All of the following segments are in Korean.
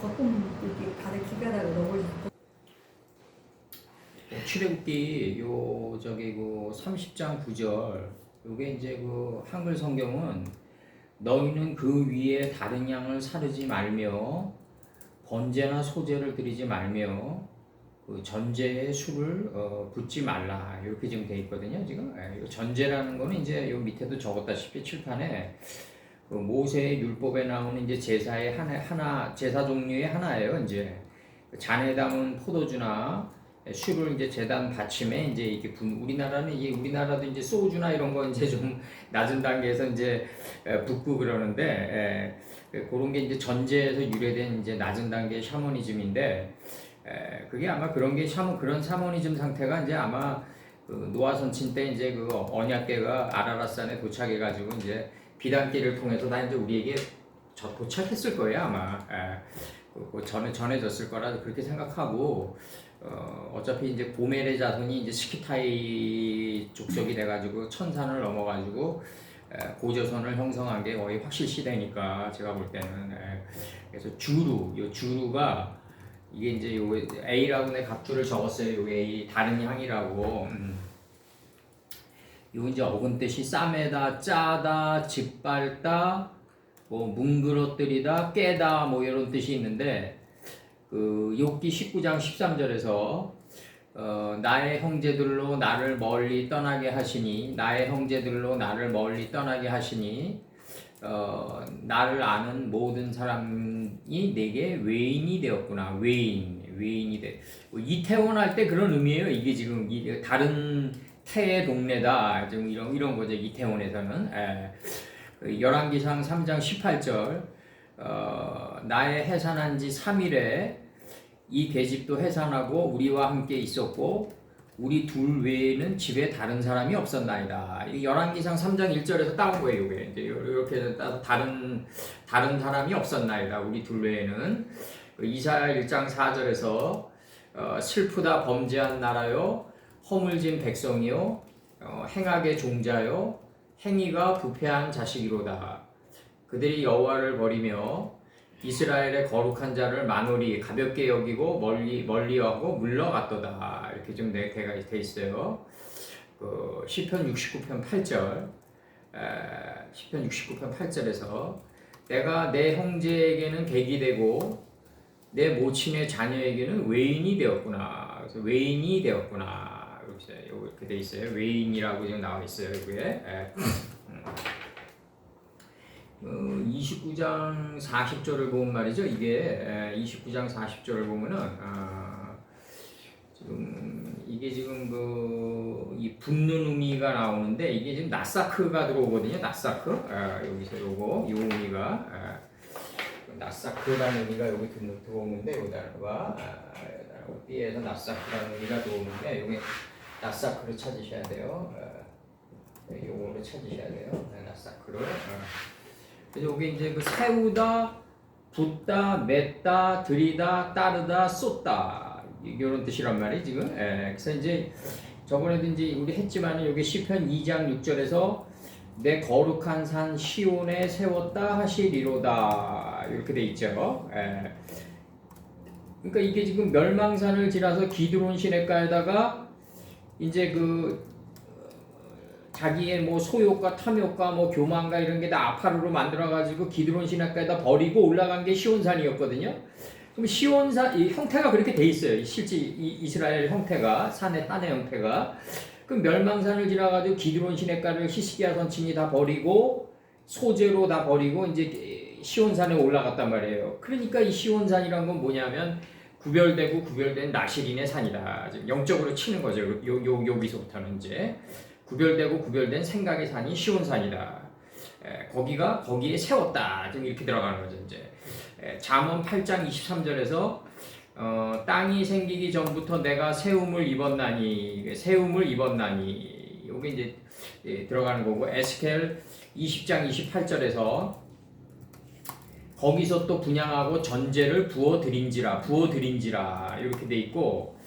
가끔 이렇게 다들 기가다가 넘어지고. 출애굽기 요 저기 그 30장 9절 요게 이제 그 한글 성경은 너희는 그 위에 다른 양을 사르지 말며 번제나 소제를 드리지 말며 그 전제에 술을 붓지 말라 이렇게 지금 돼 있거든요. 지금 요 전제라는 거는 이제 요 밑에도 적었다시피 칠판에 그 모세의 율법에 나오는 이제 제사의 하나 제사 종류의 하나예요. 이제 잔에 담은 포도주나 술을 이제 제단 받침에 이제 이게 우리나라도 이제 소주나 이런 거 이제 좀 낮은 단계에서 이제 붓고 그러는데 그런 게 이제 전제에서 유래된 이제 낮은 단계의 샤머니즘인데 그게 아마 그런 샤머니즘 상태가 이제 아마 그 노아 선친 때 이제 그 언약궤가 아라랏산에 도착해가지고 이제 비단길을 통해서 다 이제 우리에게 도착했을 거예요 아마. 전해졌을 거라 그렇게 생각하고 어차피 이제 고멜의 자손이 이제 스키타이 족속이 돼가지고 천산을 넘어가지고 고조선을 형성한 게 거의 확실 시대니까 제가 볼 때는 그래서 주루가 이게 이제 요 A라고 내 갑주를 적었어요. 요 A 다른 향이라고. 요 이제 어근 뜻이 싸매다, 짜다, 짓밟다, 뭐 뭉그러뜨리다, 깨다 뭐 이런 뜻이 있는데 그 욥기 19장 13절에서 나의 형제들로 나를 멀리 떠나게 하시니 나의 형제들로 나를 멀리 떠나게 하시니 나를 아는 모든 사람이 내게 외인이 되었구나. 외인이 돼. 이태원 할 때 그런 의미예요. 이게 지금 다른 태의 동네다. 좀 이런 거죠. 이태원에서는. 열왕기상 3장 18절 나의 해산한 지 3일에 이 계집도 해산하고 우리와 함께 있었고 우리 둘 외에는 집에 다른 사람이 없었나이다. 열왕기상 3장 1절에서 따온 거예요. 이게 이제 이렇게 다른 사람이 없었나이다. 우리 둘 외에는. 이사야 1장 4절에서 슬프다 범죄한 나라요 허물진 백성이요 행악의 종자요 행위가 부패한 자식이로다. 그들이 여호와를 버리며 이스라엘의 거룩한 자를 만홀히 가볍게 여기고 멀리하고 물러갔도다. 이렇게 좀 돼 있어요. 시편 69편 8절, 시편 69편 8절에서 내가 내 형제에게는 객이 되고 내 모친의 자녀에게는 외인이 되었구나. 그래서 외인이 되었구나. 이렇게 돼 있어요. 외인이라고 지금 나와 있어요. 여기에. 29장 40절을 보면 말이죠. 이게 29장 40절을 보면은 지금 이 붙는 의미가 나오는데 이게 지금 나사크가 들어오거든요. 나사크 여기서 요 의미가 나사크라는 의미가 여기 들어오는데 여기다가 B에서 나사크라는 의미가 들어오는데 여기 나사크를 찾으셔야 돼요. 요거를 찾으셔야 돼요. 나사크를. 그래서 여기 이제 그 세우다, 붓다, 맺다, 들이다, 따르다, 쏟다 이런 뜻이란 말이에요 지금. 그래서 이제 저번에도 이제 우리 했지만은 여기 시편 2장 6절에서 내 거룩한 산 시온에 세웠다 하시리로다 이렇게 돼 있죠. 그러니까 이게 지금 멸망산을 지나서 기드론 시냇가에다가 이제 자기의 뭐 소욕과 탐욕과 뭐 교만과 이런 게 다 아파르로 만들어가지고 기드론 시냇가에다 버리고 올라간 게 시온산이었거든요. 그럼 시온산 이 형태가 그렇게 돼 있어요. 실제 이스라엘 형태가 산의 형태가. 그럼 멸망산을 지나가지고 기드론 시냇가를 히스기야 선친이 다 버리고 소재로 다 버리고 이제 시온산에 올라갔단 말이에요. 그러니까 이 시온산이란 건 뭐냐면 구별된 나시린의 산이다. 영적으로 치는 거죠. 여기서부터는 이제. 구별된 생각의 산이 시온산이다. 거기에 세웠다. 지금 이렇게 들어가는 거죠. 이제 잠언 8장 23절에서 땅이 생기기 전부터 내가 세움을 입었나니 이게 이제 들어가는 거고 에스겔 20장 28절에서 거기서 또 분양하고 전제를 부어드린지라 이렇게 돼 있고.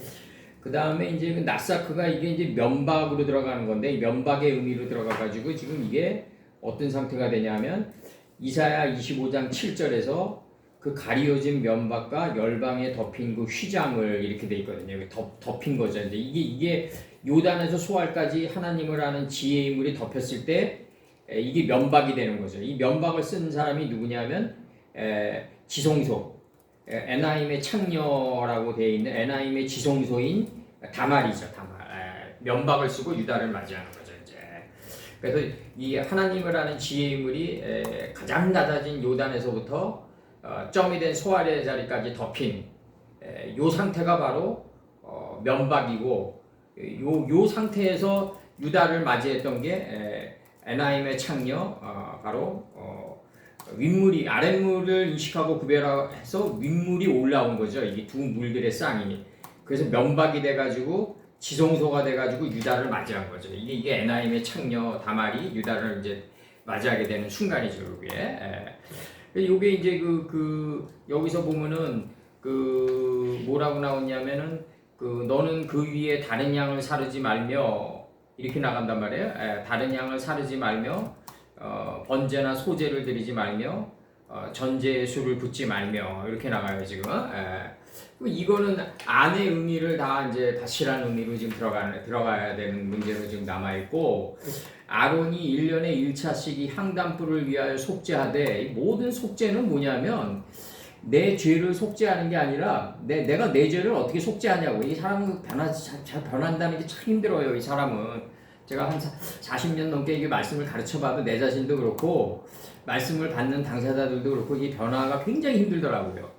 그 다음에 이제 나사크가 이게 이제 면박으로 들어가는 건데 이 면박의 의미로 들어가가지고 지금 이게 어떤 상태가 되냐면 이사야 25장 7절에서 그 가리워진 면박과 열방에 덮인 그 휘장을 이렇게 돼 있거든요. 덮인 거죠. 이제 이게 요단에서 소알까지 하나님을 아는 지혜 인물이 덮였을 때 이게 면박이 되는 거죠. 이 면박을 쓴 사람이 누구냐면 지성소, 에나임의 창녀라고 되어 있는 에나임의 지성소인 다말이죠. 다말. 면박을 쓰고 유다를 맞이하는 거죠. 이제 그래서 이 하나님을 아는 지혜 인물이 가장 낮아진 요단에서부터 점이 된 소알의 자리까지 덮인 요 상태가 바로 면박이고 요 상태에서 유다를 맞이했던 게 에나임의 창녀 바로 윗물이 아랫물을 인식하고 구별해서 윗물이 올라온 거죠. 이게 두 물들의 쌍이 그래서 면박이 돼가지고 지성소가 돼가지고 유다를 맞이한 거죠. 이게 에나임의 창녀 다말이 유다를 이제 맞이하게 되는 순간이죠. 요게 이제 여기서 보면은 뭐라고 나오냐면은 너는 그 위에 다른 양을 사르지 말며 이렇게 나간단 말이에요. 다른 양을 사르지 말며 번제나 소제를 드리지 말며 전제의 수를 붓지 말며 이렇게 나가요 지금. 이거는 안의 의미를 다 이제 다시란 의미로 지금 들어가야 되는 문제로 지금 남아 있고 아론이 1년에 1차씩 이 향단불을 위하여 속죄하되 이 모든 속죄는 뭐냐면 내 죄를 속죄하는 게 아니라 내가 내 죄를 어떻게 속죄하냐고. 이 사람은 잘 변한다는 게 참 힘들어요. 이 사람은 제가 한 40년 넘게 이게 말씀을 가르쳐봐도 내 자신도 그렇고 말씀을 받는 당사자들도 그렇고 이 변화가 굉장히 힘들더라고요.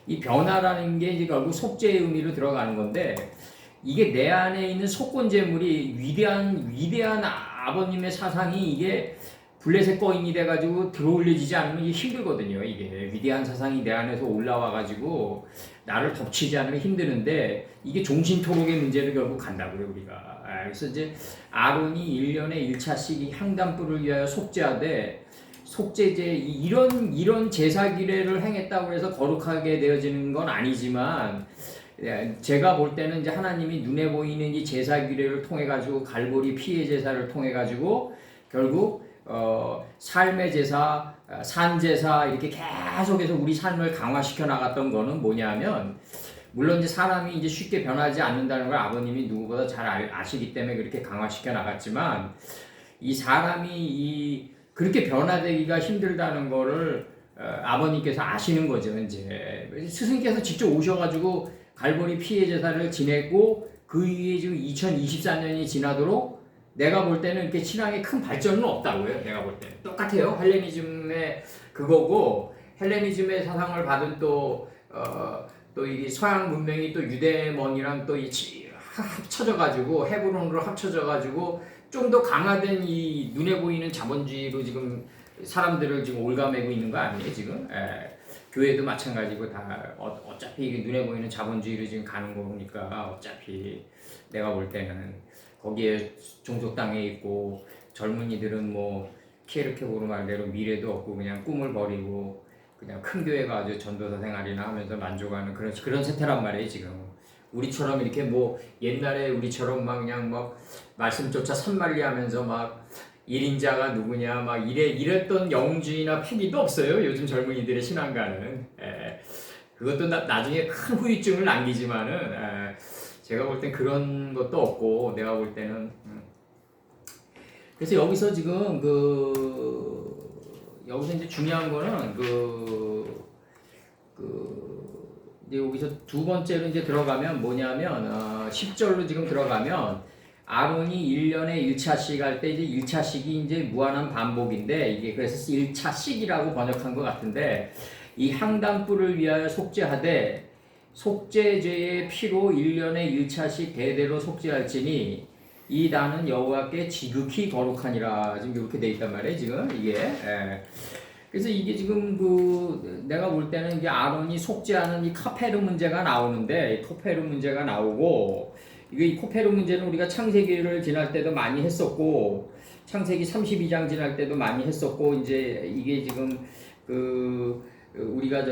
이 변화라는 게 이제 결국 속죄의 의미로 들어가는 건데 이게 내 안에 있는 속건제물이 위대한 아버님의 사상이 이게 블레셋 거인이 돼가지고 들어올려지지 않으면 이게 힘들거든요. 이게 위대한 사상이 내 안에서 올라와가지고 나를 덮치지 않으면 힘드는데 이게 종신토록의 문제를 결국 간다고요 우리가. 그래서 이제 아론이 1년에 1차씩 이 향단불을 위하여 속죄하되 속죄제 이런 제사 기례를 행했다고 해서 거룩하게 되어지는 건 아니지만 제가 볼 때는 이제 하나님이 눈에 보이는 이 제사 기례를 통해 가지고 갈보리 피해 제사를 통해 가지고 결국 삶의 제사, 산 제사 이렇게 계속해서 우리 삶을 강화시켜 나갔던 거는 뭐냐면 물론 이제 사람이 이제 쉽게 변하지 않는다는 걸 아버님이 누구보다 잘 아시기 때문에 그렇게 강화시켜 나갔지만 이 사람이 그렇게 변화되기가 힘들다는 거를 아버님께서 아시는 거죠. 이제 스승께서 직접 오셔가지고 갈보리 피해 제사를 지냈고 그 위에 지금 2024년이 지나도록 내가 볼 때는 이렇게 신앙에 큰 발전은 없다고요. 내가 볼 때는 똑같아요. 헬레니즘의 그거고 헬레니즘의 사상을 받은 또 이 서양 문명이 또 유대mon이랑 또 합쳐져가지고 헤브론으로 합쳐져가지고 좀 더 강화된 이 눈에 보이는 자본주의로 지금 사람들을 지금 올가매고 있는 거 아니에요 지금? 교회도 마찬가지고 다 어차피 이게 눈에 보이는 자본주의로 지금 가는 거니까 어차피 내가 볼 때는 거기에 종속 땅에 있고 젊은이들은 뭐 키에르케고르 말대로 미래도 없고 그냥 꿈을 버리고 그냥 큰 교회 가서 전도사 생활이나 하면서 만족하는 그런 세태란 말이에요 지금. 우리처럼 이렇게 뭐 옛날에 우리처럼 막 그냥 막 말씀조차 산만리하면서 막 1인자가 누구냐 막 이랬던 영주의나 패기도 없어요. 요즘 젊은이들의 신앙가는. 그것도 나중에 큰 후유증을 남기지만은 제가 볼 땐 그런 것도 없고 내가 볼 때는 그래서 여기서 지금 여기서 이제 중요한 거는 이제 여기서 두 번째로 이제 들어가면 뭐냐면 10절로 지금 들어가면 아론이 1년에 1차씩 할 때 이제 1차씩이 이제 무한한 반복인데 이게 그래서 1차씩이라고 번역한 것 같은데 이 향단불을 위하여 속죄하되 속죄제의 피로 1년에 1차씩 대대로 속죄할지니 이 나는 여호와께 지극히 거룩하니라. 지금 이렇게 돼 있단 말이에요 지금 이게. 그래서 이게 지금 내가 볼 때는 이게 아론이 속죄하는 이 카페르 문제가 나오는데 이 코페르 문제가 나오고 이 코페르 문제는 우리가 창세기를 지날 때도 많이 했었고 창세기 32장 지날 때도 많이 했었고 이제 이게 지금 우리가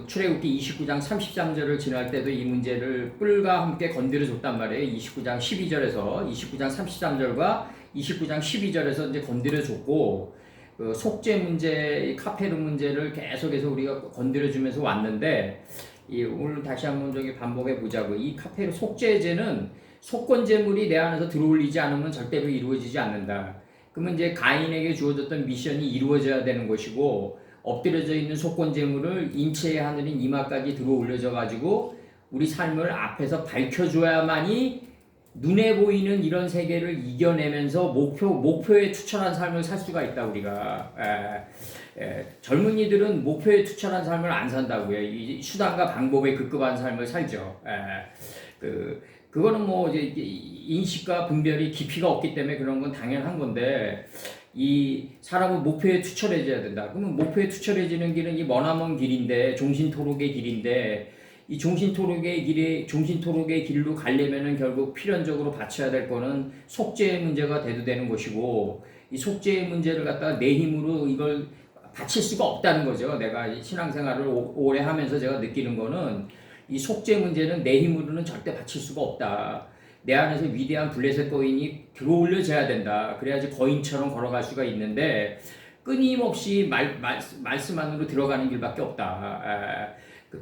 출애굽기 29장 33절을 지날 때도 이 문제를 뿔과 함께 건드려 줬단 말이에요. 29장 12절에서 29장 33절과 29장 12절에서 이제 건드려 줬고 그 속죄 문제, 이 카페르 문제를 계속해서 우리가 건드려주면서 왔는데 오늘 다시 한번 저기 반복해 보자고. 이 카페르 속죄제는 속건 제물이 내 안에서 들어올리지 않으면 절대로 이루어지지 않는다. 그러면 이제 가인에게 주어졌던 미션이 이루어져야 되는 것이고, 엎드려져 있는 속건 제물을 인체의 하늘인 이마까지 들어올려져 가지고 우리 삶을 앞에서 밝혀줘야만이 눈에 보이는 이런 세계를 이겨내면서 목표에 투철한 삶을 살 수가 있다. 우리가 젊은이들은 목표에 투철한 삶을 안 산다고요. 이 수단과 방법에 급급한 삶을 살죠. 그거는 뭐 이제 인식과 분별이 깊이가 없기 때문에 그런 건 당연한 건데, 이 사람은 목표에 투철해져야 된다. 그러면 목표에 투철해지는 길은 이 머나먼 길인데, 종신토록의 길인데, 이 종신토록의 길로 가려면은 결국 필연적으로 바쳐야 될 거는 속죄의 문제가 대두되는 것이고, 이 속죄의 문제를 갖다가 내 힘으로 이걸 바칠 수가 없다는 거죠. 내가 신앙생활을 오래 하면서 제가 느끼는 거는, 이 속죄 문제는 내 힘으로는 절대 바칠 수가 없다. 내 안에서 위대한 블레셋 거인이 들어올려져야 된다. 그래야지 거인처럼 걸어갈 수가 있는데, 끊임없이 말씀 안으로 들어가는 길밖에 없다.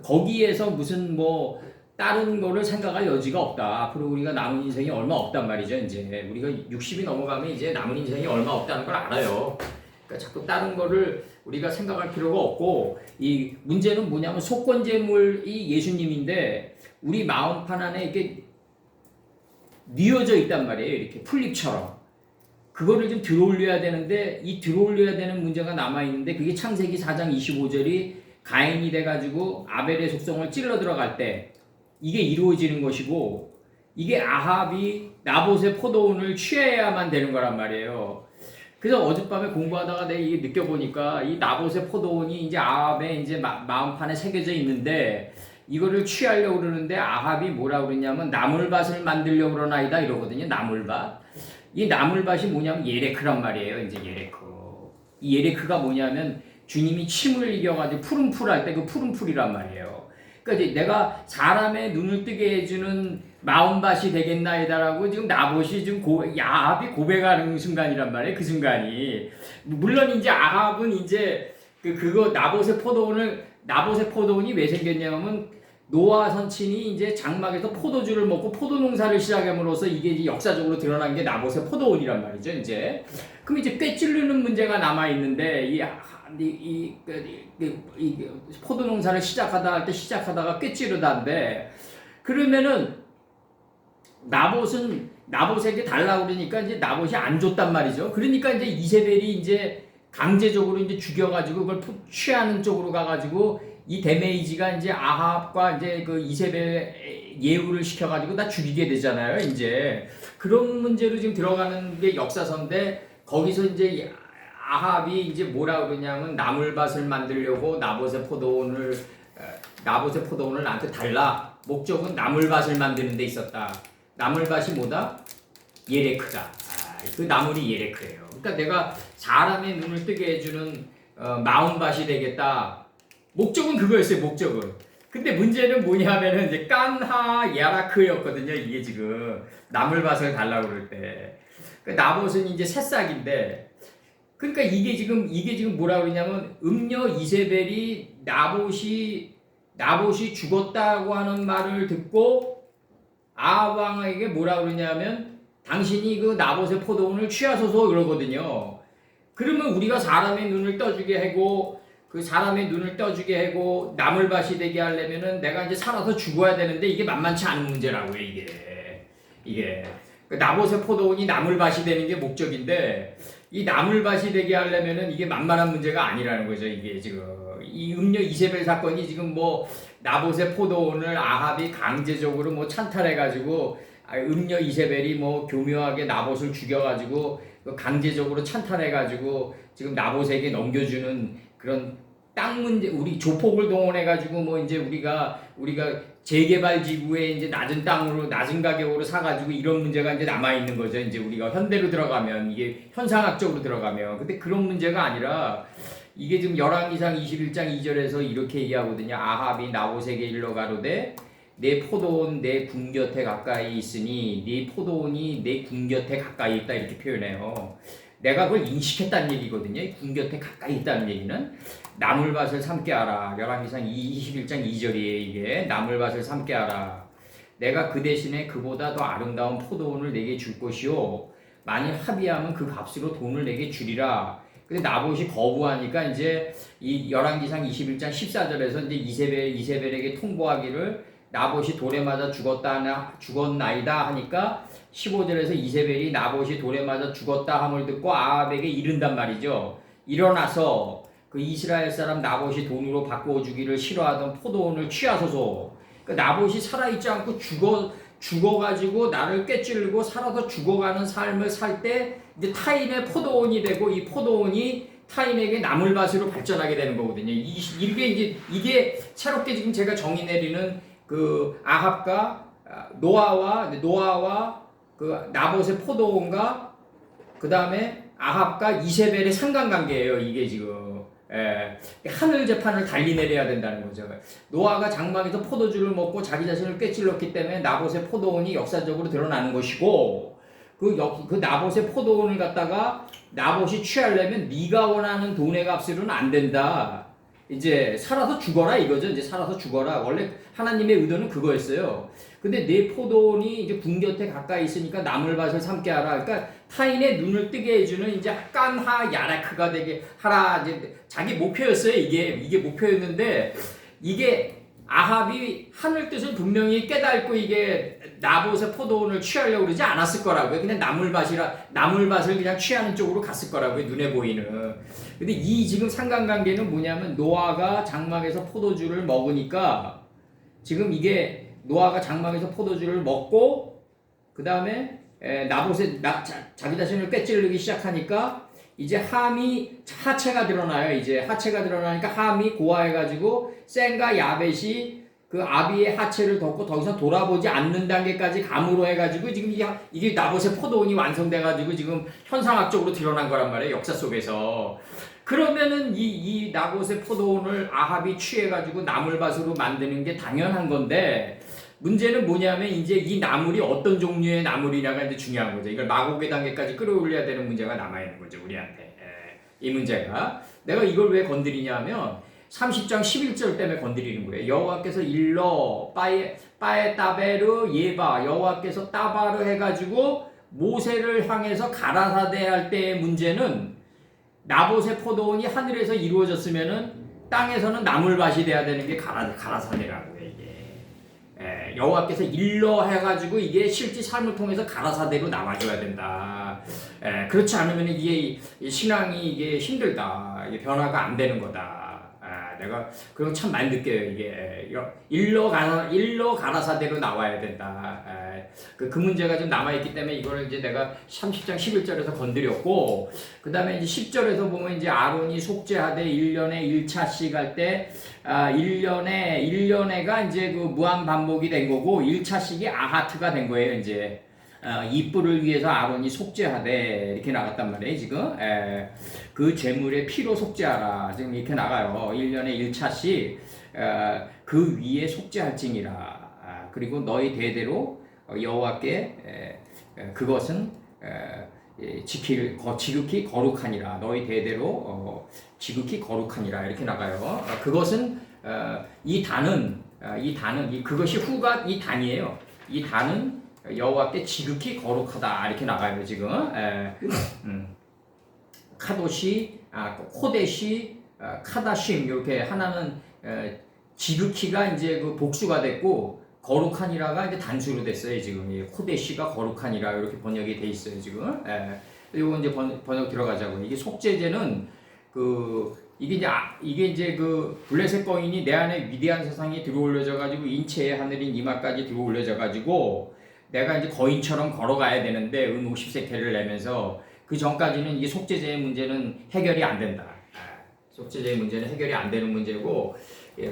거기에서 무슨 뭐 다른 거를 생각할 여지가 없다. 앞으로 우리가 남은 인생이 얼마 없단 말이죠. 이제 우리가 60이 넘어가면 이제 남은 인생이 얼마 없다는 걸 알아요. 그러니까 자꾸 다른 거를 우리가 생각할 필요가 없고, 이 문제는 뭐냐면 속건제물이 예수님인데 우리 마음판 안에 이렇게 뉘어져 있단 말이에요. 이렇게 풀잎처럼. 그거를 좀 들어올려야 되는데, 이 들어올려야 되는 문제가 남아있는데, 그게 창세기 4장 25절이 가인이 돼가지고 아벨의 속성을 찔러 들어갈 때 이게 이루어지는 것이고, 이게 아합이 나봇의 포도원을 취해야만 되는 거란 말이에요. 그래서 어젯밤에 공부하다가 내가 이게 느껴보니까, 이 나봇의 포도원이 이제 아합의 이제 마음판에 새겨져 있는데, 이거를 취하려고 그러는데 아합이 뭐라 그러냐면 나물밭을 만들려고 그러나이다 이러거든요. 나물밭. 이 나물밭이 뭐냐면 예레크란 말이에요. 이제 예레크. 이 예레크가 뭐냐면 주님이 침을 이겨가지고 푸른풀 할 때 그 푸른풀이란 말이에요. 그러니까 이제 내가 사람의 눈을 뜨게 해주는 마음밭이 되겠나이다라고 지금 나봇이 지금 아합이 고백하는 순간이란 말이에요. 그 순간이. 물론 이제 아합은 이제 그거 나봇의 포도원이 왜 생겼냐면, 노아 선친이 이제 장막에서 포도주를 먹고 포도 농사를 시작함으로써 이게 이제 역사적으로 드러난 게 나봇의 포도원이란 말이죠. 이제 그럼 이제 꿰찌르는 문제가 남아 있는데, 이 포도 농사를 시작하다가 꿰찌르다인데, 그러면은 나봇에게 달라고 그러니까 이제 나봇이 안 줬단 말이죠. 그러니까 이제 이세벨이 이제 강제적으로 이제 죽여가지고 그걸 취하는 쪽으로 가가지고 이 데메이지가 이제 아합과 이제 그 이세벨 예우를 시켜가지고 다 죽이게 되잖아요. 이제 그런 문제로 지금 들어가는 게 역사서인데, 거기서 이제 아합이 이제 뭐라 그러냐면 나물밭을 만들려고 나봇의 포도원을 나한테 달라. 목적은 나물밭을 만드는 데 있었다. 나물밭이 뭐다? 예레크다. 그 나물이 예레크예요. 그러니까 내가 사람의 눈을 뜨게 해주는 마음밭이 되겠다. 목적은 그거였어요. 목적은. 근데 문제는 뭐냐면은 이제 깐하 야라크였거든요. 이게 지금 나물밭을 달라고 그럴 때. 그러니까 나봇은 이제 새싹인데, 그러니까 이게 지금 뭐라 그러냐면, 음녀 이세벨이 나봇이 죽었다고 하는 말을 듣고 아합 왕에게 뭐라 그러냐면, 당신이 그 나봇의 포도원을 취하소서 그러거든요. 그러면 우리가 사람의 눈을 떠주게 하고, 나물밭이 되게 하려면은 내가 이제 살아서 죽어야 되는데, 이게 만만치 않은 문제라고요. 이게 나봇의 포도원이 나물밭이 되는 게 목적인데, 이 나물밭이 되게 하려면은 이게 만만한 문제가 아니라는 거죠. 이게 지금 이 음녀 이세벨 사건이 지금 뭐 나봇의 포도원을 아합이 강제적으로 뭐 찬탈해가지고, 음녀 이세벨이 뭐 교묘하게 나봇을 죽여가지고 강제적으로 찬탈해가지고 지금 나봇에게 넘겨주는 그런 땅 문제, 우리 조폭을 동원해가지고 뭐 이제 우리가 재개발 지구에 이제 낮은 가격으로 사가지고 이런 문제가 이제 남아 있는 거죠. 이제 우리가 현대로 들어가면, 이게 현상학적으로 들어가면. 근데 그런 문제가 아니라, 이게 지금 열왕기상 21장 2절에서 이렇게 얘기하거든요. 아합이 나봇에게 일러 가로되 내 포도원 내 궁 곁에 가까이 있으니 네 포도원이 내 궁 곁에 가까이 있다, 이렇게 표현해요. 내가 그걸 인식했다는 얘기거든요. 궁 곁에 가까이 있다는 얘기는 나물밭을 삼게 하라. 열왕기상 21장 2절이에요. 이게 나물밭을 삼게 하라. 내가 그 대신에 그보다 더 아름다운 포도원을 내게 줄 것이요. 만일 합의하면 그 값으로 돈을 내게 주리라. 근데 나봇이 거부하니까 이제 이 열왕기상 21장 14절에서 이제 이세벨에게 통보하기를 나봇이 돌에 맞아 죽었나이다 하니까 15절에서 이세벨이 나봇이 돌에 맞아 죽었다 함을 듣고 아합에게 이른단 말이죠. 일어나서 그 이스라엘 사람 나봇이 돈으로 바꾸어 주기를 싫어하던 포도원을 취하소서. 그 나봇이 살아있지 않고 죽어가지고 나를 꿰찌르고 살아서 죽어가는 삶을 살 때 이제 타인의 포도원이 되고 이 포도원이 타인에게 나물밭으로 발전하게 되는 거거든요. 이게 새롭게 지금 제가 정의 내리는 그 아합과 노아와 그 나봇의 포도원과 그 다음에 아합과 이세벨의 상관관계예요. 이게 지금. 하늘 재판을 달리 내려야 된다는 거죠. 노아가 장막에서 포도주를 먹고 자기 자신을 꿰찔렀기 때문에 나봇의 포도원이 역사적으로 드러나는 것이고 그 나봇의 포도원을 갖다가 나봇이 취하려면 네가 원하는 돈의 값으로는 안 된다. 이제 살아서 죽어라 이거죠. 이제 살아서 죽어라. 원래 하나님의 의도는 그거였어요. 근데 내 포도원이 이제 궁 곁에 가까이 있으니까 나물밭을 삼게 하라. 그러니까 타인의 눈을 뜨게 해주는 이제 깐하 야라크가 되게 하라. 이제 자기 목표였어요. 이게 목표였는데 이게 아합이 하늘 뜻을 분명히 깨닫고 이게 나봇의 포도원을 취하려고 그러지 않았을 거라고요. 그냥 나물밭을 그냥 취하는 쪽으로 갔을 거라고요. 눈에 보이는. 근데 이 지금 상관관계는 뭐냐면 노아가 장막에서 포도주를 먹으니까 지금 이게 노아가 장막에서 포도주를 먹고 그 다음에 나봇의 자기 자신을 꿰찌르기 시작하니까 이제 함이 하체가 드러나요. 이제 하체가 드러나니까 함이 고아해가지고 셈과 야벳이 그 아비의 하체를 덮고 더 이상 돌아보지 않는 단계까지 감으로 해가지고 지금 이게 나봇의 포도원이 완성돼가지고 지금 현상학적으로 드러난 거란 말이에요. 역사 속에서. 그러면은 이 나봇의 포도원을 아합이 취해가지고 나물밭으로 만드는 게 당연한 건데 문제는 뭐냐면 이제 이 나물이 어떤 종류의 나물이냐가 이제 중요한 거죠. 이걸 마곡의 단계까지 끌어올려야 되는 문제가 남아있는 거죠. 우리한테. 이 문제가. 내가 이걸 왜 건드리냐면 30장 11절 때문에 건드리는 거예요. 여호와께서 일러 빠에 따베르 예바 여호와께서 따바르 해가지고 모세를 향해서 가라사대 할 때의 문제는 나봇의 포도원이 하늘에서 이루어졌으면은 땅에서는 나물밭이 돼야 되는 게 가라사대라고요. 이게 여호와께서 일러 해가지고 이게 실제 삶을 통해서 가라사대로 남아줘야 된다. 그렇지 않으면 이게 신앙이 이게 힘들다. 이게 변화가 안 되는 거다. 내가 그런 참 많이 느껴요. 이게 일러 가라사대로 나와야 된다. 그 문제가 좀 남아있기 때문에 이거를 이제 내가 30장 11절에서 건드렸고 그 다음에 이제 10절에서 보면 이제 아론이 속죄하되 1년에 1차씩 할 때 1년에가 이제 그 무한 반복이 된 거고 1차씩이 아하트가 된 거예요. 이제 이 뿔을 위해서 아론이 속죄하되 이렇게 나갔단 말이에요. 지금 그 제물의 피로 속죄하라 지금 이렇게 나가요. 1년에 1차씩 그 위에 속죄할지니라. 그리고 너희 대대로 여호와께 그것은 지극히 거룩하니라. 너희 대대로 지극히 거룩하니라 이렇게 나가요. 그것은 이 단은 그것이 후가 이 단이에요. 이 단은 여호와께 지극히 거룩하다 이렇게 나가요. 지금 카도시, 코데시, 카다심 이렇게 하나는 지극히가 이제 그 복수가 됐고 거룩하니라가 이제 단수로 됐어요. 지금 코데시가 거룩하니라 이렇게 번역이 돼 있어요. 지금 이거 이제 번역 들어가자고. 이게 속죄제는 이게 이제 그 블레셋 거인이 내 안에 위대한 세상이 들어올려져 가지고 인체의 하늘인 이마까지 들어올려져 가지고 내가 이제 거인처럼 걸어가야 되는데 50세케를 내면서 그 전까지는 이게 속죄제의 문제는 해결이 안 된다. 속죄제의 문제는 해결이 안 되는 문제고,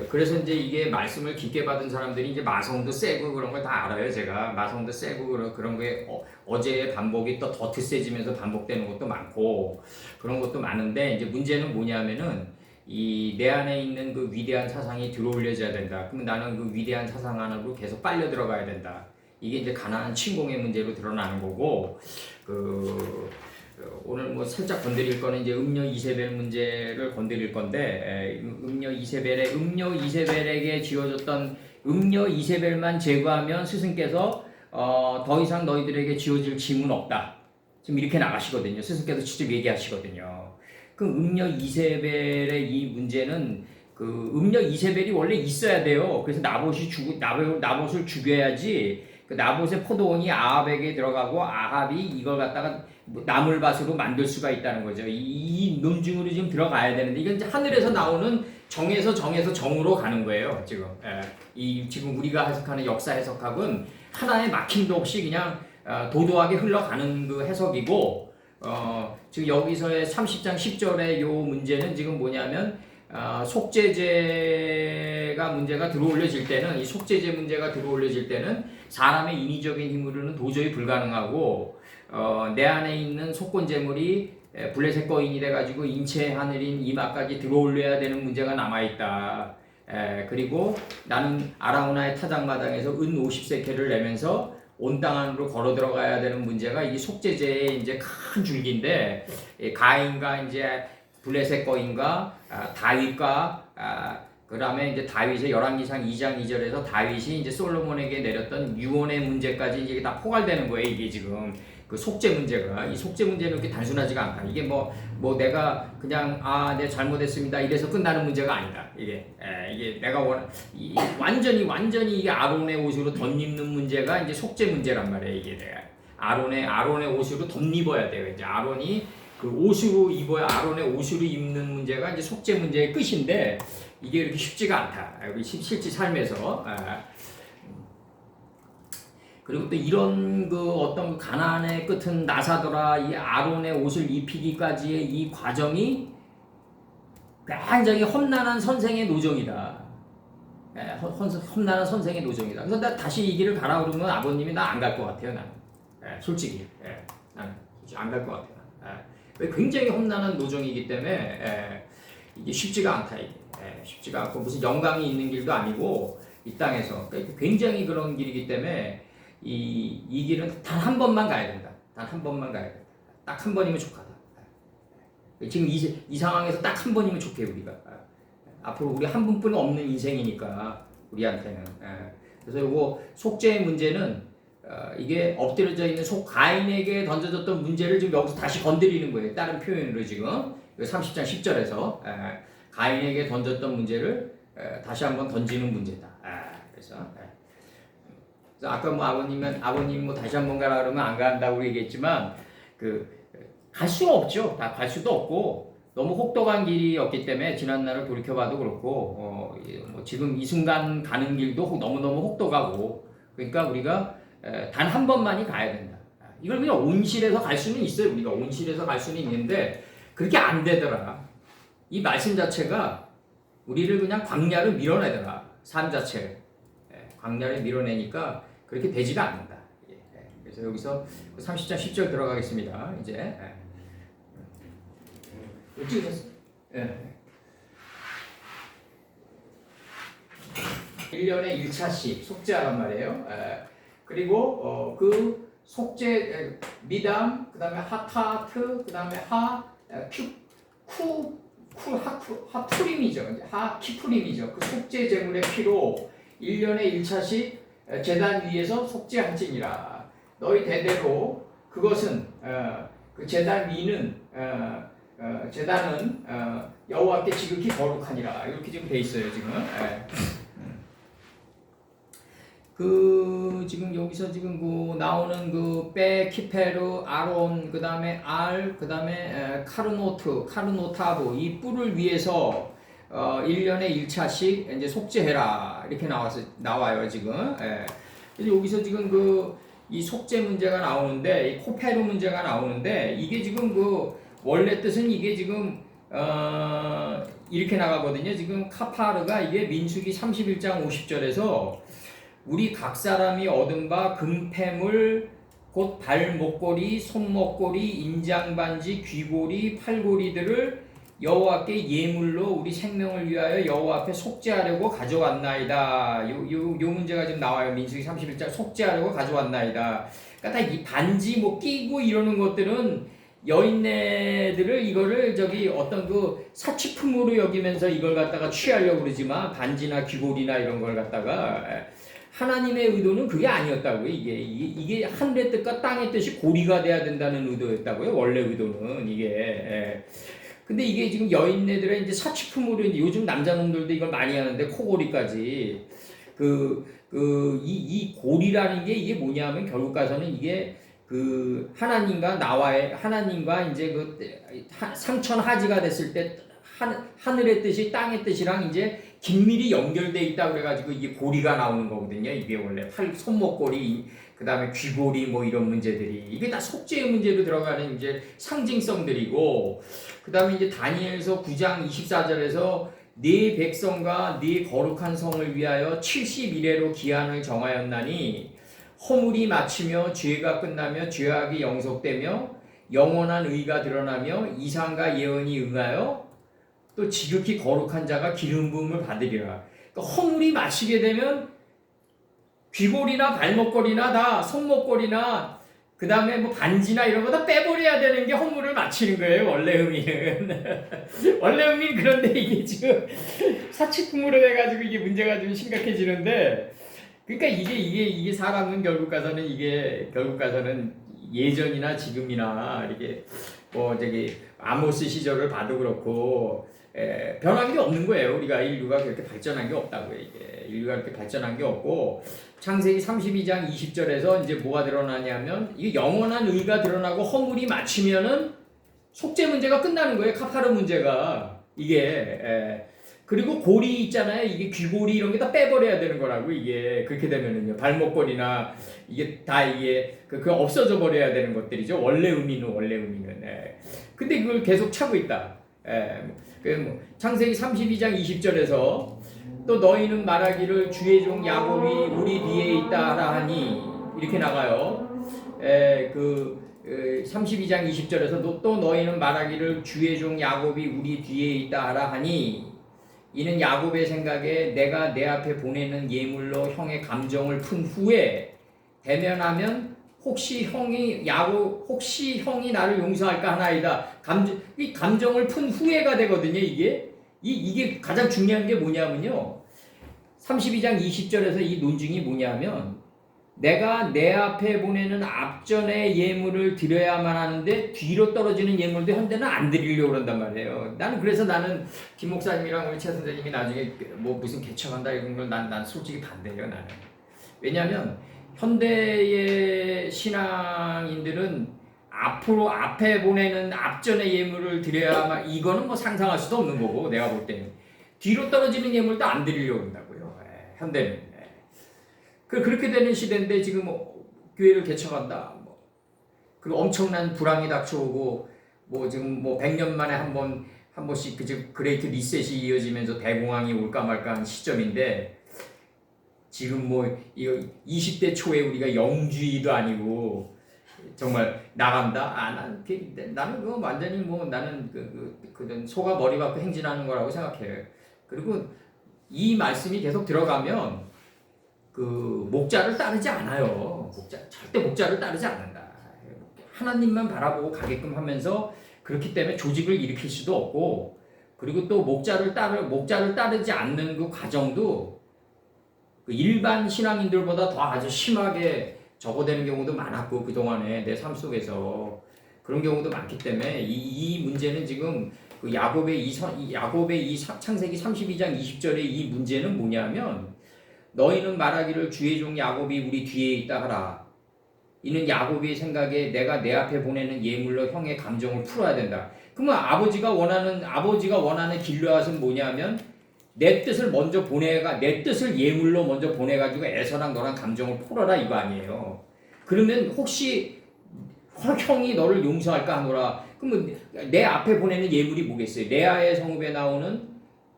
그래서 이제 이게 말씀을 깊게 받은 사람들이 이제 마성도 세고 그런 걸 다 알아요. 제가 마성도 세고 그런 게 어제의 반복이 또 더 드세지면서 반복되는 것도 많고 그런 것도 많은데 이제 문제는 뭐냐면은 이 내 안에 있는 그 위대한 사상이 들어올려져야 된다. 그러면 나는 그 위대한 사상 안으로 계속 빨려 들어가야 된다. 이게 이제 가나안 침공의 문제로 드러나는 거고 오늘 뭐 살짝 건드릴 거는 이제 음료 이세벨 문제를 건드릴 건데 음료 이세벨에게 지어졌던 음료 이세벨만 제거하면 스승께서 더 이상 너희들에게 지어질 짐은 없다. 지금 이렇게 나가시거든요. 스승께서 직접 얘기하시거든요. 그 음료 이세벨의 이 문제는 그 음료 이세벨이 원래 있어야 돼요. 그래서 나봇을 죽여야지. 그 나봇의 포도원이 아합에게 들어가고 아합이 이걸 갖다가 나물밭으로 만들 수가 있다는 거죠. 이 논증으로 지금 들어가야 되는데 이건 이제 하늘에서 나오는 정에서 정으로 가는 거예요. 지금 지금 우리가 해석하는 역사 해석학은 하나의 막힘도 없이 그냥 도도하게 흘러가는 그 해석이고 지금 여기서의 30장 10절의 요 문제는 지금 뭐냐면 속죄제가 문제가 들어올려질 때는 이 속죄제 문제가 들어올려질 때는 사람의 인위적인 힘으로는 도저히 불가능하고 내 안에 있는 속건 제물이 블레셋 거인이 돼가지고 인체 하늘인 이마까지 들어올려야 되는 문제가 남아있다. 그리고 나는 아라우나의 타작마당에서 은 50세켈을 내면서 온 땅 안으로 걸어 들어가야 되는 문제가 이 속죄제의 이제 큰 줄기인데 가인과 이제 블레셋 거인과 다윗과 그 다음에 이제 다윗의 열왕기상 2장 2절에서 다윗이 이제 솔로몬에게 내렸던 유언의 문제까지 이제 다 포괄되는 거예요. 이게 지금 그 속죄 문제가 이 속죄 문제는 그렇게 단순하지가 않다. 이게 뭐 내가 그냥 내 잘못했습니다 이래서 끝나는 문제가 아니다. 이게 내가 완전히 이게 아론의 옷으로 덧입는 문제가 이제 속죄 문제란 말이에요. 이게 내가 아론의 옷으로 덧입어야 돼요. 이제 아론이 그 옷으로 입어야 아론의 옷으로 입는 문제가 이제 속죄 문제의 끝인데 이게 이렇게 쉽지가 않다. 우리 실제 삶에서. 그리고 또 이런 그 어떤 그 가난의 끝은 나사더라 이 아론의 옷을 입히기까지의 이 과정이 굉장히 험난한 선생의 노정이다. 험난한 선생의 노정이다. 그래서 나 다시 이 길을 가라 그러면 아버님이 나 안 갈 것 같아요. 나는 솔직히 나는 안 갈 것 같아요. 굉장히 험난한 노정이기 때문에 이게 쉽지가 않다. 이게 쉽지가 않고 무슨 영광이 있는 길도 아니고 이 땅에서 굉장히 그런 길이기 때문에 이 길은 단 한 번만 가야 된다. 단 한 번만 가야 된다. 딱 한 번이면 족하다. 지금 이 상황에서 딱 한 번이면 족해 우리가. 앞으로 우리 한 분뿐 없는 인생이니까 우리한테는. 그래서 이거 속죄의 문제는 이게 엎드려져 있는 가인에게 던져졌던 문제를 지금 여기서 다시 건드리는 거예요. 다른 표현으로 지금 30장 10절에서 가인에게 던졌던 문제를 다시 한번 던지는 문제다. 그래서 아까 뭐 아버님 뭐 다시 한번 가라 그러면 안 간다고 얘기했지만 갈 수가 없죠. 다 갈 수도 없고 너무 혹독한 길이었기 때문에 지난 날을 돌이켜봐도 그렇고 뭐 지금 이 순간 가는 길도 너무너무 혹독하고 그러니까 우리가 단 한 번만이 가야 된다. 이걸 그냥 온실에서 갈 수는 있어요. 우리가 온실에서 갈 수는 있는데 그렇게 안 되더라. 이 말씀 자체가 우리를 그냥 광야로 밀어내더라. 삶 자체를. 광야를 밀어내니까 그렇게 되지가 않는다. 그래서 여기서 30장 10절 들어가겠습니다. 이제. 찍으셨어요? 1년에 1차씩 속죄하란 말이에요. 그리고 그 속죄 미담, 그 다음에 하타트, 그 다음에 하푸림이죠. 키푸림이죠. 그 속죄 제물의 피로 1년에 1차씩 제단 위에서 속죄할지니라. 너희 대대로 그것은 그 제단 위는 제단은 여호와께 지극히 거룩하니라. 이렇게 지금 돼 있어요 지금. 지금 여기서 지금 나오는 키페르, 아론, 그 다음에 그 다음에 카르노타브 이 뿔을 위해서 1년에 1차씩 이제 속죄해라 이렇게 나와요 지금. 그래서 여기서 지금 이 속죄 문제가 나오는데 이 코페르 문제가 나오는데 이게 지금 원래 뜻은 이게 지금 이렇게 나가거든요. 지금 카파르가 이게 민수기 31장 50절에서 우리 각 사람이 얻은 바 금패물 곧 발목걸이, 손목걸이, 인장반지, 귀고리, 팔고리들을 여호와께 예물로 우리 생명을 위하여 여호와 앞에 속죄하려고 가져왔나이다. 요 문제가 지금 나와요. 민수기 31장 속죄하려고 가져왔나이다. 그러니까 다 이 반지 끼고 이러는 것들은 여인네들을 이거를 저기 어떤 그 사치품으로 여기면서 이걸 갖다가 취하려고 그러지만 반지나 귀걸이나 이런 걸 갖다가 하나님의 의도는 그게 아니었다고요. 이게 하늘의 뜻과 땅의 뜻이 고리가 돼야 된다는 의도였다고요. 원래 의도는 이게. 근데 이게 지금 여인네들의 이제 사치품으로 이제 요즘 남자놈들도 이걸 많이 하는데 코골이까지 이 고리라는 게 이게 뭐냐면 결국 가서는 이게 그 하나님과 이제 그 상천하지가 됐을 때 하늘의 뜻이 땅의 뜻이랑 이제 긴밀히 연결돼 있다 그래가지고 이게 고리가 나오는 거거든요. 이게 원래 손목고리, 그 다음에 귀고리 뭐 이런 문제들이 이게 다 속죄의 문제로 들어가는 이제 상징성들이고, 그 다음에 이제 다니엘서 9장 24절에서 네 백성과 네 거룩한 성을 위하여 70일에로 기한을 정하였나니 허물이 마치며 죄가 끝나며 죄악이 영속되며 영원한 의가 드러나며 이상과 예언이 응하여 또 지극히 거룩한 자가 기름 부음을 받으리라. 그러니까 허물이 마치게 되면 귀골이나 발목걸이나 다 손목걸이나 그 다음에 뭐 반지나 이런 거 다 빼버려야 되는 게 허물을 마치는 거예요. 원래 의미는. 원래 의미는 그런데 이게 지금 사치품으로 해가지고 이게 문제가 좀 심각해지는데, 그러니까 이게 사람은 결국 가서는 예전이나 지금이나 이렇게 뭐 저기 아모스 시절을 봐도 그렇고 변한 게 없는 거예요. 우리가 인류가 그렇게 발전한 게 없다고요. 이게 인류가 그렇게 발전한 게 없고, 창세기 32장 20절에서 이제 뭐가 드러나냐면 이게 영원한 의가 드러나고 허물이 마치면은 속죄 문제가 끝나는 거예요. 카파르 문제가 이게. 그리고 고리 있잖아요. 이게 귀고리 이런 게 다 빼버려야 되는 거라고. 이게 그렇게 되면은요, 발목걸이나 이게 다 이게 그 없어져 버려야 되는 것들이죠. 원래 의미는. 근데 그걸 계속 차고 있다. 창세기 32장 20절에서 또 너희는 말하기를 주의 종 야곱이 우리 뒤에 있다 하라 하니, 이렇게 나가요. 32장 20절에서 또 너희는 말하기를 주의 종 야곱이 우리 뒤에 있다 하라 하니, 이는 야곱의 생각에 내가 내 앞에 보내는 예물로 형의 감정을 푼 후에 대면하면 혹시 형이 나를 용서할까 하나이다. 이 감정을 푼 후에가 되거든요. 이게 가장 중요한 게 뭐냐면요, 32장 20절에서 이 논증이 뭐냐면 내가 내 앞에 보내는 앞전의 예물을 드려야만 하는데 뒤로 떨어지는 예물도 현대는 안 드리려고 그런단 말이에요. 나는 김 목사님이랑 우리 최 선생님이 나중에 뭐 무슨 개척한다 이런 걸 난 솔직히 반대해요. 나는. 왜냐하면 현대의 신앙인들은 앞에 보내는 앞전의 예물을 드려야만, 이거는 뭐 상상할 수도 없는 거고, 내가 볼 때는 뒤로 떨어지는 예물도 안 드리려고 한다고요. 현대는. 그렇게 되는 시대인데 지금 교회를 개척한다. 그리고 엄청난 불황이 닥쳐오고 지금 100년 만에 한 번씩 그레이트 리셋이 이어지면서 대공황이 올까 말까한 시점인데, 지금 이거 20대 초에 우리가 영주의도 아니고 정말 나간다. 나는 그거 완전히 나는 그런 소가 머리 박고 행진하는 거라고 생각해요. 그리고 이 말씀이 계속 들어가면 목자를 따르지 않아요. 절대 목자를 따르지 않는다. 하나님만 바라보고 가게끔 하면서, 그렇기 때문에 조직을 일으킬 수도 없고, 그리고 또 목자를 따르지 않는 그 과정도 일반 신앙인들보다 더 아주 심하게 적어되는 경우도 많았고, 그동안에 내 삶 속에서 그런 경우도 많기 때문에 이 문제는 지금 야곱의 이 창세기 32장 20절의 이 문제는 뭐냐면, 너희는 말하기를 주의 종 야곱이 우리 뒤에 있다 하라. 이는 야곱의 생각에 내가 내 앞에 보내는 예물로 형의 감정을 풀어야 된다. 그러면 아버지가 원하는 길르앗은 뭐냐면 내 뜻을 예물로 먼저 보내가지고 에서랑 너랑 감정을 풀어라, 이거 아니에요. 그러면 혹시 형이 너를 용서할까 하노라. 그러면 내 앞에 보내는 예물이 뭐겠어요? 레아의 성읍에 나오는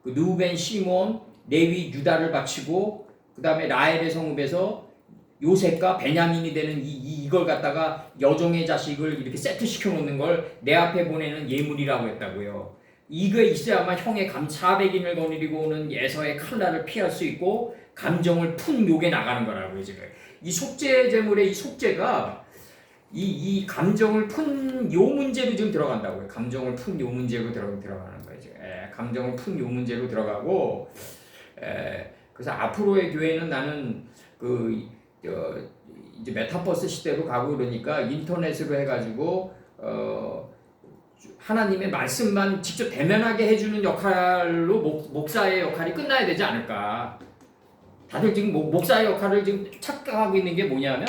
누벤, 시몬, 레위, 유다를 바치고, 그 다음에 라헬의 성읍에서 요셉과 베냐민이 되는 이걸 갖다가 여종의 자식을 이렇게 세트시켜 놓는 걸 내 앞에 보내는 예물이라고 했다고요. 이거 있어야만 형의 400인을 거느리고 오는 예서의 칼날을 피할 수 있고 감정을 푼 묘게 나가는 거라고요. 지금 이 속죄 제물의 이 속죄가 이 감정을 푼 요 문제로 지금 들어간다고요. 감정을 푼 요 문제로 들어가는 거죠. 감정을 푼 요 문제로 들어가고, 그래서 앞으로의 교회는 나는 이제 메타버스 시대로 가고 그러니까 인터넷으로 해가지고 하나님의 말씀만 직접 대면하게 해주는 역할로 목사의 역할이 끝나야 되지 않을까. 다들 지금 목사의 역할을 지금 착각하고 있는 게 뭐냐면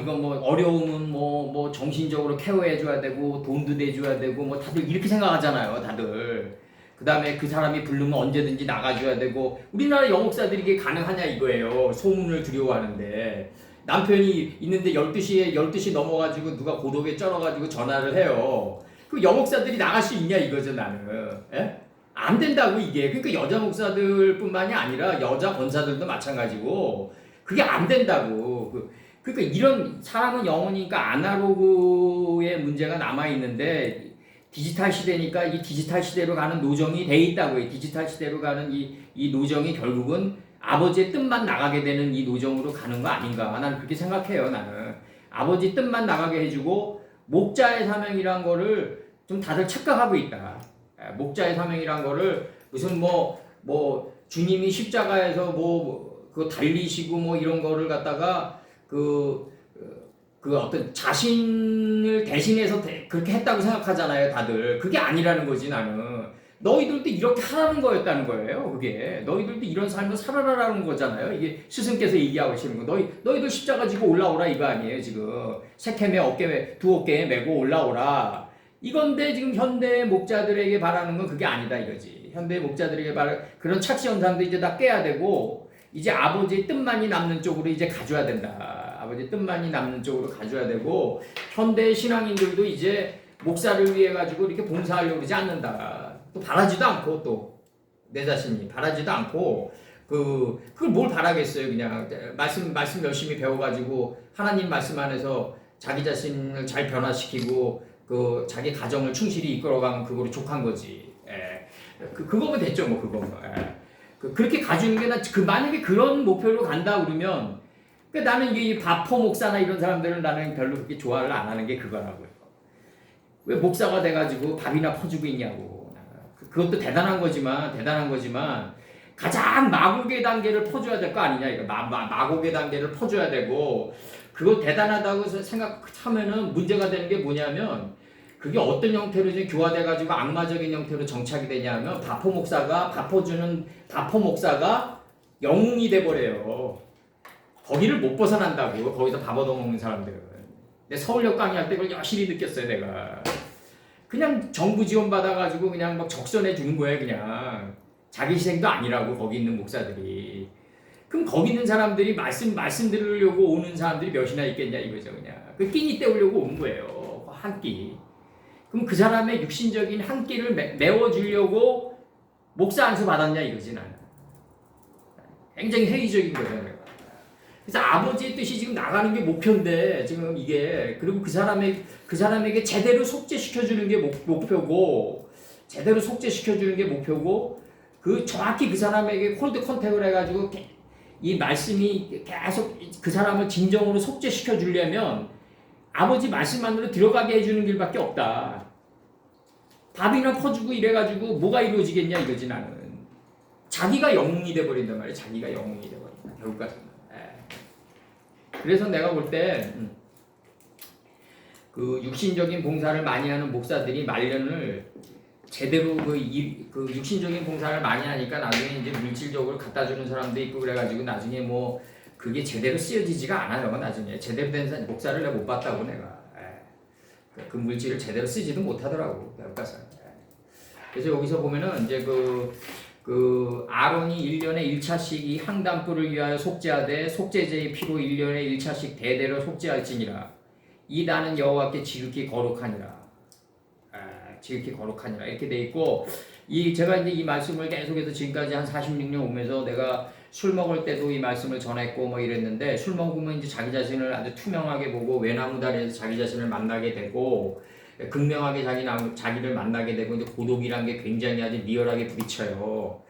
이거 뭐 어려움은 뭐 정신적으로 케어해줘야 되고 돈도 내줘야 되고 뭐 다들 이렇게 생각하잖아요. 다들. 그 다음에 그 사람이 부르면 언제든지 나가줘야 되고 우리나라 영목사들이 이게 가능하냐 이거예요. 소문을 두려워하는데 남편이 있는데 12시 넘어가지고 누가 고독에 쩔어가지고 전화를 해요. 그 여목사들이 나갈 수 있냐 이거죠 나는. 안 된다고 이게. 그러니까 여자 목사들 뿐만이 아니라 여자 권사들도 마찬가지고 그게 안 된다고. 그러니까 이런 사람은 영혼이니까 아날로그의 문제가 남아있는데 디지털 시대니까 이 디지털 시대로 가는 노정이 돼 있다고요. 디지털 시대로 가는 이 노정이 결국은 아버지의 뜻만 나가게 되는 이 노정으로 가는 거 아닌가. 나는 그렇게 생각해요. 나는 아버지 뜻만 나가게 해주고 목자의 사명이란 거를 좀 다들 착각하고 있다. 목자의 사명이란 거를 무슨 뭐 주님이 십자가에서 그거 달리시고 뭐 이런 거를 갖다가 그 어떤 자신을 대신해서 그렇게 했다고 생각하잖아요, 다들. 그게 아니라는 거지, 나는. 너희들도 이렇게 하라는 거였다는 거예요, 그게. 너희들도 이런 삶을 살아라라는 거잖아요. 이게 스승께서 얘기하시는 거. 너희들 십자가 지고 올라오라 이거 아니에요, 지금. 색해매 두 어깨에 메고 올라오라. 이건데 지금 현대 목자들에게 바라는 건 그게 아니다 이거지. 현대 목자들에게 그런 착시 현상도 이제 다 깨야 되고 이제 아버지의 뜻만이 남는 쪽으로 이제 가져야 된다. 아버지의 뜻만이 남는 쪽으로 가져야 되고 현대 신앙인들도 이제 목사를 위해 가지고 이렇게 봉사하려고 그러지 않는다. 또 바라지도 않고 또 내 자신이 바라지도 않고 그걸 뭘 바라겠어요. 그냥 말씀 열심히 배워가지고 하나님 말씀 안에서 자기 자신을 잘 변화시키고 자기 가정을 충실히 이끌어가면 그거로 족한 거지. 그거면 됐죠, 뭐 그거면. 그렇게 가주는 게 만약에 그런 목표로 간다 그러면 나는 이 바포 목사나 이런 사람들은 나는 별로 그렇게 좋아를 안 하는 게 그거라고요. 왜 목사가 돼가지고 밥이나 퍼주고 있냐고. 그것도 대단한 거지만 가장 마곡의 단계를 퍼줘야 될 거 아니냐 이거. 마곡의 단계를 퍼줘야 되고 그거 대단하다고 생각하면은 문제가 되는 게 뭐냐면 그게 어떤 형태로 이제 교화돼가지고 악마적인 형태로 정착이 되냐면 바포 목사가 영웅이 돼버려요. 거기를 못 벗어난다고. 거기서 밥 얻어먹는 사람들은. 근데 서울역 강의할 때 그걸 여실히 느꼈어요 내가. 그냥 정부 지원 받아가지고 그냥 막 적선해 주는 거예요 그냥. 자기 희생도 아니라고 거기 있는 목사들이. 그럼 거기 있는 사람들이 말씀 들으려고 오는 사람들이 몇이나 있겠냐 이거죠 그냥. 그 끼니 때우려고 온 거예요. 한 끼. 그럼 그 사람의 육신적인 한 끼를 메워주려고 목사 안수 받았냐 이거지 나는. 굉장히 회의적인 거죠. 그래서 아버지의 뜻이 지금 나가는 게 목표인데 지금 이게 그리고 그 사람에게 제대로 속죄시켜주는 게 목표고 정확히 그 사람에게 콜드 컨택을 해가지고 이 말씀이 계속 그 사람을 진정으로 속죄시켜 주려면 아버지 말씀만으로 들어가게 해주는 길밖에 없다. 밥이나 퍼주고 이래가지고 뭐가 이루어지겠냐 이거지 나는. 자기가 영웅이 돼버린단 말이야. 자기가 영웅이 돼버린다. 결국 가서는. 그래서 내가 볼 때 그 육신적인 봉사를 많이 하는 목사들이 말년을 제대로 그 육신적인 봉사를 많이 하니까 나중에 이제 물질적으로 갖다 주는 사람도 있고 그래가지고 나중에 뭐 그게 제대로 쓰여지지가 않아요. 나중에 제대로 된 목사를 내가 못 봤다고 내가. 그 물질을 제대로 쓰지도 못하더라고. 그래서 여기서 보면은 이제 아론이 1년에 1차씩 이 향단불을 위하여 속죄하되 속죄제의 피로 1년에 1차씩 대대로 속죄할지니라. 이 나는 여호와께 지극히 거룩하니라. 지극히 거룩하니라 이렇게 돼 있고 제가 이제 이 말씀을 계속해서 지금까지 한 46년 오면서 내가 술 먹을 때도 이 말씀을 전했고 뭐 이랬는데 술 먹으면 이제 자기 자신을 아주 투명하게 보고 외나무 다리에서 자기 자신을 만나게 되고 극명하게 자기를 만나게 되고 이제 고독이란 게 굉장히 아주 리얼하게 부딪혀요.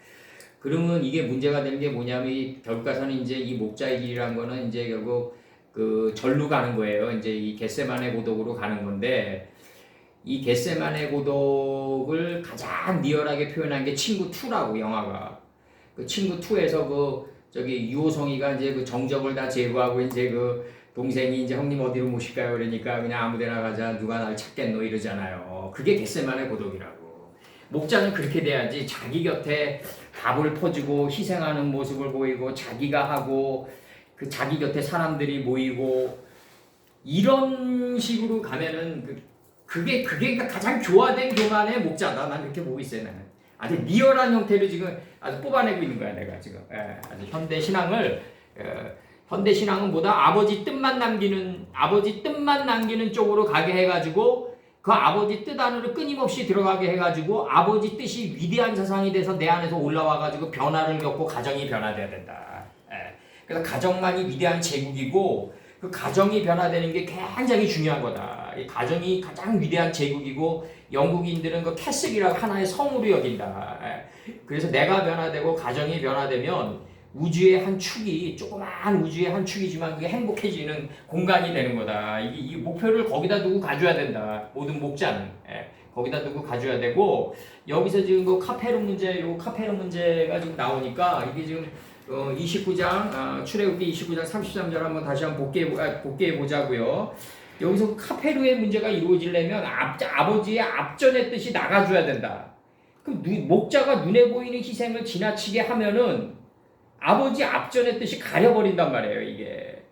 그러면 이게 문제가 되는 게 뭐냐면 이 결과서는 이제 이 목자의 길이란 거는 이제 결국 그 절로 가는 거예요. 이제 이 겟세마네 고독으로 가는 건데 이 겟세마네 고독을 가장 리얼하게 표현한 게 친구 2라고 영화가. 그 친구 2에서 그 저기 유호성이가 이제 그 정적을 다 제거하고 이제 그 동생이 이제 형님 어디로 모실까요? 그러니까 그냥 아무데나 가자 누가 날 찾겠노 이러잖아요. 그게 겟세마네 고독이라고. 목자는 그렇게 돼야지 자기 곁에 밥을 퍼주고 희생하는 모습을 보이고 자기가 하고 그 자기 곁에 사람들이 모이고 이런 식으로 가면은 그게 그러니까 가장 조화된 교만의 목자다. 난 그렇게 보고 있어요. 나는 아주 리얼한 형태를 지금 아주 뽑아내고 있는 거야 내가 지금. 아주 현대 신앙을 현대 신앙은 뭐다 아버지 뜻만 남기는 쪽으로 가게 해가지고 그 아버지 뜻 안으로 끊임없이 들어가게 해가지고 아버지 뜻이 위대한 사상이 돼서 내 안에서 올라와가지고 변화를 겪고 가정이 변화돼야 된다. 그래서 가정만이 위대한 제국이고 그 가정이 변화되는 게 굉장히 중요한 거다. 이 가정이 가장 위대한 제국이고 영국인들은 그 캐슬이라고 하나의 성으로 여긴다. 그래서 내가 변화되고 가정이 변화되면 우주의 한 축이 조그마한 우주의 한 축이지만 그게 행복해지는 공간이 되는 거다. 이 목표를 거기다 두고 가져야 된다. 모든 목자는 거기다 두고 가져야 되고 여기서 지금 그 카페르 문제가 지금 나오니까 이게 지금 29장 출애굽기 29장 33절 한번 다시 한번 복귀해 보자고요. 여기서 카페르의 문제가 이루어지려면 아버지의 앞전의 뜻이 나가줘야 된다. 그 목자가 눈에 보이는 희생을 지나치게 하면은 아버지 앞전의 뜻이 가려버린단 말이에요. 이게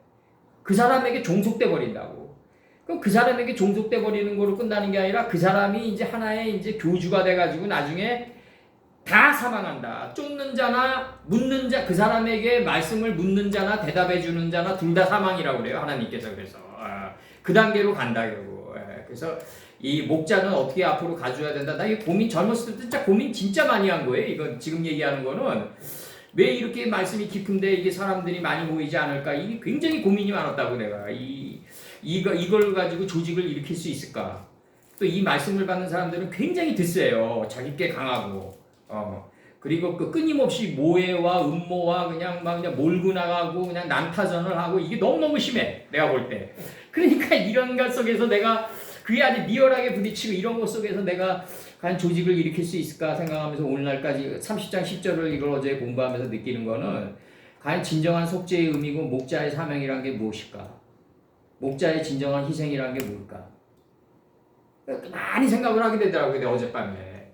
그 사람에게 종속돼 버린다고. 그럼 그 사람에게 종속돼 버리는 거로 끝나는 게 아니라 그 사람이 이제 하나의 이제 교주가 돼가지고 나중에 다 사망한다. 쫓는 자나 묻는 자, 그 사람에게 말씀을 묻는 자나 대답해 주는 자나 둘 다 사망이라고 그래요. 하나님께서. 그래서 그 단계로 간다 결국. 그래서 이 목자는 어떻게 앞으로 가져야 된다. 나 이 고민 젊었을 때 진짜 고민 진짜 많이 한 거예요. 이거 지금 얘기하는 거는 왜 이렇게 말씀이 깊은데 이게 사람들이 많이 모이지 않을까? 이게 굉장히 고민이 많았다고 내가. 이걸 가지고 조직을 일으킬 수 있을까? 또 이 말씀을 받는 사람들은 굉장히 드세요. 자기께 강하고. 그리고 그 끊임없이 모해와 음모와 그냥 몰고 나가고 그냥 난타전을 하고 이게 너무너무 심해. 내가 볼 때. 그러니까 이런 것 속에서 내가 그게 아주 리얼하게 부딪히고 이런 것 속에서 내가 과연 조직을 일으킬 수 있을까 생각하면서 오늘날까지 30장 10절을 이걸 어제 공부하면서 느끼는 거는 과연 진정한 속죄의 의미고 목자의 사명이란 게 무엇일까? 목자의 진정한 희생이란 게 뭘까? 많이 생각을 하게 되더라고요. 어젯밤에.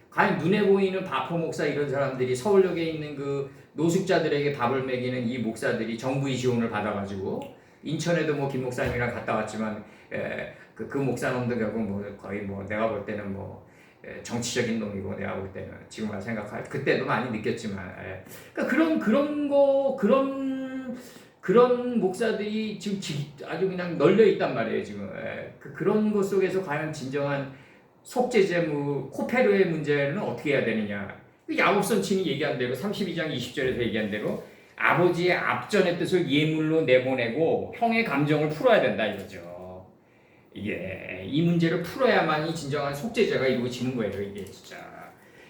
과연 눈에 보이는 바포 목사 이런 사람들이 서울역에 있는 그 노숙자들에게 밥을 먹이는 이 목사들이 정부의 지원을 받아가지고 인천에도 뭐 김 목사님이랑 갔다 왔지만 그 목사놈도 결국 뭐 거의 뭐 내가 볼 때는 뭐 정치적인 놈이고 내가 볼 때는 지금 와서 생각할 그때도 많이 느꼈지만 그러니까 그런 목사들이 지금 아주 그냥 널려 있단 말이에요 지금. 그런 것 속에서 과연 진정한 속죄제무 코페르의 문제는 어떻게 해야 되느냐? 야곱선친이 얘기한 대로 32장 20절에서 얘기한 대로 아버지의 앞전의 뜻을 예물로 내보내고 형의 감정을 풀어야 된다 이거죠. 이게 이 문제를 풀어야만이 진정한 속죄제가 이루어지는 거예요. 이게 진짜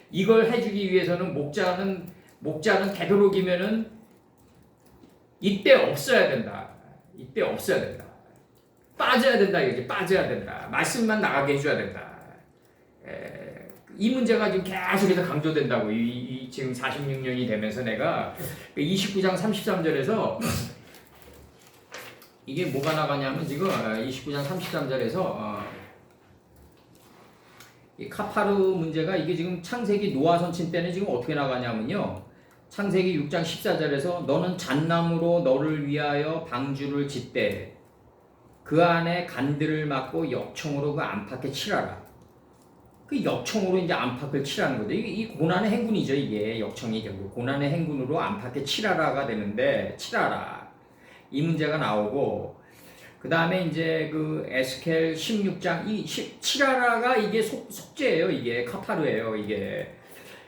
이걸 해주기 위해서는 목자는 되도록이면은 이때 없어야 된다. 이때 없어야 된다. 빠져야 된다 이거지. 빠져야 된다. 말씀만 나가게 해줘야 된다. 이 문제가 지금 계속해서 강조된다고. 지금 46년이 되면서 내가 29장 33절에서 이게 뭐가 나가냐면 지금 29장 33절에서 이 카파르 문제가 이게 지금 창세기 노아 선친 때는 지금 어떻게 나가냐면요. 창세기 6장 14절에서 너는 잣나무로 너를 위하여 방주를 짓되 그 안에 간들을 막고 역청으로 그 안팎에 칠하라. 그 역청으로 이제 안팎을 칠하는 거죠. 이 고난의 행군이죠. 이게 역청이 결국 고난의 행군으로 안팎에 칠하라가 되는데 칠하라 이 문제가 나오고 그 다음에 이제 그 에스겔 16장 칠하라가 이게 속죄예요. 이게 카파르예요. 이게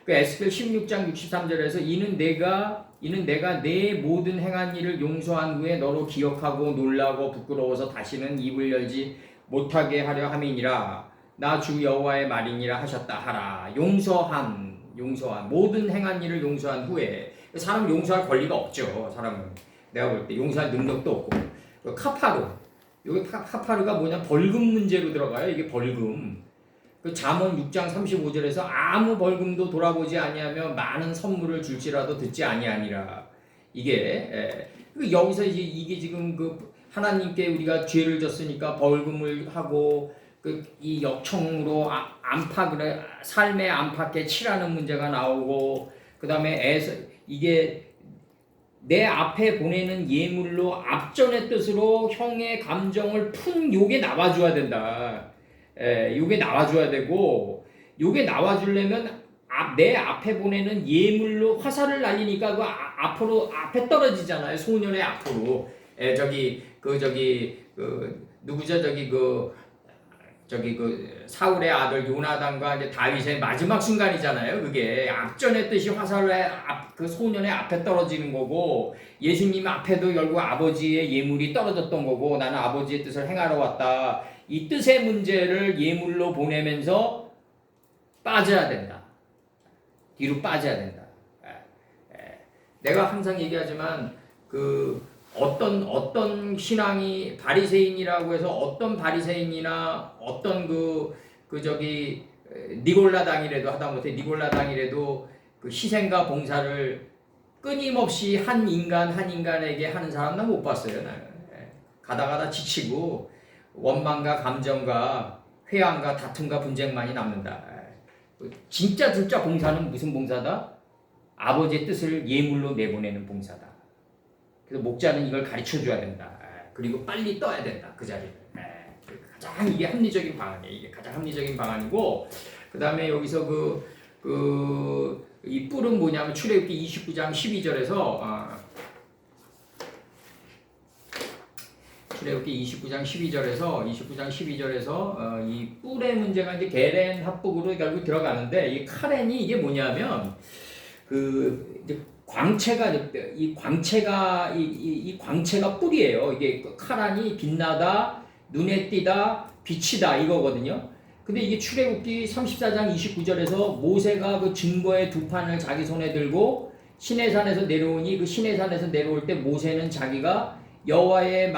그 에스겔 16장 63절에서 이는 내가 내 모든 행한 일을 용서한 후에 너로 기억하고 놀라고 부끄러워서 다시는 입을 열지 못하게 하려 함이니라. 나 주 여호와의 말이니라 하셨다 하라. 용서한 용서한 모든 행한 일을 용서한 후에 사람 용서할 권리가 없죠. 사람은 내가 볼 때 용서할 능력도 없고 카파루 여기 카파루가 뭐냐 벌금 문제로 들어가요. 이게 벌금. 그 잠언 6장 35절에서 아무 벌금도 돌아보지 아니하며 많은 선물을 줄지라도 듣지 아니하니라. 이게 여기서 이게 지금 그 하나님께 우리가 죄를 졌으니까 벌금을 하고 이 역청으로 안팎을 삶의 안팎에 칠하는 문제가 나오고 그다음에 이게 내 앞에 보내는 예물로 앞전의 뜻으로 형의 감정을 푼 요게 나와줘야 된다. 요게 나와줘야 되고 요게 나와주려면 내 앞에 보내는 예물로 화살을 날리니까 그 앞에 떨어지잖아요. 소년의 앞으로. 누구죠? 사울의 아들 요나단과 이제 다윗의 마지막 순간이잖아요. 그게 앞전의 뜻이 화살의 그 소년의 앞에 떨어지는 거고 예수님 앞에도 결국 아버지의 예물이 떨어졌던 거고 나는 아버지의 뜻을 행하러 왔다. 이 뜻의 문제를 예물로 보내면서 빠져야 된다. 뒤로 빠져야 된다. 내가 항상 얘기하지만 어떤 신앙이 바리새인이라고 해서 어떤 바리새인이나 어떤 니골라당이라도 하다못해 니골라당이라도 그 희생과 봉사를 끊임없이 한 인간에게 하는 사람 난 못 봤어요. 나는 가다 지치고 원망과 감정과 회한과 다툼과 분쟁만이 남는다. 진짜 봉사는 무슨 봉사다? 아버지의 뜻을 예물로 내보내는 봉사다. 그래서 목자는 이걸 가르쳐 줘야 된다. 그리고 빨리 떠야 된다. 그 자리를. 가장 이게 합리적인 방안이에요. 이게 가장 합리적인 방안이고, 그 다음에 여기서 이 뿔은 뭐냐면 출애굽기 29장 12절에서 출애굽기 29장 12절에서 이 뿔의 문제가 이제 게렌 합북으로 결국 들어가는데 이 카렌이 이게 뭐냐면 이제 이 광채가 뿔이에요. 이게 카란이 빛나다, 눈에 띄다, 빛이다 이거거든요. 근데 이게 출애굽기 34장 29절에서 모세가 그 증거의 두 판을 자기 손에 들고 시내산에서 내려오니 그 시내산에서 내려올 때 모세는 자기가 여호와의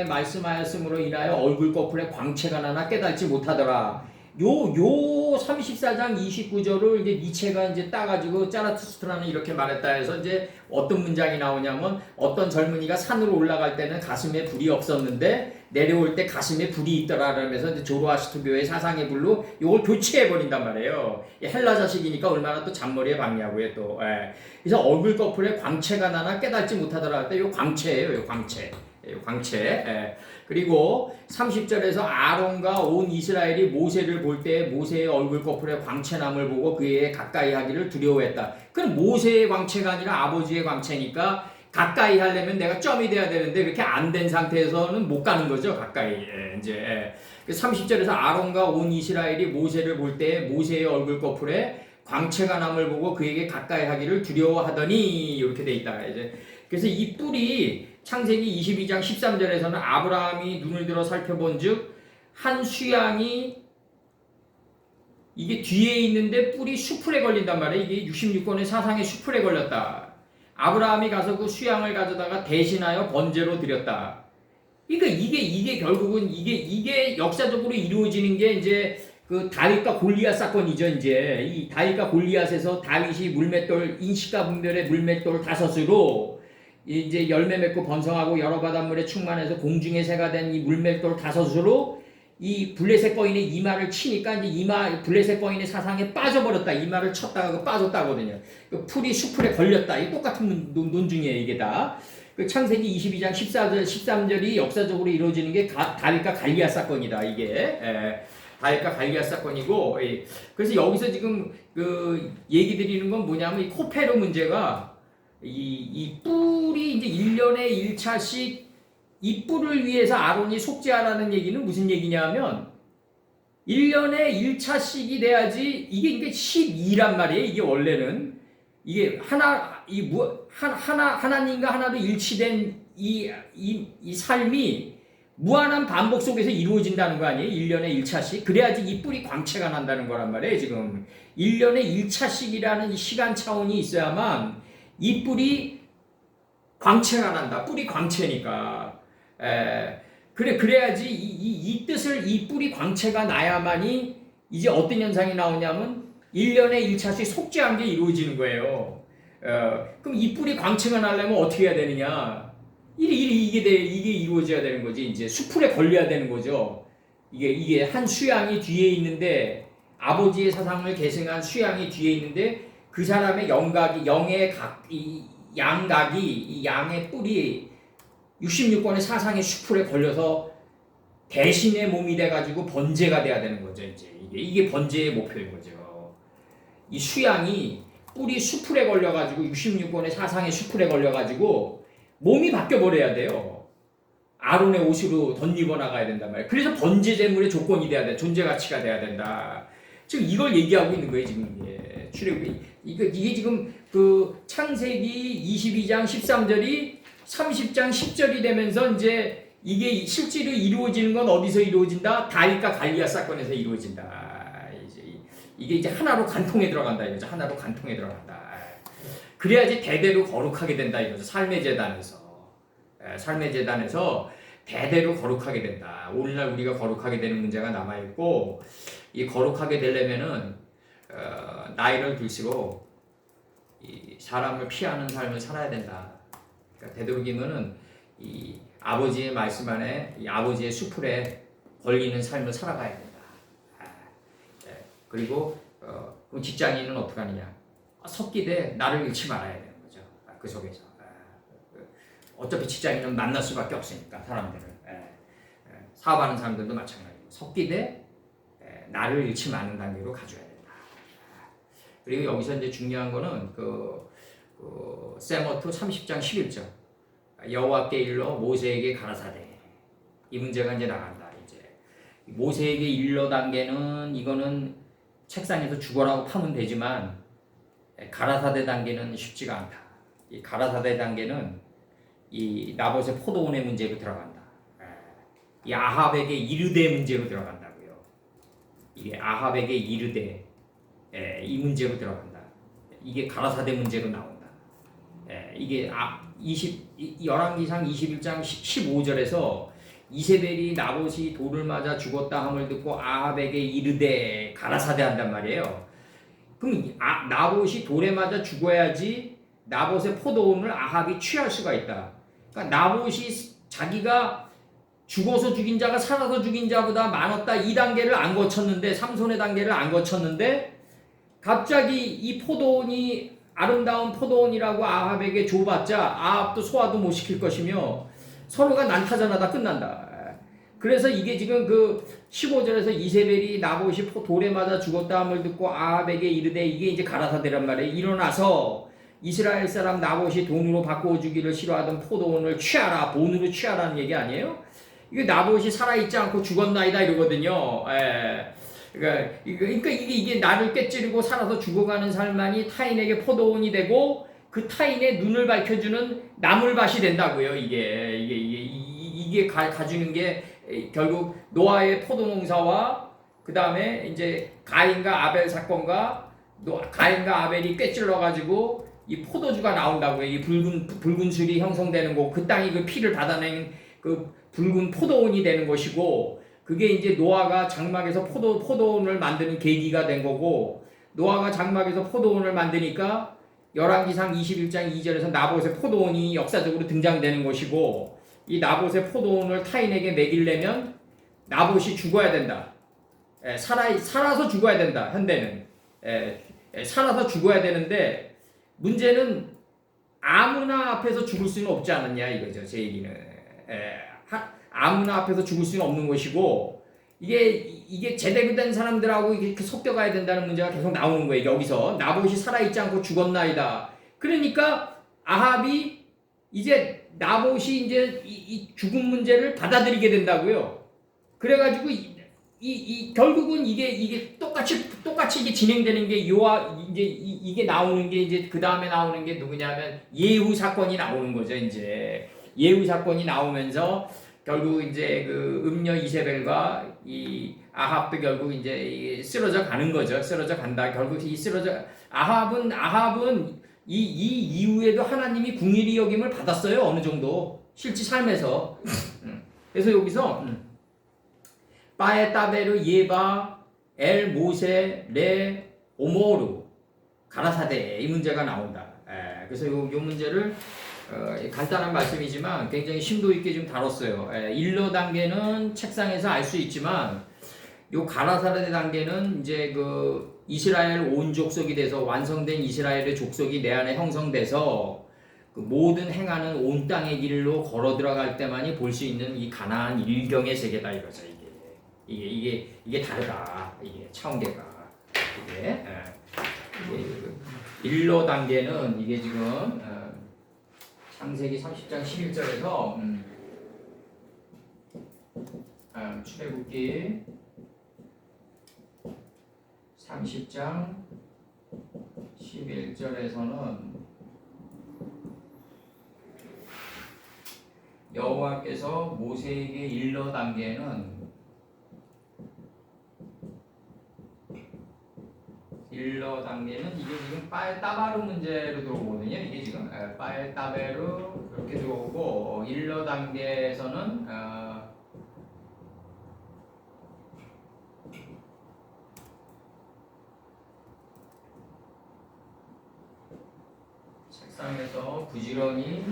말씀하였으므로 인하여 얼굴 거풀에 광채가 나나 깨닫지 못하더라. 요 34장 29절을 이제 니체가 이제 따가지고 짜라투스트라는 이렇게 말했다 해서 이제 어떤 문장이 나오냐면 어떤 젊은이가 산으로 올라갈 때는 가슴에 불이 없었는데 내려올 때 가슴에 불이 있더라 그러면서 이제 조로아스트교의 사상의 불로 요걸 교체해 버린단 말이에요. 헬라 자식이니까 얼마나 또 잔머리에 박냐고요 또. 그래서 얼굴 거풀에 광채가 나나 깨닫지 못하더라 할 때 요 광채예요. 요 광채. 그리고 30절에서 아론과 온 이스라엘이 모세를 볼 때 모세의 얼굴 거풀에 광채남을 보고 그에 가까이 하기를 두려워했다. 그럼 모세의 광채가 아니라 아버지의 광채니까 가까이 하려면 내가 점이 돼야 되는데 그렇게 안 된 상태에서는 못 가는 거죠. 가까이. 이제 30절에서 아론과 온 이스라엘이 모세를 볼 때 모세의 얼굴 거풀에 광채가 남을 보고 그에게 가까이 하기를 두려워하더니 이렇게 돼 있다. 이제 그래서 이 뿔이 창세기 22장 13절에서는 아브라함이 눈을 들어 살펴본즉 한 수양이 이게 뒤에 있는데 뿔이 수풀에 걸린단 말이에요. 이게 66권의 사상의 수풀에 걸렸다. 아브라함이 가서 그 수양을 가져다가 대신하여 번제로 드렸다. 그러니까 이게 결국은 이게 역사적으로 이루어지는 게 이제 그 다윗과 골리앗 사건이죠. 이제 이 다윗과 골리앗에서 다윗이 물맷돌 인식과 분별의 물맷돌 5으로 이제 열매 맺고 번성하고 여러 바닷물에 충만해서 공중의 새가 된 이 물맷돌 5으로 이 블레셋 거인의 이마를 치니까 이제 블레셋 거인의 사상에 빠져버렸다. 이마를 쳤다가 빠졌다거든요. 그 풀이 수풀에 걸렸다. 이 똑같은 논중이에요. 이게 다. 그 창세기 22장 13절이 역사적으로 이루어지는 게 다윗과 갈리앗 사건이다. 이게. 다윗과 갈리앗 사건이고. 그래서 여기서 지금 그 얘기 드리는 건 뭐냐면 이 코페르 문제가 이 뿔이 이제 1년에 1차씩 이 뿔을 위해서 아론이 속죄하라는 얘기는 무슨 얘기냐면 1년에 1차씩이 돼야지 이게 12란 말이에요. 이게 원래는 이게 하나님과 하나로 일치된 이 삶이 무한한 반복 속에서 이루어진다는 거 아니에요? 1년에 1차씩. 그래야지 이 뿌리 광채가 난다는 거란 말이에요, 지금. 1년에 1차씩이라는 이 시간 차원이 있어야만 이 뿌리 광채가 난다. 뿌리 광채니까. 그래야지 이 뜻을, 이 뿌리 광채가 나야만이 이제 어떤 현상이 나오냐면 1년에 1차씩 속죄한 게 이루어지는 거예요. 그럼 이 뿌리 광채가 나려면 어떻게 해야 되느냐? 이게 이루어져야 되는 거지. 이제 수풀에 걸려야 되는 거죠. 이게 한 수양이 뒤에 있는데, 아버지의 사상을 계승한 수양이 뒤에 있는데, 그 사람의 영의 양각이, 이 양의 뿔이 66권의 사상의 수풀에 걸려서 대신의 몸이 돼가지고 번제가 돼야 되는 거죠. 이제 이게 번제의 목표인 거죠. 이 수양이 뿔이 수풀에 걸려가지고 66권의 사상의 수풀에 걸려가지고 몸이 바뀌어버려야 돼요. 아론의 옷으로 덧입어 나가야 된단 말이에요. 그래서 번제 제물의 조건이 돼야 돼. 존재 가치가 돼야 된다. 지금 이걸 얘기하고 있는 거예요. 지금 이게 출애굽이 이게 지금 그 창세기 22장 13절이 30장 10절이 되면서 이제 이게 실제로 이루어지는 건 어디서 이루어진다? 다윗과 갈리앗 사건에서 이루어진다. 이게 이제 하나로 간통에 들어간다 이거죠. 하나로 간통에 들어간다. 그래야지 대대로 거룩하게 된다 이거죠. 삶의 재단에서 대대로 거룩하게 된다. 오늘날 우리가 거룩하게 되는 문제가 남아 있고, 이 거룩하게 되려면은 나이를 들수록 이 사람을 피하는 삶을 살아야 된다. 그러니까 되도록이면은 이 아버지의 말씀 안에, 이 아버지의 수풀에 걸리는 삶을 살아가야 된다. 그리고 그럼 직장인은 어떻게 하느냐? 섞이되 나를 잃지 말아야 되는 거죠. 그 속에서. 어차피 직장인은 만날 수밖에 없으니까 사람들을. 사업하는 사람들도 마찬가지고 섞이되 나를 잃지 마는 단계로 가져야 된다. 그리고 여기서 이제 중요한 거는 세모트 30장 11절 여호와께 일러 모세에게 가라사대, 이 문제가 이제 나간다. 이제 모세에게 일러 단계는 이거는 책상에서 죽어라고 파면 되지만, 가라사대 단계는 쉽지가 않다. 이 가라사대 단계는 이 나봇의 포도원의 문제로 들어간다. 이 아합에게 이르되 문제로 들어간다고요. 이게 아합에게 이르되 이 문제로 들어간다. 이게 가라사대 문제로 나온다. 이게 열왕기상 21장 15절에서 이세벨이 나봇이 돌을 맞아 죽었다 함을 듣고 아합에게 이르되 가라사대 한단 말이에요. 그럼 나봇이 돌에 맞아 죽어야지 나봇의 포도원을 아합이 취할 수가 있다. 그러니까 나봇이 자기가 죽어서 죽인 자가 살아서 죽인 자보다 많았다, 이 단계를 안 거쳤는데, 삼손의 단계를 안 거쳤는데, 갑자기 이 포도원이 아름다운 포도원이라고 아합에게 줘봤자 아합도 소화도 못 시킬 것이며 서로가 난타전하다 끝난다. 그래서 이게 지금 그 15절에서 이세벨이 나봇이 돌에 맞아 죽었다 함을 듣고 아합에게 이르되, 이게 이제 가라사대란 말이에요. 일어나서 이스라엘 사람 나봇이 돈으로 바꾸어 주기를 싫어하던 포도원을 취하라, 본으로 취하라는 얘기 아니에요? 이게 나봇이 살아있지 않고 죽었나이다 이러거든요. 그러니까 이게 나를 꿰찌르고 살아서 죽어가는 삶만이 타인에게 포도원이 되고 그 타인의 눈을 밝혀주는 나물밭이 된다고요. 이게 가주는 게 결국 노아의 포도농사와 그 다음에 이제 가인과 아벨 사건과 가인과 아벨이 꿰찔러 가지고 이 포도주가 나온다고요. 이 붉은 술이 형성되는 거고, 그 땅이 그 피를 받아낸 그 붉은 포도원이 되는 것이고, 그게 이제 노아가 장막에서 포도원을 만드는 계기가 된 거고, 노아가 장막에서 포도원을 만드니까 열왕기상 21장 2절에서 나봇의 포도원이 역사적으로 등장되는 것이고, 이 나봇의 포도원을 타인에게 먹이려면 나봇이 죽어야 된다. 살아서 죽어야 된다. 현대는 살아서 죽어야 되는데, 문제는 아무나 앞에서 죽을 수는 없지 않느냐 이거죠. 제 얘기는 아무나 앞에서 죽을 수는 없는 것이고, 이게 제대로 된 사람들하고 이렇게 섞여가야 된다는 문제가 계속 나오는 거예요. 여기서 나봇이 살아있지 않고 죽었나이다. 그러니까 아합이 이제 나봇이 이제 이 죽은 문제를 받아들이게 된다고요. 그래가지고 결국은 이게 똑같이 이게 진행되는 게 이게 나오는 게 이제 그 다음에 나오는 게 누구냐면 예후 사건이 나오는 거죠. 이제 예후 사건이 나오면서 결국 이제 그 음녀 이세벨과 이 아합도 결국 이제 쓰러져 가는 거죠. 쓰러져 간다. 결국 이 쓰러져 아합은 이 이후에도 하나님이 궁일이 여김을 받았어요. 어느 정도 실제 삶에서. 그래서 여기서 바에 따베르 예바 엘 모세 레 오모르 가라사데 이 문제가 나온다. 그래서 요 문제를 간단한 말씀이지만 굉장히 심도 있게 좀 다뤘어요. 일러 단계는 책상에서 알 수 있지만 요 가라사데 단계는 이제 그 이스라엘 온 족속이 돼서 완성된 이스라엘의 족속이 내 안에 형성돼서 그 모든 행하는 온 땅의 길로 걸어 들어갈 때만이 볼 수 있는 이 가나안 일경의 세계다 이거죠. 이게 다르다. 이게 차원계가 이게 일러 단계는 이게 지금 창세기 30장 11절에서 출애굽기 30장 11절에서는 여호와께서 모세에게 일러 단계는 이게 지금 빨따바르 문제로 들어오거든요. 이게 지금 빨따베르 이렇게 들어오고 일러 단계에서는 책상에서 부지런히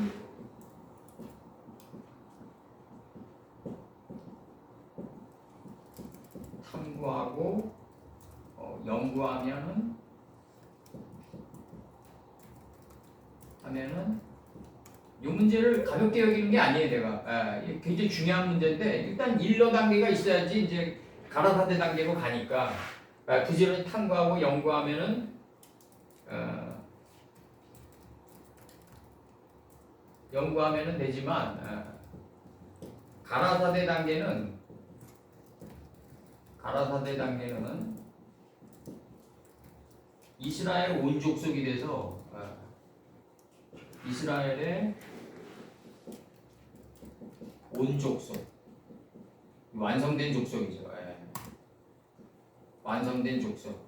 탐구하고 연구하면은 이 문제를 가볍게 여기는 게 아니에요. 내가 이게 굉장히 중요한 문제인데 일단 일러 단계가 있어야지 이제 가라사대 단계로 가니까 부지런히 탐구하고 연구하면은 되지만 가라사대 단계는 이스라엘 온 족속이 돼서 이스라엘의 온 족속 완성된 족속이죠. 완성된 족속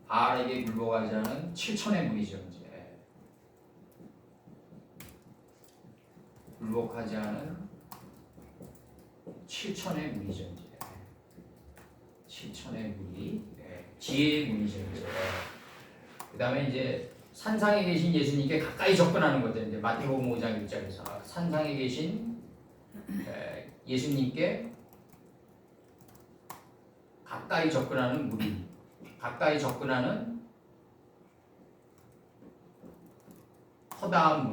바알에게 굴복하지 않은 7천의 무리죠. 이제 굴복하지 않은 7천의 무리죠. 이제 7천의 무리 지혜의 무리죠. 이제 그 다음에 이제 산상에 계신 예수님께 가까이 접근하는 거죠. 이제 마태복음 5장 1절에서 산상에 계신 예수님께 가까이 접근하는 무리, 가까이 접근하는 허다한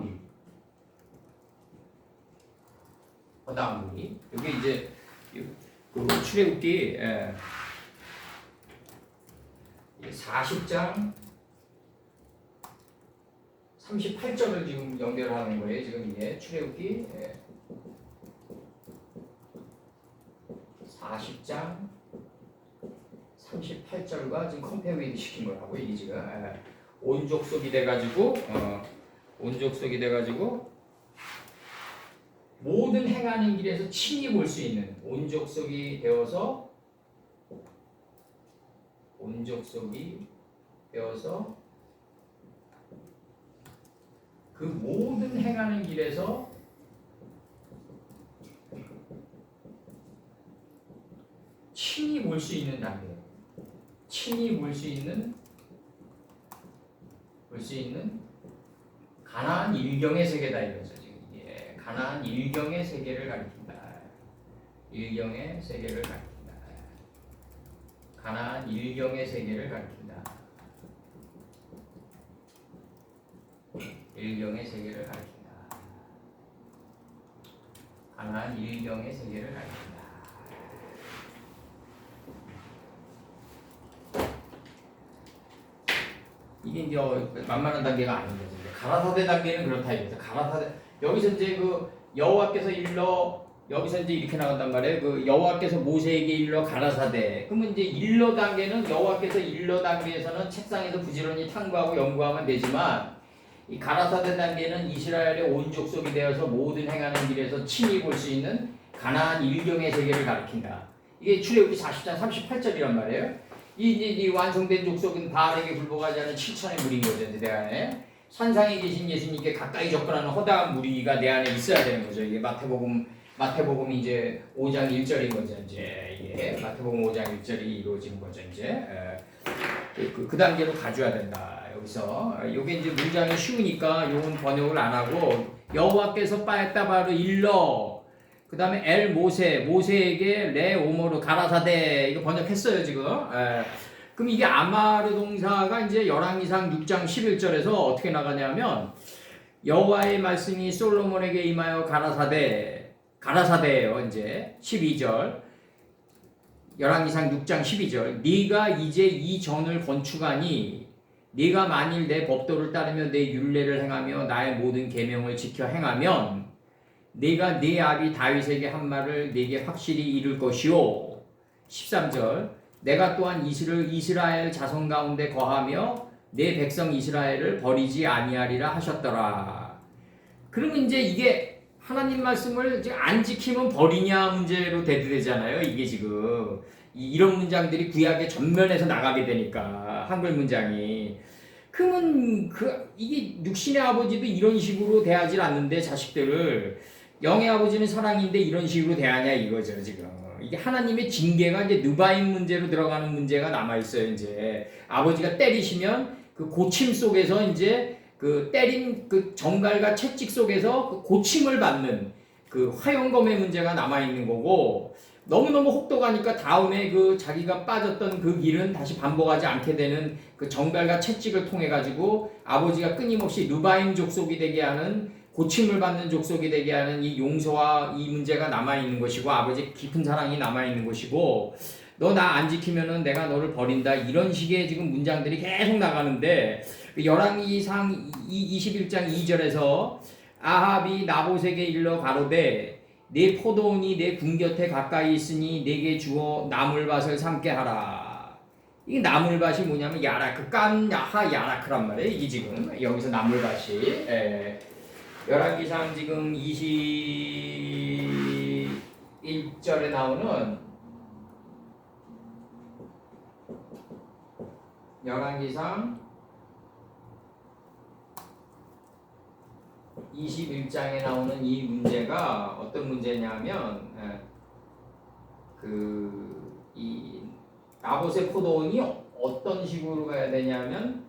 무리. 여기 이제 그 출애굽기 40장 38절을 지금 연결하는 거예요. 지금 이게 출애굽기 40장 38절과 지금 컴페어웨이드 시킨 거라고 이게 지금 온 족속이 돼가지고 모든 행하는 길에서 친히 볼 수 있는 온 족속이 되어서 그 모든 행하는 길에서 친히 볼 수 있는 단계, 친히 볼 수 있는 가나안 일경의 세계다 이거죠. 지금 이게 가나안 일경의 세계를 가리킨다. 일경의 세계를 가리킨다. 가나안 일경의 세계를 가리킨다. 일경의 세계를 가리킨다. 가나안 일경의 세계를 가리킨다. 이게 이제 만만한 단계가 아닌 거죠. 가라사대 단계는 그렇다 이거죠. 가라사대 여기서 이제 그 여호와께서 여기서 이제 이렇게 나간단 말이에요. 그 여호와께서 모세에게 일러 가라사대. 그러면 이제 일러 단계는 여호와께서 일러 단계에서는 책상에서 부지런히 탐구하고 연구하면 되지만 이 가라사대 단계는 이스라엘의 온 족속이 되어서 모든 행하는 길에서 친히 볼 수 있는 가나안 일경의 세계를 가리킨다. 이게 출애굽기 40장 38절이란 말이에요. 이 완성된 족속은 바알에게 굴복하지 않은 7천의 무리인 거죠. 내 안에 산상에 계신 예수님께 가까이 접근하는 허다한 무리가 내 안에 있어야 되는 거죠. 이게 마태복음 이제 5장 1절인 거죠. 이제 이게 마태복음 5장 1절이 이루어지는 거죠. 이제 그 단계로 가져야 된다. 여기서 요게 이제 문장이 쉬우니까 요건 번역을 안 하고 여호와께서 빠에따바르 일러 그 다음에 엘 모세에게 레 오모르 가라사대 이거 번역했어요 지금. 그럼 이게 아마르 동사가 이제 열왕기상 6장 11절에서 어떻게 나가냐면 여호와의 말씀이 솔로몬에게 임하여 가라사대예요. 이제 12절 열왕기상 6장 12절 네가 이제 이 전을 건축하니 네가 만일 내 법도를 따르며 내 율례를 행하며 나의 모든 계명을 지켜 행하면 네가 네 아비 다윗에게 한 말을 네게 확실히 이룰 것이요. 13절 내가 또한 이스라엘 자손 가운데 거하며 내 백성 이스라엘을 버리지 아니하리라 하셨더라. 그러면 이제 이게 하나님 말씀을 안 지키면 버리냐 문제로 대두되잖아요. 이게 지금 이런 문장들이 구약의 전면에서 나가게 되니까 한글 문장이. 그러면 이게 육신의 아버지도 이런 식으로 대하지 않는데 자식들을 영의 아버지는 사랑인데 이런 식으로 대하냐 이거죠 지금. 이게 하나님의 징계가 이제 느바임 문제로 들어가는 문제가 남아 있어요. 이제 아버지가 때리시면 그 고침 속에서 이제 그 때린 그 정갈과 채찍 속에서 그 고침을 받는 그 화용검의 문제가 남아 있는 거고 너무너무 혹독하니까 다음에 그 자기가 빠졌던 그 길은 다시 반복하지 않게 되는 그 정갈과 채찍을 통해 가지고 아버지가 끊임없이 느바임 족속이 되게 하는 고침을 받는 족속이 되게 하는 이 용서와 이 문제가 남아있는 것이고 아버지의 깊은 사랑이 남아있는 것이고 너 나 안 지키면은 내가 너를 버린다 이런 식의 지금 문장들이 계속 나가는데 열왕기상 21장 2절에서 아합이 나봇에게 일러 가로되 내 포도원이 내 궁 곁에 가까이 있으니 내게 주어 나물밭을 삼게 하라. 이 나물밭이 뭐냐면 야라크 깐 야하 야라크란 말이에요. 이게 지금 여기서 나물밭이 열왕기상 지금 21절에 나오는 열왕기상 21장에 나오는 이 문제가 어떤 문제냐면 이 나봇의 포도원이 어떤 식으로 가야 되냐면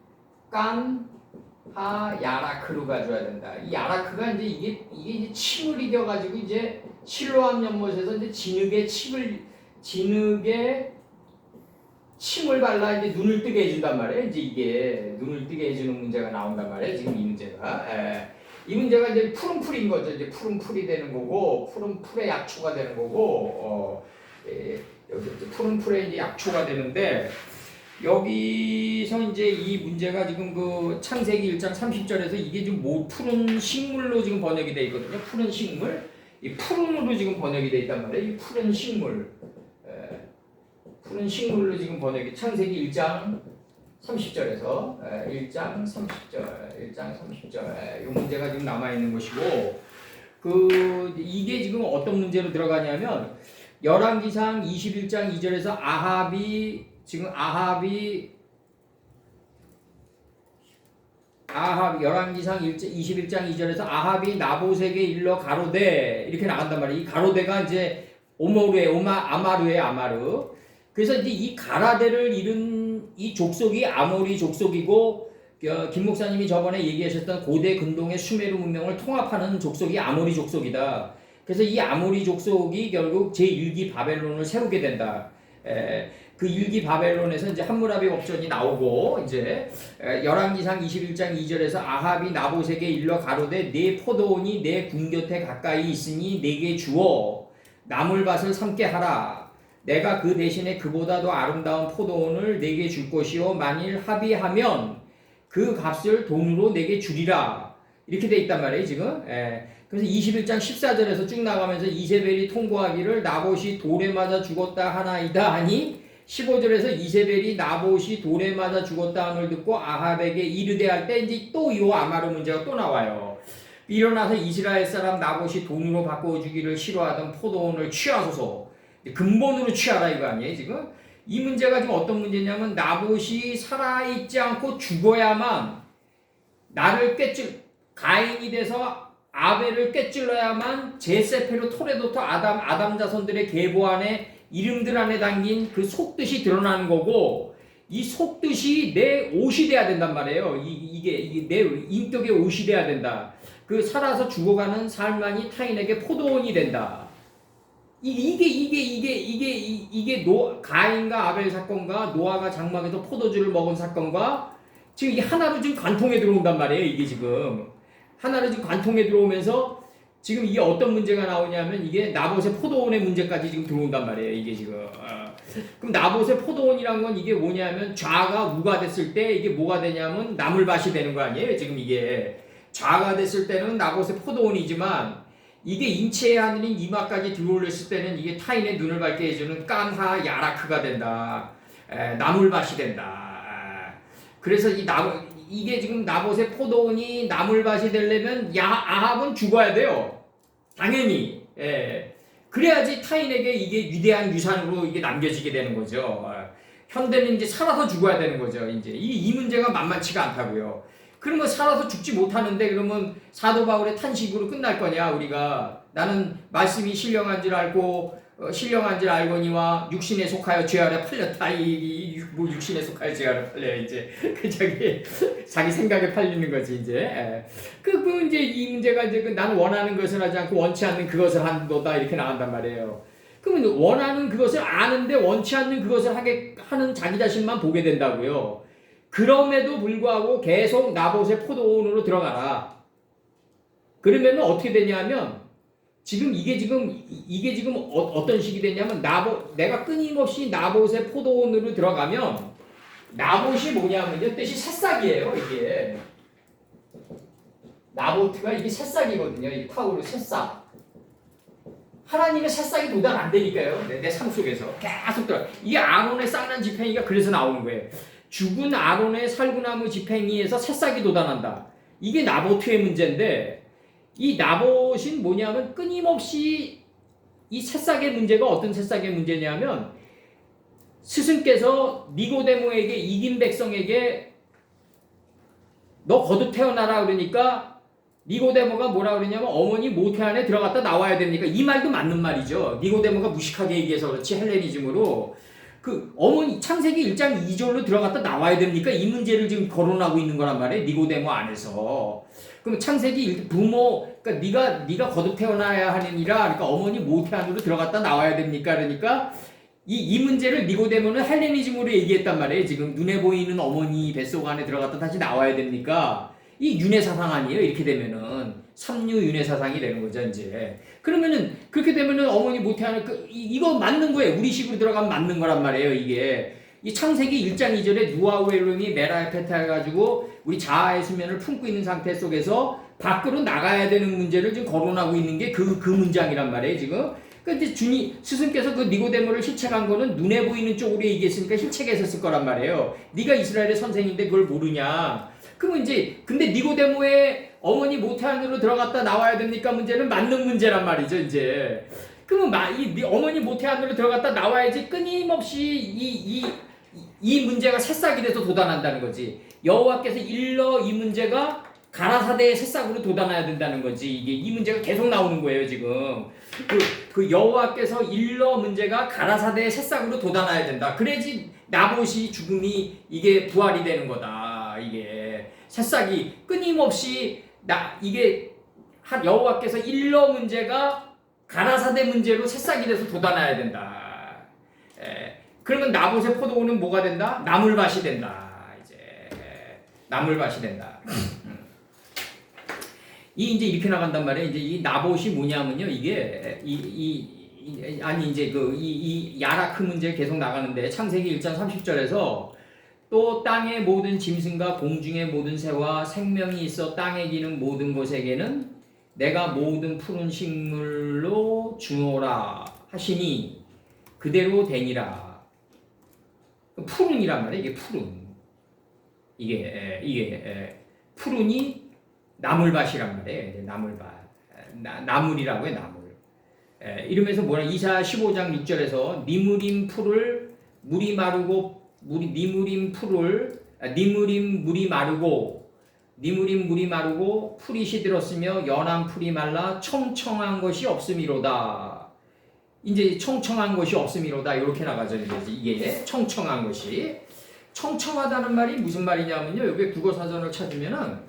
야라크로 가져야 된다. 이 야라크가 이제 이게 침을 이겨가지고 이제 실로암 연못에서 이제 진흙에 침을 발라 이제 눈을 뜨게 해준단 말이에요. 이제 이게 눈을 뜨게 해주는 문제가 나온단 말이에요. 지금 이 문제가. 이 문제가 이제 푸른 풀인 거죠. 이제 푸른 풀이 되는 거고, 푸른 풀의 약초가 되는 거고, 여기 푸른 풀의 이제 약초가 되는데, 여기서 이제 이 문제가 지금 그 창세기 1장 30절에서 이게 지금 푸른 식물로 지금 번역이 되어 있거든요. 푸른 식물. 이 푸른으로 지금 번역이 되어 있단 말이에요. 이 푸른 식물. 푸른 식물로 지금 번역이 창세기 1장 30절에서 1장 30절 이 문제가 지금 남아 있는 것이고 이게 지금 어떤 문제로 들어가냐면 열왕기상 21장 2절에서 아합이 열왕기상 21장 2절에서 아합이 나봇에게 일러 가로되 이렇게 나간단 말이에요. 이 가로되가 이제 아마르. 그래서 이제 이 가라데를 잃은 이 족속이 아모리 족속이고 김 목사님이 저번에 얘기하셨던 고대 근동의 수메르 문명을 통합하는 족속이 아모리 족속이다. 그래서 이 아모리 족속이 결국 제1기 바벨론을 세우게 된다. 그 1기 바벨론에서 이제 함무라비 법전이 나오고 이제 열왕기상 21장 2절에서 아합이 나봇에게 일러 가로되 내 포도원이 내 궁 곁에 가까이 있으니 내게 주어 나물밭을 삼게 하라. 내가 그 대신에 그보다 더 아름다운 포도원을 내게 줄 것이요 만일 합의하면 그 값을 돈으로 내게 주리라. 이렇게 돼 있단 말이에요 지금. 그래서 21장 14절에서 쭉 나가면서 이세벨이 통고하기를 나봇이 돌에 맞아 죽었다 하나이다 하니 15절에서 이세벨이 나봇이 돌에 맞아 죽었다 함을 듣고 아합에게 이르되 할 때 이제 또 이 아마르 문제가 또 나와요. 일어나서 이스라엘 사람 나봇이 돈으로 바꿔주기를 싫어하던 포도원을 취하소서. 근본으로 취하라 이거 아니에요 지금? 이 문제가 지금 어떤 문제냐면 나봇이 살아있지 않고 죽어야만 나를 가인이 돼서 아벨을 꿰찔러야만 제세페로 토레도토 아담 자손들의 계보 안에 이름들 안에 담긴 그 속뜻이 드러나는 거고, 이 속뜻이 내 옷이 돼야 된단 말이에요. 이게 내 인격의 옷이 돼야 된다. 그 살아서 죽어가는 삶만이 타인에게 포도원이 된다. 이게 가인과 아벨 사건과 노아가 장막에서 포도주를 먹은 사건과 지금 이게 하나로 지금 관통에 들어온단 말이에요. 이게 지금 하나로 지금 관통에 들어오면서 지금 이게 어떤 문제가 나오냐면 이게 나봇의 포도원의 문제까지 지금 들어온단 말이에요. 이게 지금 그럼 나봇의 포도원이란 건 이게 뭐냐면 좌가 우가 됐을 때 이게 뭐가 되냐면 나물밭이 되는 거 아니에요. 지금 이게 좌가 됐을 때는 나봇의 포도원이지만 이게 인체의 하늘인 이마까지 들어올렸을 때는 이게 타인의 눈을 밝게 해주는 깐하 야라크가 된다. 나물밭이 된다. 그래서 이게 지금 나봇의 포도원이 나물밭이 되려면 아합은 죽어야 돼요. 당연히. 그래야지 타인에게 이게 위대한 유산으로 이게 남겨지게 되는 거죠. 현대는 이제 살아서 죽어야 되는 거죠. 이제 이 문제가 만만치가 않다고요. 그러면 살아서 죽지 못하는데 그러면 사도 바울의 탄식으로 끝날 거냐 우리가. 나는 말씀이 신령한 줄 알거니와 육신에 속하여 죄 아래 팔렸다. 뭐 육신에 속하여 죄 아래 팔려 이제 자기 생각에 팔리는 거지 이제. 이제 이 문제가 이제 나는 원하는 것을 하지 않고 원치 않는 그것을 한도다 이렇게 나온단 말이에요. 그러면 원하는 그것을 아는데 원치 않는 그것을 하는 자기 자신만 보게 된다고요. 그럼에도 불구하고 계속 나봇의 포도원으로 들어가라. 그러면 어떻게 되냐면 이게 지금 어떤 식이 되냐면 내가 끊임없이 나봇의 포도원으로 들어가면 나봇이 뭐냐면요 뜻이 새싹이에요. 이게 나보트가 이게 새싹이거든요. 이 타오르 새싹. 하나님의 새싹이 도달 안 되니까요. 내 삶 속에서 계속 들어. 이게 아론의 쌍난 지팽이가 그래서 나오는 거예요. 죽은 아론의 살구나무 지팽이에서 새싹이 돋아난다. 이게 나보트의 문제인데 이 나봇은 뭐냐면 끊임없이 이 새싹의 문제가 어떤 새싹의 문제냐면 스승께서 니고데모에게 이긴 백성에게 너 거듭 태어나라 그러니까 니고데모가 뭐라 그러냐면 어머니 모태 안에 들어갔다 나와야 됩니까? 이 말도 맞는 말이죠. 니고데모가 무식하게 얘기해서 그렇지 헬레니즘으로 그 어머니 창세기 1장 2절로 들어갔다 나와야 됩니까? 이 문제를 지금 거론하고 있는 거란 말이에요. 니고데모 안에서. 그럼 창세기 부모 그러니까 네가 거듭 태어나야 하느니라 그러니까 어머니 모태 안으로 들어갔다 나와야 됩니까? 그러니까 이 문제를 니고데모는 헬레니즘으로 얘기했단 말이에요. 지금 눈에 보이는 어머니 뱃속 안에 들어갔다 다시 나와야 됩니까? 이 윤회 사상 아니에요. 이렇게 되면은 삼류 윤회 사상이 되는 거죠, 이제. 그러면은 그렇게 되면은 어머니 모태 안에 이거 맞는 거예요. 우리식으로 들어가면 맞는 거란 말이에요. 이게 이 창세기 1장 2절에 누아우 엘롬이 메라에 패퇴해가지고 우리 자아의 수면을 품고 있는 상태 속에서 밖으로 나가야 되는 문제를 지금 거론하고 있는 게 그 문장이란 말이에요, 지금. 그러니까 이제 스승께서 그 니고데모를 실책한 거는 눈에 보이는 쪽으로 얘기했으니까 실책했었을 거란 말이에요. 네가 이스라엘의 선생인데 그걸 모르냐? 그러면 이제 근데 니고데모의 어머니 모태 안으로 들어갔다 나와야 됩니까? 문제는 맞는 문제란 말이죠, 이제. 그러면 이 어머니 모태 안으로 들어갔다 나와야지 끊임없이 이 문제가 새싹이 돼서 돋아난다는 거지. 여호와께서 일러 이 문제가 가라사대의 새싹으로 돋아나야 된다는 거지. 이게 이 문제가 계속 나오는 거예요, 지금. 그 여호와께서 일러 문제가 가라사대의 새싹으로 돋아나야 된다. 그래야지 나봇이 죽음이 이게 부활이 되는 거다. 이게 새싹이 끊임없이 이게 여호와께서 일러 문제가 가라사대 문제로 새싹이 돼서 돋아나야 된다. 그러면 나봇의 포도원은 뭐가 된다? 나물밭이 된다. 이제 나물밭이 된다. 이제 이렇게 나간단 말이에요. 이제 이 나봇이 뭐냐면요. 이게 이제 이 야라크 문제 계속 나가는데 창세기 1장 30절에서 또 땅의 모든 짐승과 공중의 모든 새와 생명이 있어 땅에 기는 모든 것에게는 내가 모든 푸른 식물로 주노라 하시니 그대로 되니라. 푸른이란 말이에요. 이게 푸른. 푸른이 나물밭이란 말이에요. 이제 나물밭. 나물이라고 해요. 나물. 이러면서 뭐냐 이사야 15장 6절에서 니무림 풀을 물이 마르고 니무림 물이 마르고 풀이 시들었으며 연한 풀이 말라 청청한 것이 없음이로다. 이제 청청한 것이 없음이로다 이렇게 나가죠. 이게 청청한 것이 청청하다는 말이 무슨 말이냐면요. 여기 국어사전을 찾으면은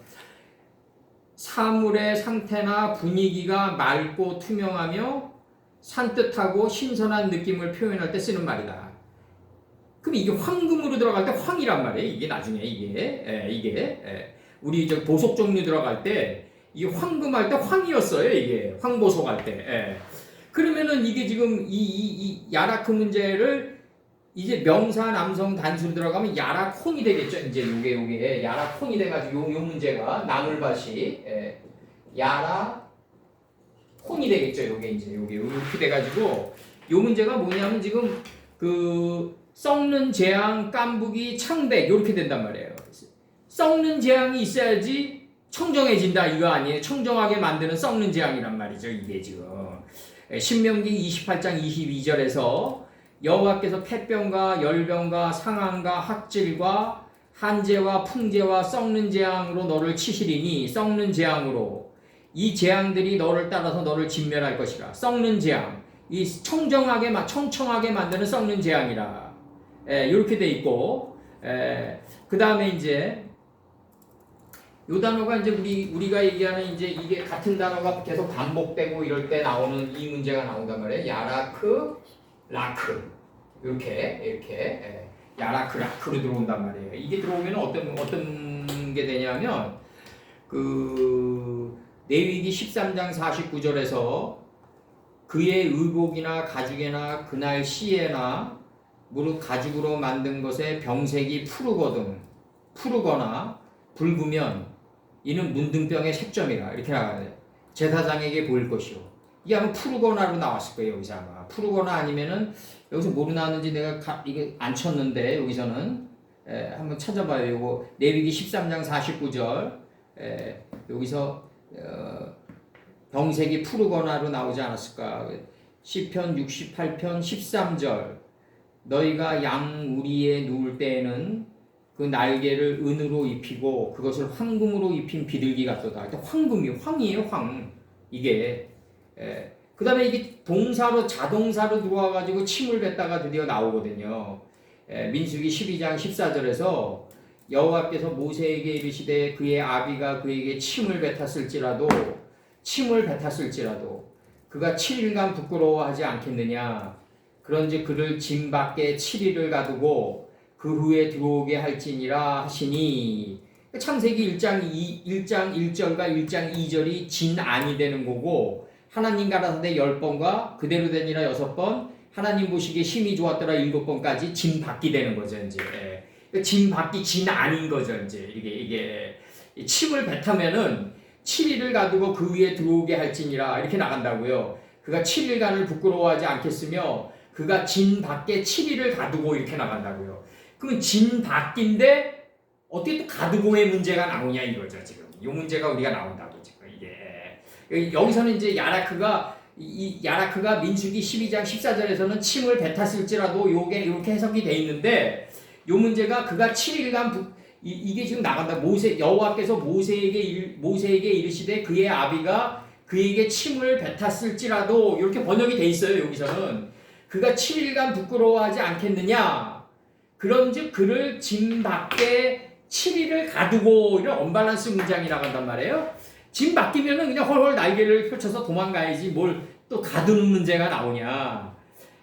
사물의 상태나 분위기가 맑고 투명하며 산뜻하고 신선한 느낌을 표현할 때 쓰는 말이다. 그럼 이게 황금으로 들어갈 때 황이란 말이에요. 이게 나중에 우리 저 보석 종류 들어갈 때 이게 황금할 때 황이었어요. 이게 황보석할 때. 그러면은 이게 지금 이 야라크 문제를 이제 명사 남성 단수로 들어가면 야라콘이 되겠죠. 이제 요게 야라콘이 돼가지고 요 문제가 나물밭이 야라콘이 되겠죠. 요게 이렇게 돼가지고 요 문제가 뭐냐면 지금 그 썩는 재앙, 깐부기, 창백 이렇게 된단 말이에요. 썩는 재앙이 있어야지 청정해진다 이거 아니에요. 청정하게 만드는 썩는 재앙이란 말이죠. 이게 지금 신명기 28장 22절에서 여호와께서 폐병과 열병과 상한과 학질과 한재와 풍재와 썩는 재앙으로 너를 치시리니 썩는 재앙으로 이 재앙들이 너를 따라서 너를 진멸할 것이라. 썩는 재앙 이 청정하게 청청하게 만드는 썩는 재앙이라. 이렇게 돼 있고 그 다음에 이제 요 단어가 이제 우리가 얘기하는 이제 이게 같은 단어가 계속 반복되고 이럴 때 나오는 이 문제가 나온단 말이에요. 야라크, 라크 이렇게 야라크, 라크로 들어온단 말이에요. 이게 들어오면 어떤 게 되냐면 그 레위기 13장 49절에서 그의 의복이나 가죽에나 그날 시에나 무릇 가죽으로 만든 것에 병색이 푸르거나 붉으면 이는 문둥병의 색점이라 이렇게 나가요. 제사장에게 보일 것이요. 이게 아마 푸르거나로 나왔을 거예요. 여기서 아마 푸르거나 아니면은 여기서 뭐로 나왔는지 내가 이게 안 쳤는데 여기서는 한번 찾아봐요. 요거 레위기 13장 49절 여기서 병색이 푸르거나로 나오지 않았을까? 시편 68편 13절 너희가 양 우리에 누울 때에는 그 날개를 은으로 입히고 그것을 황금으로 입힌 비둘기 같도다. 황이에요, 황. 이게 그 다음에 이게 자동사로 들어와가지고 침을 뱉다가 드디어 나오거든요. 민수기 12장 14절에서 여호와께서 모세에게 이르시되 그의 아비가 그에게 침을 뱉었을지라도 그가 7일간 부끄러워하지 않겠느냐. 그런즉 그를 짐 밖에 7일을 가두고 그 후에 들어오게 할지니라 하시니. 창세기 1장 1절과 1장 2절이 진안이 되는 거고 하나님 가라사대 10번과 그대로 되니라 6번 하나님 보시기에 힘이 좋았더라 7번까지 진 받기 되는 거죠. 이제 진 받기 진안인 거죠. 이제 이게 침을 뱉으면은 7일을 가두고 그 위에 들어오게 할지니라 이렇게 나간다고요. 그가 7일간을 부끄러워하지 않겠으며 그가 진 밖에 7일을 가두고 이렇게 나간다고요. 그러면 진 밖인데 어떻게 또 가두고의 문제가 나오냐 이거죠. 지금 이 문제가 우리가 나온다고 지금 이게 여기서는 이제 야라크가 민수기 12장 14절에서는 침을 뱉었을지라도 요게 이렇게 해석이 돼 있는데 요 문제가 그가 7일간 이게 지금 나간다. 여호와께서 모세에게 이르시되 그의 아비가 그에게 침을 뱉었을지라도 이렇게 번역이 돼 있어요. 여기서는 그가 7일간 부끄러워하지 않겠느냐. 그런즉 그를 짐 밖에 7일을 가두고 이런 언밸런스 문장이 나간단 말이에요. 짐 바뀌면은 그냥 헐헐 날개를 펼쳐서 도망가야지 뭘 또 가두는 문제가 나오냐.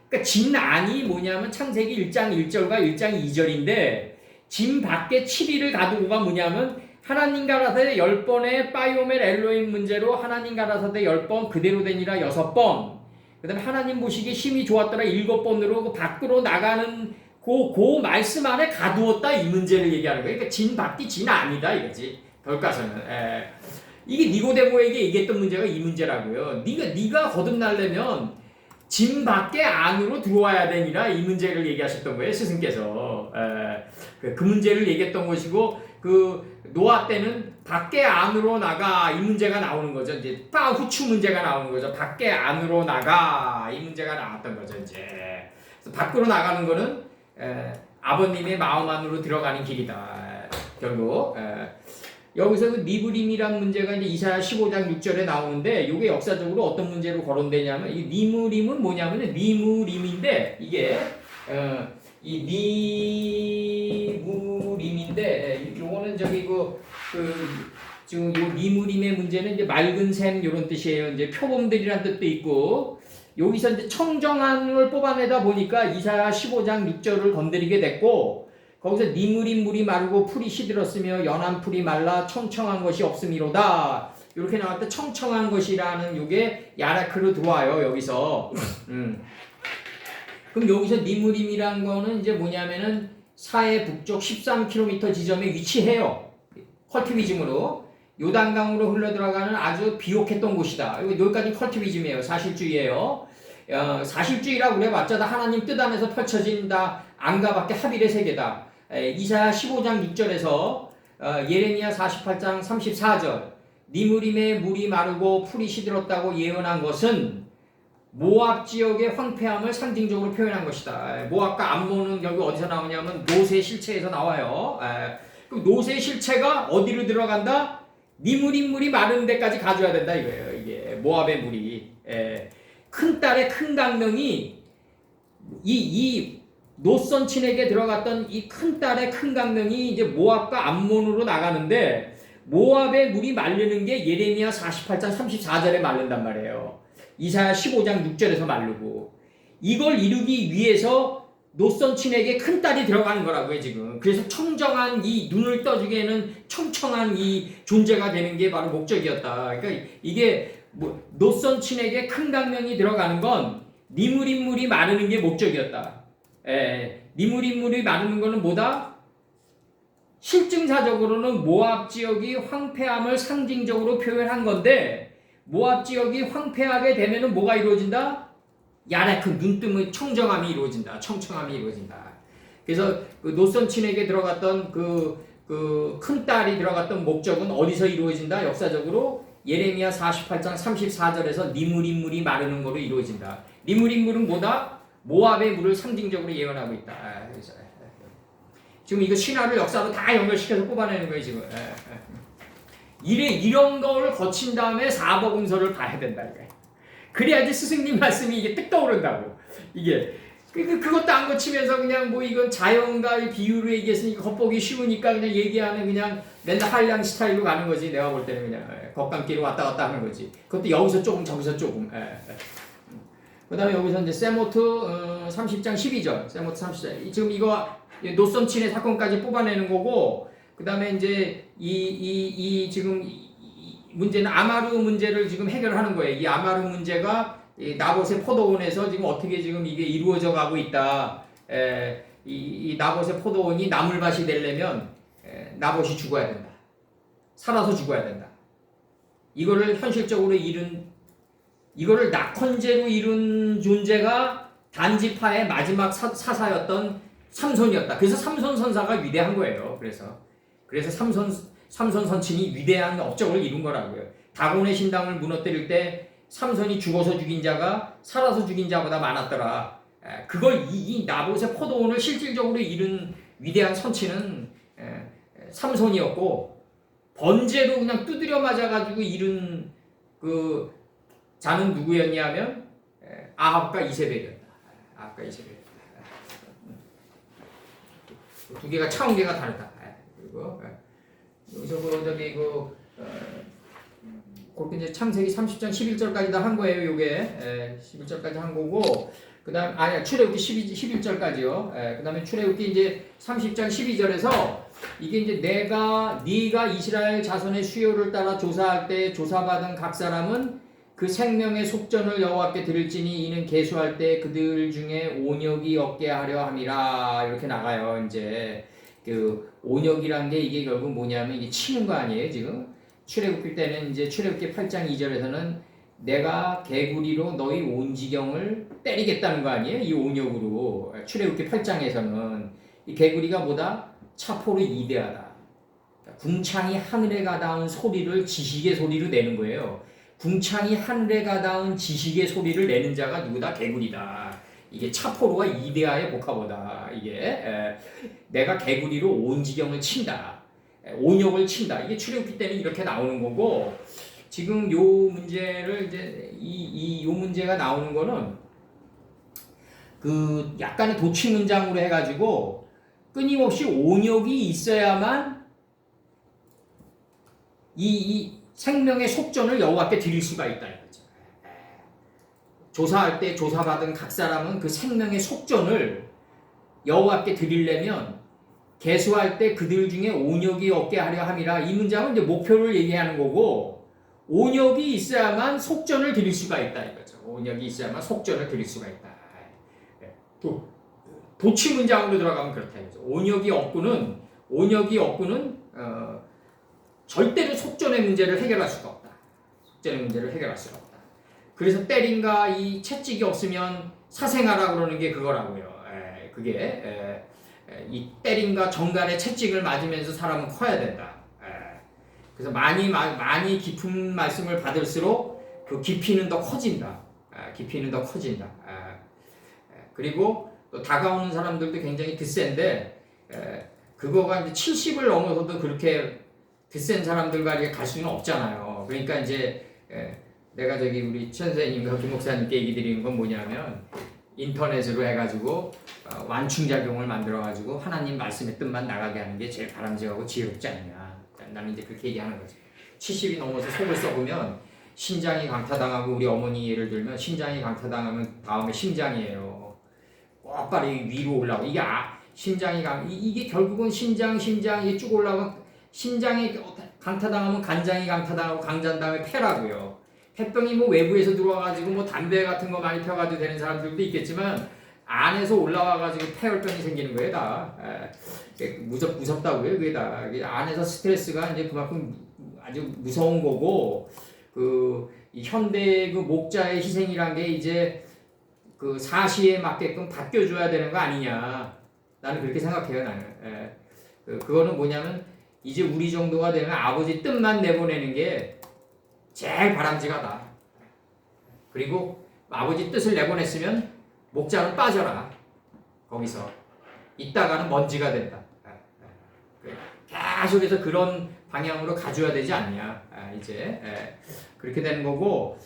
그러니까 진안이 뭐냐면 창세기 1장 1절과 1장 2절인데 짐 밖에 7일을 가두고가 뭐냐면 하나님 가라사대 10번의 빠이오멜 엘로힘 문제로 하나님 가라사대 10번 그대로 되니라 6번 그 다음에 하나님 보시기에 힘이 좋았더라 7번으로 그 밖으로 나가는 그 말씀 안에 가두었다 이 문제를 얘기하는 거예요. 그러니까 진 밖이 진 아니다 이거지. 별가서는 이게 니고데모에게 얘기했던 문제가 이 문제라고요. 네가 거듭나려면 진 밖에 안으로 들어와야 되니라 이 문제를 얘기하셨던 거예요 스승께서. 그 문제를 얘기했던 것이고 그 노아 때는 밖에 안으로 나가 이 문제가 나오는 거죠. 이제 후추 문제가 나오는 거죠. 밖에 안으로 나가 이 문제가 나왔던 거죠. 이제 그래서 밖으로 나가는 거는 아버님의 마음 안으로 들어가는 길이다. 결국 여기서 그 니브림이란 문제가 이제 이사야 15장 6절에 나오는데 이게 역사적으로 어떤 문제로 거론되냐면 이 니무림은 뭐냐면은 니무림인데 이게 이 니무림인데 요거는 저기 지금 요 니무림의 문제는 이제 맑은 샘 이런 뜻이에요. 이제 표범들이란 뜻도 있고 여기서 이제 청정한을 뽑아내다 보니까 이사야 15장 6절을 건드리게 됐고 거기서 니무림 물이 마르고 풀이 시들었으며 연한 풀이 말라 청청한 것이 없음이로다. 이렇게 나올 때 청청한 것이라는 요게 야라크로 들어와요. 여기서. 그럼 여기서 니무림이란 거는 이제 뭐냐면은 사해 북쪽 13km 지점에 위치해요. 컬티비즘으로. 요단강으로 흘러들어가는 아주 비옥했던 곳이다. 여기까지 컬티비즘이에요. 사실주의예요. 사실주의라고 그래봤자 다 하나님 뜻 안에서 펼쳐진 다 안과 밖에 합일의 세계다. 이사야 15장 6절에서 예레미야 48장 34절 니무림의 물이 마르고 풀이 시들었다고 예언한 것은 모압 지역의 황폐함을 상징적으로 표현한 것이다. 모압과 암몬은 결국 어디서 나오냐면 노새 실체에서 나와요. 그럼 노새 실체가 어디로 들어간다? 니무림 물이 마른 데까지 가져야 된다 이거예요. 이게 모압의 물이 큰 딸의 큰 강명이 이 노선친에게 들어갔던 이 큰 딸의 큰 강명이 이제 모압과 암몬으로 나가는데 모압의 물이 마르는 게 예레미야 48장 34절에 마른단 말이에요. 이사야 15장 6절에서 마르고 이걸 이루기 위해서 노선친에게 큰 딸이 들어가는 거라고요 지금. 그래서 청정한 이 눈을 떠주게는 청청한 이 존재가 되는 게 바로 목적이었다. 그러니까 이게 노선친에게 큰 강명이 들어가는 건 니무림물이 마르는 게 목적이었다. 니무림물이 마르는 거는 뭐다? 실증사적으로는 모압 지역이 황폐함을 상징적으로 표현한 건데 모압 지역이 황폐하게 되면은 뭐가 이루어진다? 야레크 눈뜨문 청정함이 이루어진다. 청청함이 이루어진다. 그래서 그 노선친에게 들어갔던 그 큰 딸이 들어갔던 목적은 어디서 이루어진다? 역사적으로 예레미야 48장 34절에서 니무림물이 마르는 거로 이루어진다. 니무림물은 뭐다? 모압의 물을 상징적으로 예언하고 있다. 지금 이거 신화를 역사로 다 연결시켜서 뽑아내는 거예요 지금. 이런 거를 거친 다음에 사복음서를 봐야 된다 이거예요. 그래야지 스승님 말씀이 이게 뜩 떠오른다고. 이게 그것도 안 거치면서 그냥 뭐 이건 자연과 비유로 얘기했으니까 겉보기 쉬우니까 그냥 얘기하는 그냥 맨날 한량 스타일로 가는 거지. 내가 볼 때는 그냥 겉감기로 왔다 갔다 하는 거지. 그것도 여기서 조금 저기서 조금. 그 다음에 여기서 이제 세모트 30장 12절 세모트 30절 지금 이거 노선친의 사건까지 뽑아내는 거고 그 다음에 이제 이 지금 이 문제는 아마루 문제를 지금 해결하는 거예요. 이 아마루 문제가 이 나봇의 포도원에서 지금 어떻게 지금 이게 이루어져 가고 있다. 이 나봇의 포도원이 나물밭이 되려면 나봇이 죽어야 된다. 살아서 죽어야 된다. 이거를 현실적으로 이거를 낙헌제로 이룬 존재가 단지파의 마지막 사사였던 삼손이었다. 그래서 삼손 선사가 위대한 거예요. 그래서 삼손 선친이 위대한 업적을 이룬 거라고요. 다곤의 신당을 무너뜨릴 때 삼손이 죽어서 죽인 자가 살아서 죽인 자보다 많았더라. 그걸 이 나봇의 포도원을 실질적으로 이룬 위대한 선치는 삼손이었고 번제로 그냥 두드려 맞아가지고 이룬 그 자는 누구였냐면 아합과 이세벨이었다. 두 개가 차원계가 다르다. 그리고 여기서 그렇게 이제 창세기 30장 11절까지 다 한 거예요. 요게 11절까지 한 거고 그다음 출애굽기 11절까지요. 그다음에 출애굽기 이제 30장 12절에서 이게 이제 네가 이스라엘 자손의 수요를 따라 조사할 때 조사받은 각 사람은 그 생명의 속전을 여호와께 드릴지니 이는 계수할 때 그들 중에 온역이 없게 하려 함이라. 이렇게 나가요. 이제 그 온역이란 게 이게 결국 뭐냐면 이게 치는 거 아니에요 지금. 출애굽기 때는 이제 출애굽기 8장 2절에서는 내가 개구리로 너희 온지경을 때리겠다는 거 아니에요? 이 온역으로. 출애굽기 8장에서는 이 개구리가 뭐다? 차포로 이대하다. 궁창이 하늘에 가닿은 소리를 지식의 소리로 내는 거예요. 궁창이 하늘에 가닿은 지식의 소리를 내는 자가 누구다? 개구리다. 이게 차포로와 이데아의 복합어다. 이게 내가 개구리로 온지경을 친다. 온역을 친다. 이게 출애굽기 때는 이렇게 나오는 거고, 지금 요 문제를 이제 요 문제가 나오는 거는 그 약간의 도치 문장으로 해가지고 끊임없이 온역이 있어야만 이 생명의 속전을 여호와께 드릴 수가 있다 이거죠. 조사할 때 조사받은 각 사람은 그 생명의 속전을 여호와께 드리려면 계수할 때 그들 중에 온역이 없게 하려 함이라. 이 문장은 이제 목표를 얘기하는 거고, 온역이 있어야만 속전을 드릴 수가 있다 이거죠. 온역이 있어야만 속전을 드릴 수가 있다. 도치 문장으로 들어가면 그렇다 이거죠. 온역이 없고는 절대로 속전의 문제를 해결할 수가 없다. 속전의 문제를 해결할 수가 없다. 그래서 때림과 이 채찍이 없으면 사생하라 그러는 게 그거라고요. 그게 이 때림과 정갈의 채찍을 맞으면서 사람은 커야 된다. 그래서 많이 깊은 말씀을 받을수록 그 깊이는 더 커진다. 깊이는 더 커진다. 그리고 또 다가오는 사람들도 굉장히 드센데, 그거가 이제 70을 넘어서도 그렇게 드센 사람들과 이렇게 갈 수는 없잖아요. 그러니까 이제 내가 저기 우리 선생님과 김 목사님께 얘기 드리는 건 뭐냐면, 인터넷으로 해가지고 완충작용을 만들어가지고 하나님 말씀의 뜻만 나가게 하는 게 제일 바람직하고 지혜롭지 않냐. 나는 이제 그렇게 얘기하는 거지. 70이 넘어서 속을 썩으면 신장이 강타당하고, 우리 어머니 예를 들면 신장이 강타당하면 다음에 심장이에요. 꼬박이 위로 올라오고, 이게 이게 결국은 신장 이게 쭉 올라가면, 신장이 강타당하면 간장이 강타당하고, 강장 다음에 폐라고요. 폐병이 뭐 외부에서 들어와가지고 뭐 담배 같은 거 많이 펴가지고 되는 사람들도 있겠지만, 안에서 올라와가지고 폐혈병이 생기는 거예요, 다. 무섭다고요, 그게 다. 안에서 스트레스가 이제 그만큼 아주 무서운 거고, 이 현대 그 목자의 희생이란 게 이제 그 사시에 맞게끔 바뀌어줘야 되는 거 아니냐. 나는 그렇게 생각해요, 나는. 그거는 뭐냐면, 이제 우리 정도가 되면 아버지 뜻만 내보내는 게 제일 바람직하다. 그리고 아버지 뜻을 내보냈으면 목자는 빠져라. 거기서 있다가는 먼지가 된다. 계속해서 그런 방향으로 가져야 되지 않냐. 이제 그렇게 되는 거고,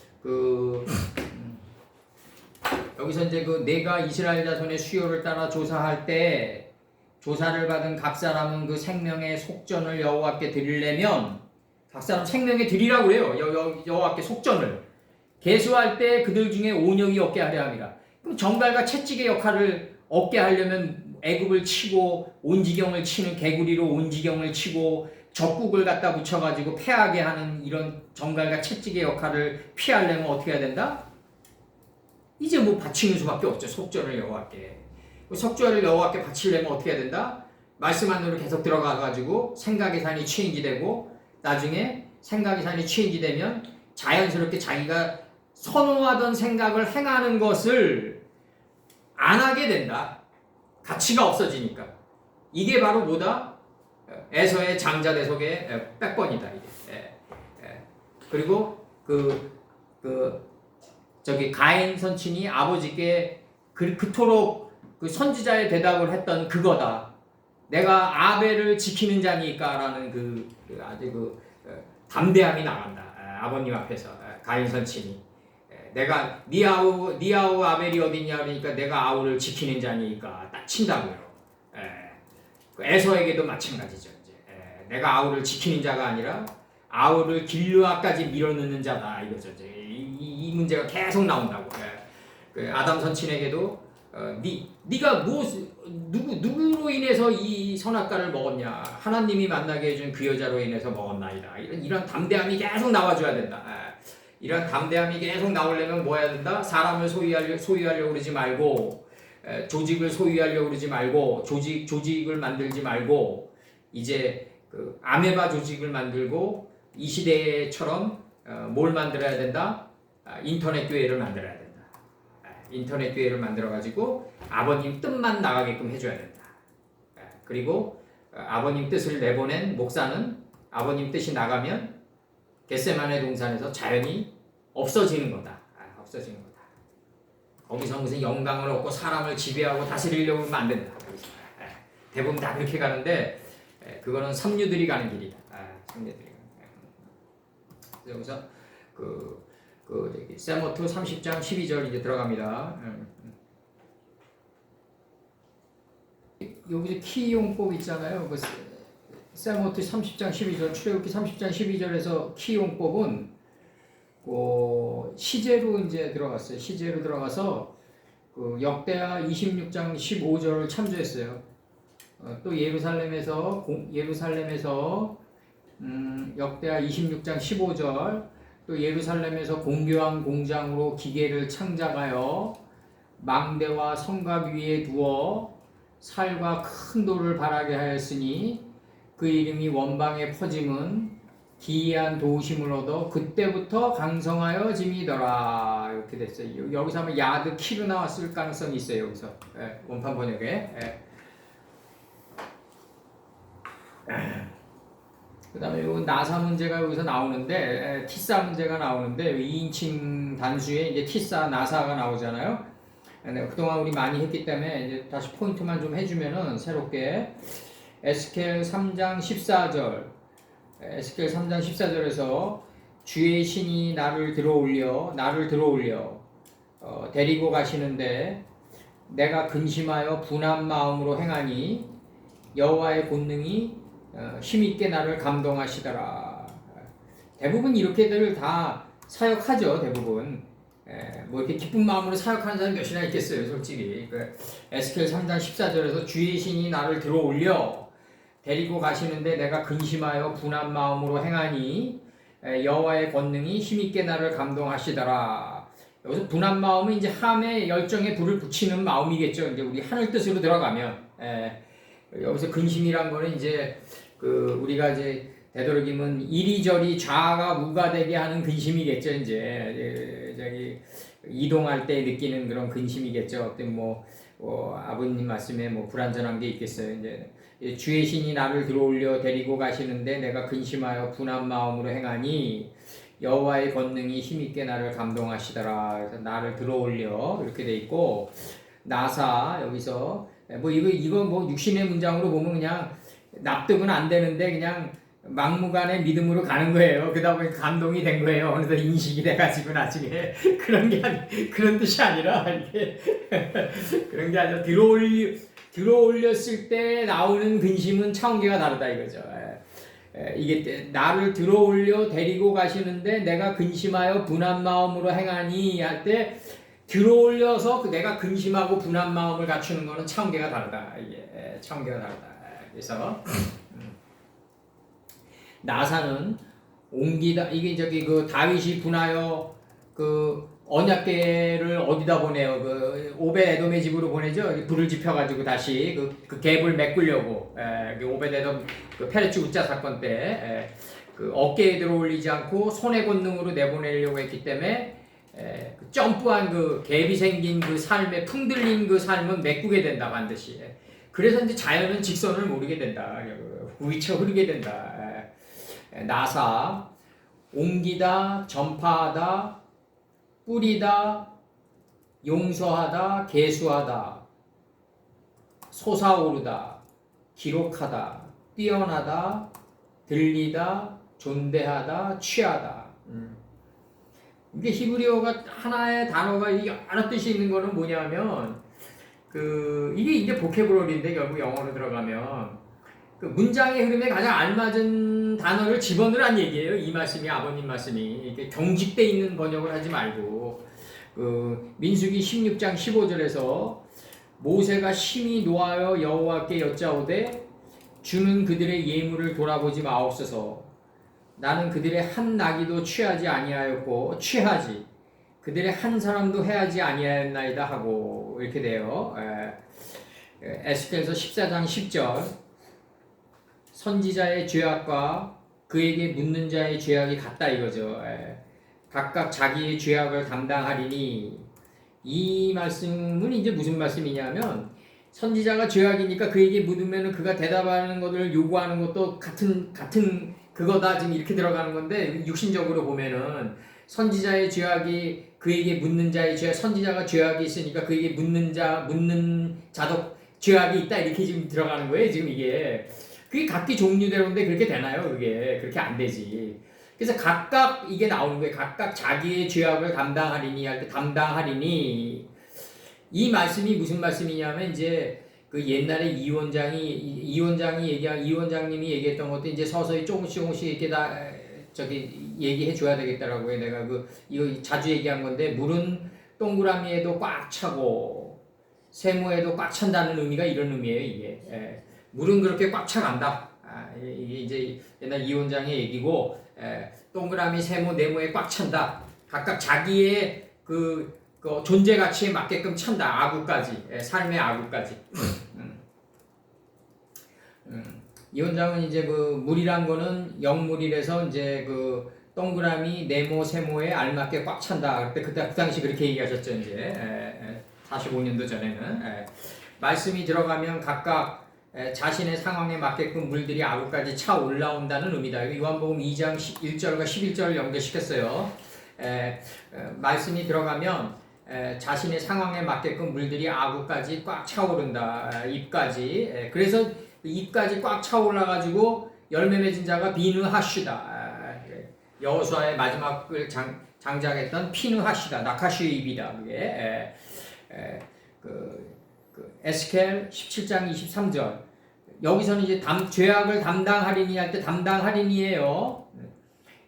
여기서 이제 내가 이스라엘 자손의 수요를 따라 조사할 때 조사를 받은 각 사람은 그 생명의 속전을 여호와께 드리려면, 각 사람 생명에 드리라고 그래요. 여호와께 속전을 계수할 때 그들 중에 온역이 없게 하려 함이라. 그럼 정갈과 채찍의 역할을 없게 하려면 애굽을 치고 온지경을 치는, 개구리로 온지경을 치고 적국을 갖다 붙여가지고 패하게 하는 이런 정갈과 채찍의 역할을 피하려면 어떻게 해야 된다? 이제 뭐 바치는 수밖에 없죠. 속전을 여호와께. 속전을 여호와께 바치려면 어떻게 해야 된다? 말씀 안으로 계속 들어가가지고 생각의 산이 체인지되고, 나중에 생각의 산이 체인지되면 자연스럽게 자기가 선호하던 생각을 행하는 것을 안 하게 된다. 가치가 없어지니까. 이게 바로 뭐다? 에서의 장자대속의 백번이다. 이게. 그리고 저기 가인 선친이 아버지께 그토록 그 선지자의 대답을 했던 그거다. 내가 아벨을 지키는 자니까라는 아주 담대함이 나간다. 아버님 앞에서 가인 선친이. 내가 네 아우 아벨이 어디냐 그러니까 내가 아우를 지키는 자니까 딱 친다고요. 에서에게도 마찬가지죠. 이제. 내가 아우를 지키는 자가 아니라 아우를 길르아까지 밀어넣는 자다 이거죠. 이제. 이 문제가 계속 나온다고. 아담 선친에게도 네가 누구로 인해서 이 선악과를 먹었냐? 하나님이 만나게 해준 그 여자로 인해서 먹었나이다. 이런 담대함이 계속 나와줘야 된다. 이런 담대함이 계속 나오려면 뭐 해야 된다? 사람을 소유하려고 그러지 말고, 조직을 소유하려고 그러지 말고, 조직을 만들지 말고, 이제 그 아메바 조직을 만들고, 이 시대처럼 뭘 만들어야 된다? 인터넷 교회를 만들어야 된다. 인터넷 교회를 만들어가지고 아버님 뜻만 나가게끔 해줘야 된다. 그리고 아버님 뜻을 내보낸 목사는 아버님 뜻이 나가면 겟세마네 동산에서 자연히 없어지는 거다. 없어지는 거다. 거기서 무슨 영광을 얻고 사람을 지배하고 다스리려고 하면 안 된다. 대부분 다 그렇게 가는데 그거는 삼류들이 가는 길이다. 삼류들이 가는 길이다. 여기서 세모트 30장 12절 이제 들어갑니다. 여기서 키용법 있잖아요. 그 세모트 30장 12절, 출애굽기 30장 12절에서 키용법은 시제로 이제 들어갔어요. 시제로 들어가서 그 역대하 26장 15절을 참조했어요. 또 예루살렘에서 역대하 26장 15절, 또 예루살렘에서 공교한 공장으로 기계를 창작하여 망대와 성곽 위에 두어 살과 큰 돌을 바라게 하였으니 그 이름이 원방에 퍼짐은 기이한 도우심을 얻어 그때부터 강성하여 짐이더라. 이렇게 됐어요. 여기서 하면 야드 키로 나왔을 가능성이 있어요. 여기서 원판 번역에. 그 다음에 요 나사 문제가 여기서 나오는데, 티사 문제가 나오는데, 2인칭 단수에 이제 티사, 나사가 나오잖아요. 그동안 우리 많이 했기 때문에 이제 다시 포인트만 좀 해주면은 새롭게 에스겔 3장 14절, 에스겔 3장 14절에서 주의 신이 나를 들어올려 데리고 가시는데 내가 근심하여 분한 마음으로 행하니 여호와의 권능이 힘있게 나를 감동하시더라. 대부분 이렇게들 다 사역하죠. 대부분 뭐 이렇게 기쁜 마음으로 사역하는 사람이 몇이나 있겠어요. 솔직히 에스겔 3장 14절에서 주의 신이 나를 들어올려 데리고 가시는데 내가 근심하여 분한 마음으로 행하니 여호와의 권능이 힘있게 나를 감동하시더라. 여기서 분한 마음은 이제 함의 열정에 불을 붙이는 마음이겠죠. 이제 우리 하늘 뜻으로 들어가면 여기서 근심이란 거는 이제 우리가 이제 되도록이면 이리저리 좌가 우가 되게 하는 근심이겠죠. 이제 저기 이동할 때 느끼는 그런 근심이겠죠. 어떤 아버님 말씀에 불완전한 게 있겠어요. 이제 주의 신이 나를 들어올려 데리고 가시는데 내가 근심하여 분한 마음으로 행하니 여호와의 권능이 힘있게 나를 감동하시더라. 그래서 나를 들어올려 이렇게 돼 있고, 나사 여기서 이거 육신의 문장으로 보면 그냥 납득은 안 되는데 그냥 막무가내 믿음으로 가는 거예요. 그러다 보니 감동이 된 거예요. 어느덧 인식이 돼가지고 나중에 그런 뜻이 아니라 이게 그런 게 아니라 들어올렸을 때 나오는 근심은 차원계가 다르다 이거죠. 이게 나를 들어올려 데리고 가시는데 내가 근심하여 분한 마음으로 행하니 할 때 들어올려서 내가 근심하고 분한 마음을 갖추는 거는 차원계가 다르다. 이게 차원계가 다르다. 그래서 나사는 옮기다. 이게 저기 다윗이 분하여 언약궤를 어디다 보내요? 오벳에돔의 집으로 보내죠. 불을 지펴가지고 다시 그 갭을 메꾸려고. 오벳에돔 페레츠 우짜 사건 때 어깨에 들어올리지 않고 손의 권능으로 내보내려고 했기 때문에 점프한 갭이 생긴 삶에 풍들린 삶은 메꾸게 된다 반드시. 그래서 이제 자연은 직선을 모르게 된다. 위쳐 흐르게 된다. 나사 옮기다, 전파하다, 뿌리다, 용서하다, 계수하다, 솟아오르다, 기록하다, 뛰어나다, 들리다, 존대하다, 취하다. 이게 히브리어가 하나의 단어가 여러 뜻이 있는 거는 뭐냐면 이게 이제 보캐브러리인데 결국 영어로 들어가면 문장의 흐름에 가장 알맞은 단어를 집어넣으란 얘기예요. 이 말씀이 아버님 말씀이 이렇게 경직돼 있는 번역을 하지 말고 민수기 16장 15절에서 모세가 심히 노하여 여호와께 여짜오되 주는 그들의 예물을 돌아보지 마옵소서. 나는 그들의 한 나귀도 취하지 아니하였고 취하지 그들의 한 사람도 해하지 아니하였나이다 하고 이렇게 돼요. 에스겔서 14장 10절 선지자의 죄악과 그에게 묻는 자의 죄악이 같다 이거죠. 각각 자기의 죄악을 담당하리니 이 말씀은 이제 무슨 말씀이냐면 선지자가 죄악이니까 그에게 묻으면 그가 대답하는 것을 요구하는 것도 같은 그거다 지금 이렇게 들어가는 건데 육신적으로 보면은 선지자의 죄악이 그에게 묻는 자의 죄악 선지자가 죄악이 있으니까 그에게 묻는 자도 죄악이 있다 이렇게 지금 들어가는 거예요 지금 이게 그게 각기 종류대로인데 그렇게 되나요 그게 그렇게 안 되지 그래서 각각 이게 나오는 거예요 각각 자기의 죄악을 담당하리니 할 때 담당하리니 이 말씀이 무슨 말씀이냐면 이제 그 옛날에 이 원장님이 얘기했던 것도 이제 서서히 조금씩 이렇게 다 저기 얘기해 줘야 되겠다라고요. 내가 이거 자주 얘기한 건데 물은 동그라미에도 꽉 차고 세모에도 꽉 찬다는 의미가 이런 의미예요. 이게 물은 그렇게 꽉 차간다. 이게 이제 옛날 이 원장의 얘기고 동그라미 세모 네모에 꽉 찬다. 각각 자기의 그 존재 가치에 맞게끔 찬다. 아구까지. 삶의 아구까지. 이 원장은 이제 그 물이란 거는 영물이라서 이제 그 동그라미 네모 세모에 알맞게 꽉 찬다. 그때 그 당시 그렇게 얘기하셨죠. 이제 45년도 전에는 말씀이 들어가면 각각 자신의 상황에 맞게끔 물들이 아구까지 차 올라온다는 의미다. 요한복음 2장 1절과 11절을 연결시켰어요. 말씀이 들어가면 자신의 상황에 맞게끔 물들이 아구까지 꽉 차오른다. 입까지. 그래서 입까지 꽉 차올라가지고 열매 맺은 자가 비느하시다. 여호수아의 마지막을 장작했던 피느하시다. 나카슈의 입이다. 그게 에스겔 17장 23절. 여기서는 이제 죄악을 담당하리니 할 때 담당하리니예요.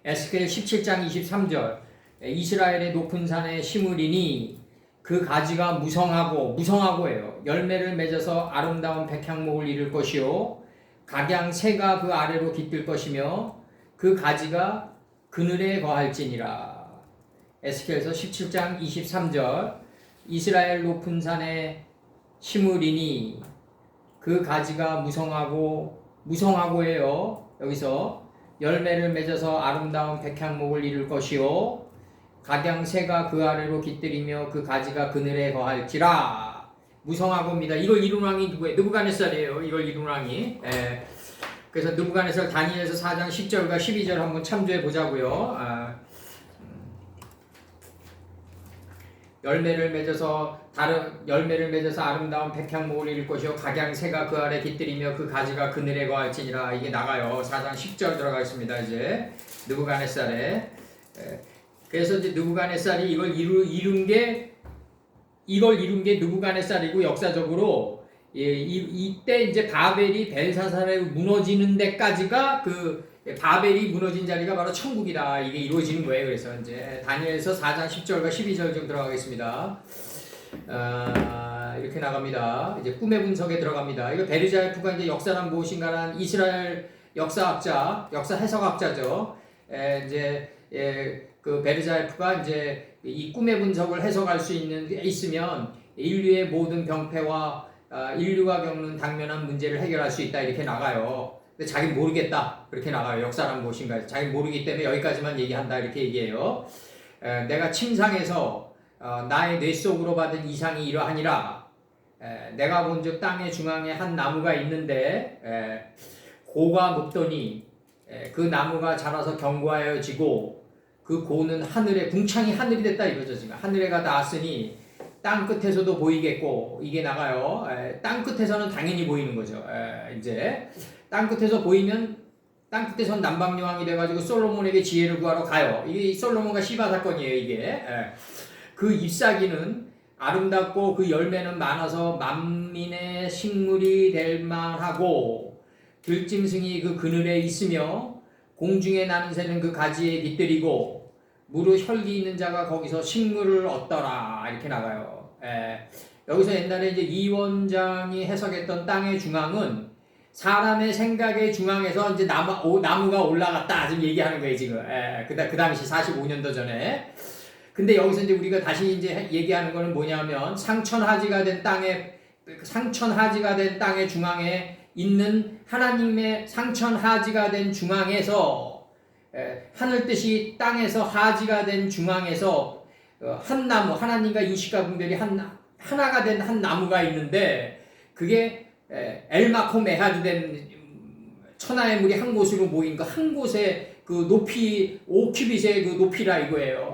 에스겔 17장 23절. 이스라엘의 높은 산에 심으리니 그 가지가 무성하고예요. 열매를 맺어서 아름다운 백향목을 이룰 것이요 각양 새가 그 아래로 깃들 것이며 그 가지가 그늘에 거할지니라. 에스겔서 17장 23절. 이스라엘 높은 산에 심으리니 그 가지가 무성하고예요. 여기서 열매를 맺어서 아름다운 백향목을 이룰 것이요 각양 새가 그 아래로 깃들이며 그 가지가 그늘에 거할지라. 무성하고입니다. 이걸 이룬 왕이 누구예요? 느부갓네살이에요. 이걸 이룬 왕이. 그래서 느부갓네살 다니엘서 4장 10절과 12절 한번 참조해 보자고요. 열매를 맺어서 아름다운 백향목을 이룰 것이요 각양 새가 그 아래 깃들이며 그 가지가 그늘에 거할지니라. 이게 나가요. 4장 10절 들어가겠습니다. 이제 느부갓네살에. 그래서 이제 느부갓네살이 이걸 이룬 게 느부갓네살이고 역사적으로 이때 이제 바벨이 벨사살에 무너지는 데까지가 그 바벨이 무너진 자리가 바로 천국이다. 이게 이루어지는 거예요. 그래서 이제 다니엘서 4장 10절과 12절 좀 들어가겠습니다. 이렇게 나갑니다. 이제 꿈의 분석에 들어갑니다. 이거 베르자이프가 이제 역사란 무엇인가란 이스라엘 역사 해석학자죠. 그 베르자이프가 이제 이 꿈의 분석을 해석할 수 있으면 인류의 모든 병폐와 인류가 겪는 당면한 문제를 해결할 수 있다 이렇게 나가요. 근데 자기는 모르겠다 그렇게 나가요. 역사란 무엇인가 자기는 모르기 때문에 여기까지만 얘기한다 이렇게 얘기해요. 내가 침상에서 나의 뇌 속으로 받은 이상이 이러하니라. 내가 본즉 땅의 중앙에 한 나무가 있는데 고가 높더니 그 나무가 자라서 견고하여지고 그 고는 하늘에 궁창이 하늘이 됐다 이거죠. 지금 하늘에가 닿았으니 땅 끝에서도 보이겠고 이게 나가요. 땅 끝에서는 당연히 보이는 거죠. 이제 땅 끝에서 보이면 땅 끝에선 남방여왕이 돼가지고 솔로몬에게 지혜를 구하러 가요. 이게 솔로몬과 시바 사건이에요. 이게 그 잎사귀는 아름답고 그 열매는 많아서 만민의 식물이 될 만하고 들짐승이 그 그늘에 있으며 공중에 나는 새는 그 가지에 깃들이고 무릇 혈기 있는 자가 거기서 식물을 얻더라 이렇게 나가요. 여기서 옛날에 이제 이 원장이 해석했던 땅의 중앙은 사람의 생각의 중앙에서 이제 나무가 올라갔다 지금 얘기하는 거예요 지금. 그 당시 45년도 전에. 근데 여기서 이제 우리가 다시 이제 얘기하는 거는 뭐냐면 상천하지가 된 땅의 중앙에 있는 하나님의 상천하지가 된 중앙에서 하늘 뜻이 땅에서 하지가 된 중앙에서 한 나무, 하나님과 인식과 분별이 하나가 된 한 나무가 있는데 그게 엘마코 메하드 된 천하의 물이 한 곳으로 모인 그 한 곳에 그 높이 5큐빗의 그 높이라 이거예요.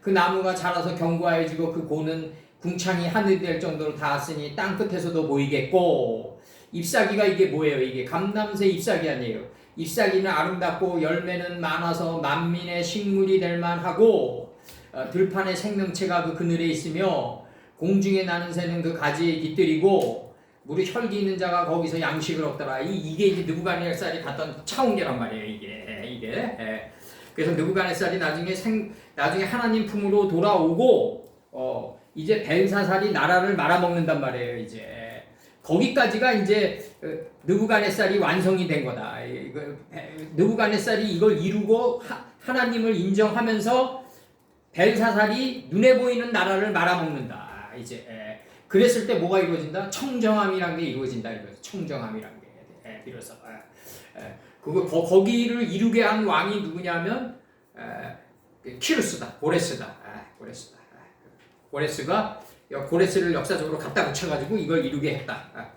그 나무가 자라서 견고해지고 그 고는 궁창이 하늘이 될 정도로 닿았으니 땅 끝에서도 보이겠고. 잎사귀가 이게 뭐예요? 이게 감람새 잎사귀 아니에요. 잎사귀는 아름답고 열매는 많아서 만민의 식물이 될 만하고 들판의 생명체가 그 그늘에 있으며 공중에 나는 새는 그 가지에 깃들이고 물이 혈기 있는 자가 거기서 양식을 얻더라. 이게 이제 느부갓네살이 갔던 차원계란 말이에요. 이게. 그래서 느부갓네살이 나중에 하나님 품으로 돌아오고 이제 벨사살이 나라를 말아먹는단 말이에요. 이제 거기까지가 이제 느부갓네살이 완성이 된 거다. 느부갓네살이 이걸 이루고 하나님을 인정하면서 벨사살이 눈에 보이는 나라를 말아먹는다. 이제 그랬을 때 뭐가 이루어진다? 청정함이란 게 이루어진다. 청정함이란 게 비로소 거기를 이루게 한 왕이 누구냐면 키루스다. 고레스다. 고레스가 고레스를 역사적으로 갖다 붙여가지고 이걸 이루게 했다.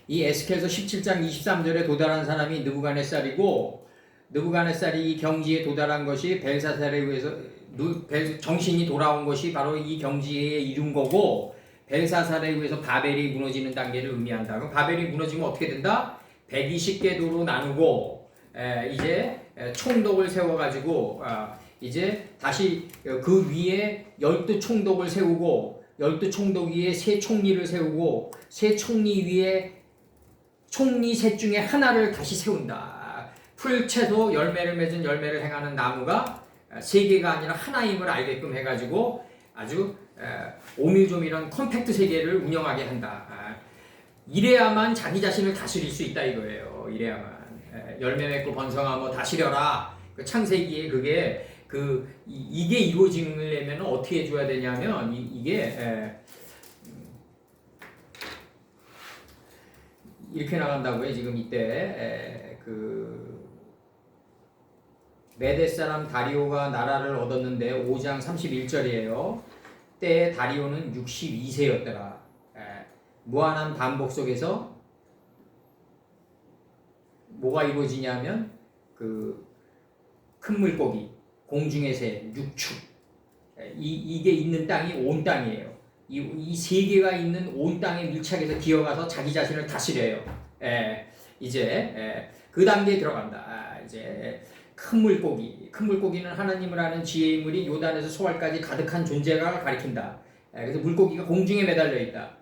이 에스겔서 17장 23절에 도달한 사람이 느부갓네살이고 느부갓네살이 이 경지에 도달한 것이 벨사살에 의해서 정신이 돌아온 것이 바로 이 경지에 이룬 거고 벨사살에 의해서 바벨이 무너지는 단계를 의미한다. 그럼 바벨이 무너지면 어떻게 된다? 120개 도로 나누고 이제 총독을 세워가지고 이제 다시 그 위에 12총독을 세우고 12총독 위에 세 총리를 세우고 세 총리 위에 총리 셋 중에 하나를 다시 세운다. 풀, 채소, 열매를 맺은 열매를 행하는 나무가 세 개가 아니라 하나임을 알게끔 해가지고 아주 오밀조밀한 컴팩트 세계를 운영하게 한다. 이래야만 자기 자신을 다스릴 수 있다 이거예요. 이래야만 열매 맺고 번성하고 다스려라. 그 창세기에 그게 이게 이루어지려면 어떻게 해줘야 되냐면 이게 이렇게 나간다고요. 지금 이때 메대 사람 다리오가 나라를 얻었는데 5장 31절이에요. 때에 다리오는 62세였더라. 무한한 반복 속에서 뭐가 이루어지냐면 큰 물고기, 공중의 새, 육축 이게 있는 땅이 온 땅이에요. 이 세 개가 있는 온 땅에 밀착해서 기어가서 자기 자신을 다스려요. 이제 그 단계에 들어간다. 이제 큰 물고기는 하나님을 아는 지혜의 물이 요단에서 소알까지 가득한 존재를 가리킨다. 그래서 물고기가 공중에 매달려 있다.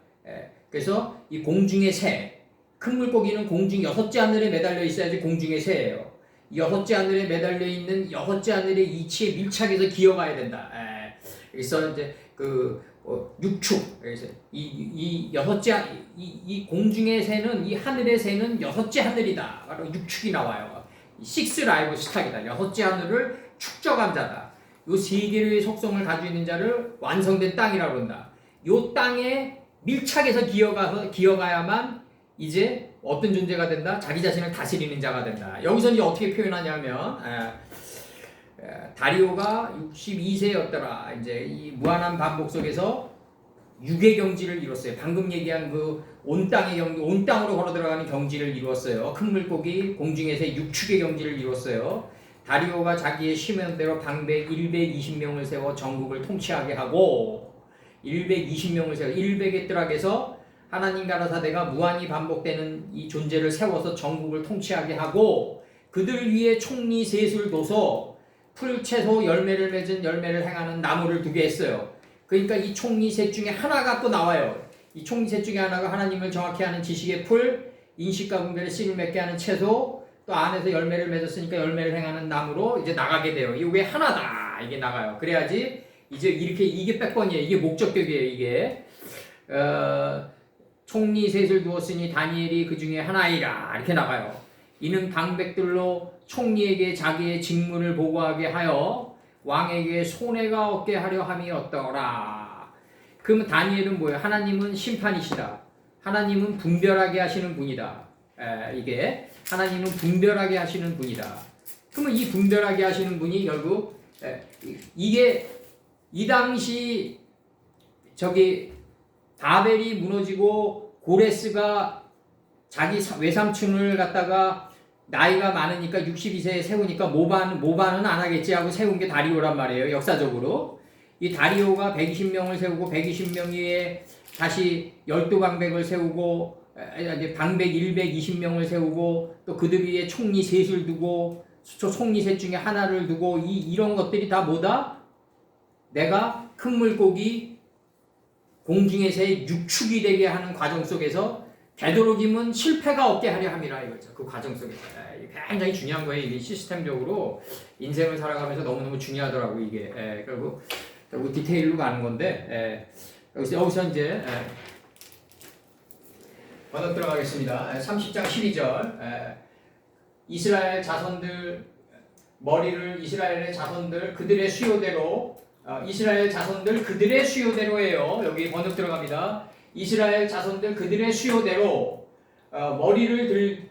그래서 이 공중의 새, 큰 물고기는 공중 6째 하늘에 매달려 있어야지 공중의 새예요. 6째 하늘에 매달려 있는 6째 하늘의 이치에 밀착해서 기어가야 된다. 그래서 이제 육축, 그래서 이 공중의 새는 이 하늘의 새는 6째 하늘이다. 바로 육축이 나와요. 6 라이브 스탁이다. 6째 하늘을 축적한 자다. 요 세 개의 속성을 가지고 있는 자를 완성된 땅이라고 한다. 요 땅에 밀착해서 기어가야만 이제 어떤 존재가 된다? 자기 자신을 다스리는 자가 된다. 여기서 이제 어떻게 표현하냐면 다리오가 62세였더라. 이제 이 무한한 반복 속에서 육의 경지를 이뤘어요. 방금 얘기한 온 땅으로 걸어 들어가는 경지를 이루었어요. 큰 물고기, 공중에서 육축의 경지를 이뤘어요. 다리오가 자기의 심연대로 방백 120명을 세워 전국을 통치하게 하고 120명을 세워 100의 뜰락에서 하나님 가라사대가 무한히 반복되는 이 존재를 세워서 전국을 통치하게 하고 그들 위에 총리 셋을 둬서 풀, 채소, 열매를 맺은 열매를 행하는 나무를 두게 했어요. 그러니까 이 총리 셋 중에 하나가 또 나와요. 이 총리 셋 중에 하나가 하나님을 정확히 아는 지식의 풀, 인식과 분별의 씨를 맺게 하는 채소, 또 안에서 열매를 맺었으니까 열매를 행하는 나무로 이제 나가게 돼요. 이게 왜 하나다 이게 나가요. 그래야지 이제 이게 백번이에요. 이게 목적격이에요. 이게 총리 셋을 두었으니 다니엘이 그 중에 하나이라 이렇게 나가요. 이는 방백들로 총리에게 자기의 직무를 보고하게 하여 왕에게 손해가 없게 하려 함이었더라. 그러면 다니엘은 뭐예요? 하나님은 심판이시다. 하나님은 분별하게 하시는 분이다. 이게 하나님은 분별하게 하시는 분이다. 그러면 이 분별하게 하시는 분이 결국 이게 이 당시 저기 바벨이 무너지고 고레스가 자기 외삼촌을 갖다가 나이가 많으니까 62세에 세우니까 모반은 안 하겠지 하고 세운 게 다리오란 말이에요. 역사적으로. 이 다리오가 120명을 세우고 120명에 다시 12방백을 세우고 방백 120명을 세우고 또 그들 위에 총리 셋을 두고 총리 셋 중에 하나를 두고 이런 것들이 다 뭐다? 내가 큰 물고기 공중에서의 육축이 되게 하는 과정 속에서 되도록이면 실패가 없게 하려 함이라 이거죠. 그 과정 속에서 굉장히 중요한 거예요. 이게 시스템적으로 인생을 살아가면서 너무너무 중요하더라고 이게. 결국 디테일로 가는 건데 여기서 이제 번역 들어가겠습니다. 30장 12절 이스라엘 자손들 머리를 이스라엘의 자손들 그들의 수요대로 이스라엘 자손들 그들의 수요대로예요. 여기 번역 들어갑니다. 이스라엘 자손들 그들의 수요대로 머리를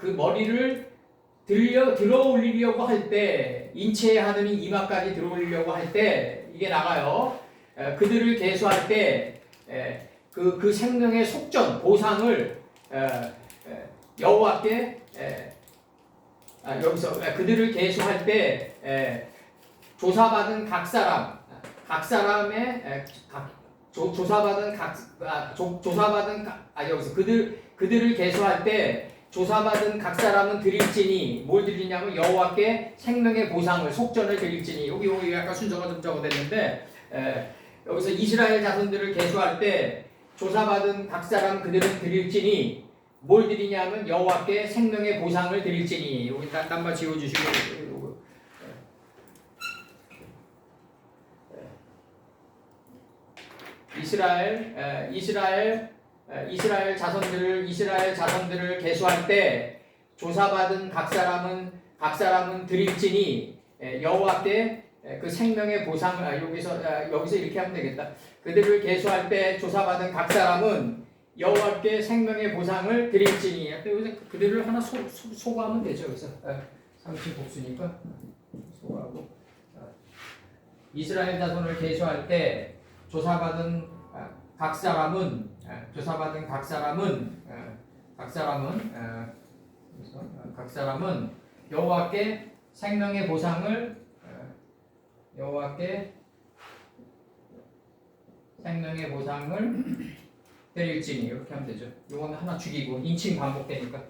들어 올리려고 할 때 인체의 하늘이 이마까지 들어 올리려고 할 때 이게 나가요. 그들을 계수할 때 그 생명의 속전 보상을 여호와께 여기서 그들을 계수할 때 조사받은 각 사람의 여기서 그들을 계수할 때 조사받은 각 사람은 드릴지니 뭘 드리냐면 여호와께 생명의 보상을 속전을 드릴지니 여기 약간 순서가 좀 적어졌는데 여기서 이스라엘 자손들을 계수할 때 조사받은 각 사람 그들은 드릴지니 뭘 드리냐면 여호와께 생명의 보상을 드릴지니 여기 딴바 지워주시고 이스라엘 자손들을 계수할 때 조사받은 각 사람은 드릴지니 여호와께 그 생명의 보상을 여기서 이렇게 하면 되겠다. 그들을 계수할 때 조사받은 각 사람은 여호와께 생명의 보상을 드릴지니 여기서 그들을 하나 소거하면 되죠. 그래서 30 복수니까 소거하고 이스라엘 자손을 계수할 때 조사받은 각 사람은 여호와께 생명의 보상을 드릴지니 이렇게 하면 되죠. 요건 하나 죽이고 인칭 반복되니까.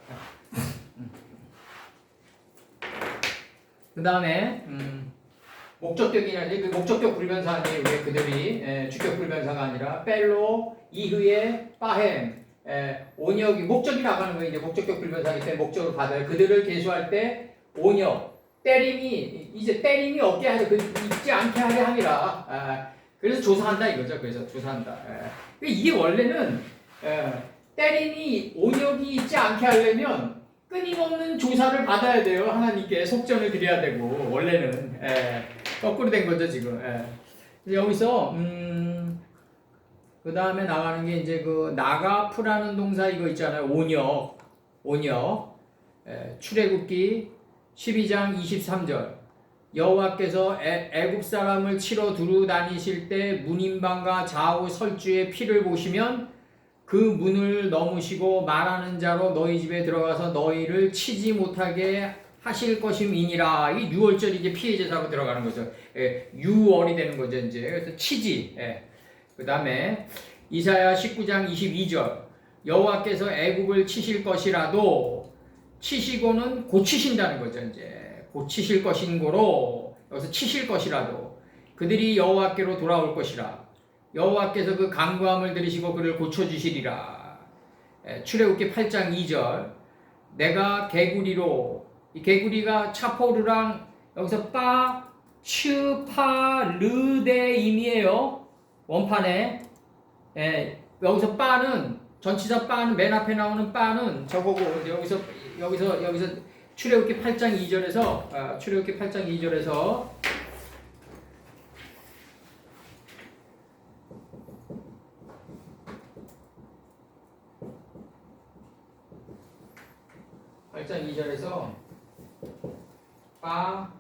그 다음에 목적격이나 그 목적격 불변사 아니에요. 왜 그들이 주격 불변사가 아니라 펠로 이후에 빠햄 온역이 목적이라고 하는 거예요. 이제 목적격 불변사이기 때문에 목적을 받아요. 그들을 계수할 때 온역 때림이 없게 하려 있지 않게 하려 함이라. 그래서 조사한다 이거죠. 그래서 조사한다. 이게 원래는 때림이 온역이 있지 않게 하려면 끊임없는 조사를 받아야 돼요. 하나님께 속전을 드려야 되고 원래는 거꾸로 된 거죠 지금. 여기서 그 다음에 나가는 게 이제 그 나가프라는 동사 이거 있잖아요. 온역 출애굽기 12장 23절 여호와께서 애굽 사람을 치러 두루 다니실 때 문인방과 좌우 설주의 피를 보시면 그 문을 넘으시고 말하는 자로 너희 집에 들어가서 너희를 치지 못하게 하실 것임이니라. 이 6월절이 이제 피해 제사로 들어가는 거죠. 6월이 되는 거죠 이제. 그래서 치지. 그 다음에 이사야 19장 22절 여호와께서 애굽을 치실 것이라도 치시고는 고치신다는 거죠 이제. 고치실 것인고로 여기서 치실 것이라도 그들이 여호와께로 돌아올 것이라. 여호와께서 그 간구함을 들으시고 그를 고쳐주시리라. 출애굽기 8장 2절 내가 개구리로 이 개구리가 차포르랑 여기서 르데임이에요. 원판에 여기서 빠는 전치사 빠는 맨 앞에 나오는 빠는 저거고 여기서 출애굽기 8장 2절에서 8장 2절에서 빠,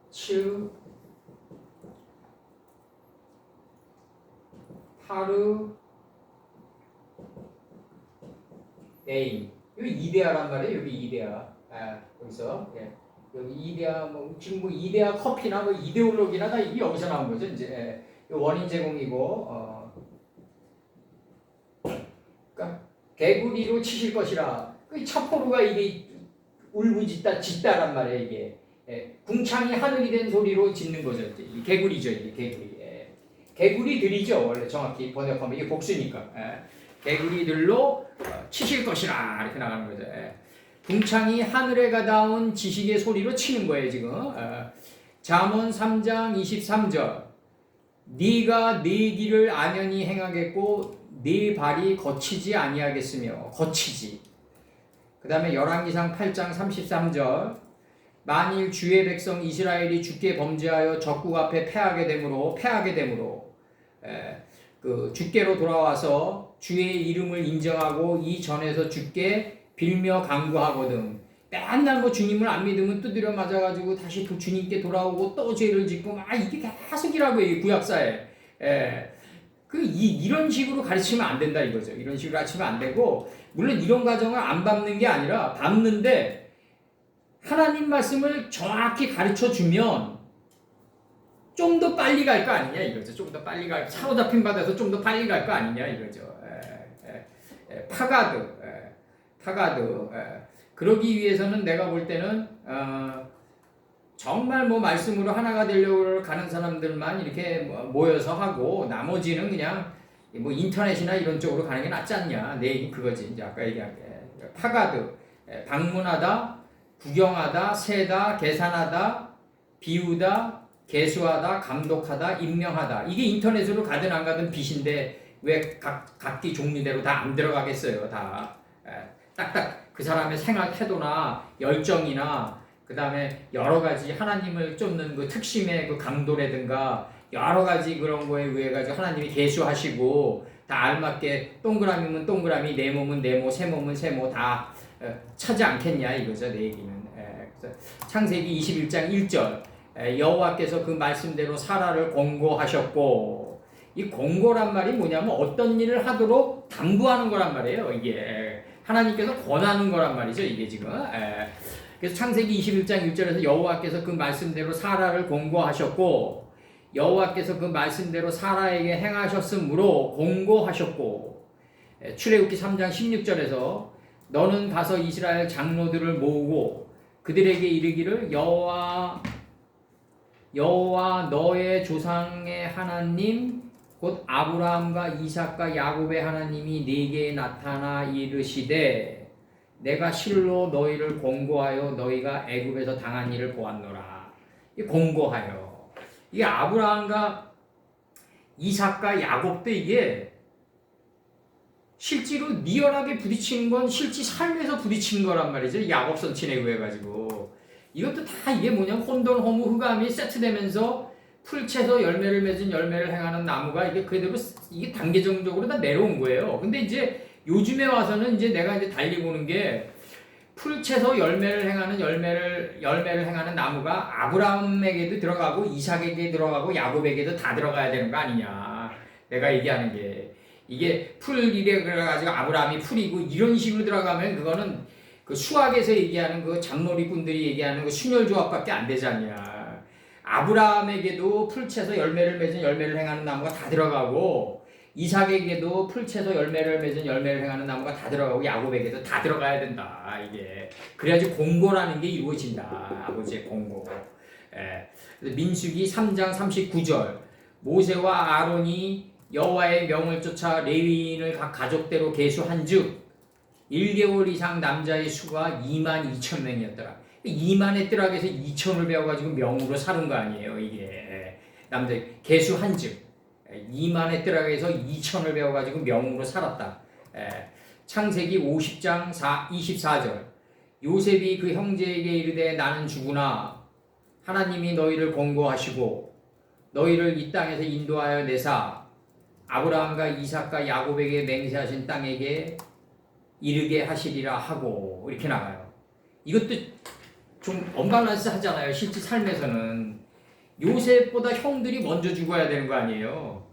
츠, 파르, 에이. 여기 이데아란 말이에요. 여기 이데아. 여기서 여기 이데아 지금 이데아 커피나 이데올로기나 다 이게 여기서 나온 거죠. 이제 원인 제공이고 그러니까 개구리로 치실 것이라. 그 차포루가 이게 울부짖다란 말이에요. 이게 궁창이 하늘이 된 소리로 짖는 거죠. 이 개구리죠. 이게 개구리. 개구리들이죠. 원래 정확히 번역하면 이게 복수니까. 개구리들로 치실 것이라 이렇게 나가는 거죠. 궁창이 하늘에 가다운 지식의 소리로 치는 거예요. 지금 잠언 3장 23절 네가 네 길을 안연히 행하겠고 네 발이 거치지 아니하겠으며 거치지. 그 다음에 열왕기상 8장 33절 만일 주의 백성 이스라엘이 주께 범죄하여 적국 앞에 패하게 되므로 그 주께로 돌아와서 주의 이름을 인정하고 이 전에서 주께 빌며 간구하거든. 맨날 주님을 안 믿으면 두드려 맞아가지고 다시 주님께 돌아오고 또 죄를 짓고 이게 계속이라고 이 구약사에. 이런 식으로 가르치면 안 된다 이거죠. 이런 식으로 가르치면 안 되고, 물론 이런 과정을 안 밟는 게 아니라 밟는데 하나님 말씀을 정확히 가르쳐 주면 좀 더 빨리 갈 거 아니냐 이거죠. 좀 더 빨리 사로잡힘 받아서 좀 더 빨리 갈 거 아니냐 이거죠. 파가드. 그러기 위해서는 내가 볼 때는 정말 말씀으로 하나가 되려고 가는 사람들만 이렇게 모여서 하고 나머지는 그냥 인터넷이나 이런 쪽으로 가는 게 낫지 않냐. 내 얘기 그거지. 이제 아까 얘기한 게 파가드. 방문하다, 구경하다, 세다, 계산하다, 비우다, 개수하다, 감독하다, 임명하다. 이게 인터넷으로 가든 안 가든 빛인데 왜 각기 종류대로 다 안 들어가겠어요. 다 딱딱 그 사람의 생활 태도나 열정이나 그 다음에 여러 가지 하나님을 쫓는 그 특심의 그 강도라든가 여러 가지 그런 거에 의해 가지고 하나님이 계수하시고 다 알맞게 동그라미면 동그라미, 네모면 네모, 세모면 세모 다 차지 않겠냐 이거죠. 내 얘기는. 그래서 창세기 21장 1절 여호와께서 그 말씀대로 사라를 권고하셨고, 이 권고란 말이 뭐냐면 어떤 일을 하도록 당부하는 거란 말이에요. 이게 하나님께서 권하는 거란 말이죠. 이게 지금. 그래서 창세기 21장 1절에서 여호와께서 그 말씀대로 사라를 권고하셨고, 여호와께서 그 말씀대로 사라에게 행하셨으므로 권고하셨고, 출애굽기 3장 16절에서 너는 가서 이스라엘 장로들을 모으고 그들에게 이르기를 여호와 너의 조상의 하나님 곧 아브라함과 이삭과 야곱의 하나님이 네게 나타나 이르시되 내가 실로 너희를 권고하여 너희가 애굽에서 당한 일을 보았노라. 이 권고하여. 이게 아브라함과 이삭과 야곱도 이게 실제로 리얼하게 부딪힌 건 실제 삶에서 부딪힌 거란 말이죠. 야곱 선친에 의해 가지고. 이것도 다 이게 뭐냐면 혼돈, 허무, 흑암이 세트되면서 풀채서 열매를 맺은 열매를 행하는 나무가 이게 그대로 이게 단계적으로 다 내려온 거예요. 근데 이제 요즘에 와서는 이제 내가 이제 달리 보는 게 풀채서 열매를 행하는 열매를 행하는 나무가 아브라함에게도 들어가고 이삭에게 들어가고 야곱에게도 다 들어가야 되는 거 아니냐. 내가 얘기하는 게 이게 풀이래 그래가지고 아브라함이 풀이고 이런 식으로 들어가면 그거는 그 수학에서 얘기하는 그 잡놀이꾼들이 얘기하는 그 순혈조합밖에 안 되지 않냐. 아브라함에게도 풀채서 열매를 맺은 열매를 행하는 나무가 다 들어가고 이삭에게도 풀채서 열매를 맺은 열매를 행하는 나무가 다 들어가고 야곱에게도 다 들어가야 된다. 이게 그래야지 공고라는 게 이루어진다. 아버지의 공고. 민수기 3장 39절 모세와 아론이 여호와의 명을 쫓아 레위인을 각 가족대로 계수한즉 1개월 이상 남자의 수가 22,000명이었더라. 2만의 뜰학에서 2천을 배워가지고 명으로 사는 거 아니에요. 이게 남자 계수한즉 2만의 뜰학에서 2천을 배워가지고 명으로 살았다. 창세기 50장 24절 요셉이 그 형제에게 이르되 나는 죽으나 하나님이 너희를 권고하시고 너희를 이 땅에서 인도하여 내사 아브라함과 이삭과 야곱에게 맹세하신 땅에게 이르게 하시리라 하고 이렇게 나가요. 이것도 좀 언밸런스 하잖아요. 실제 삶에서는 요셉보다 형들이 먼저 죽어야 되는 거 아니에요.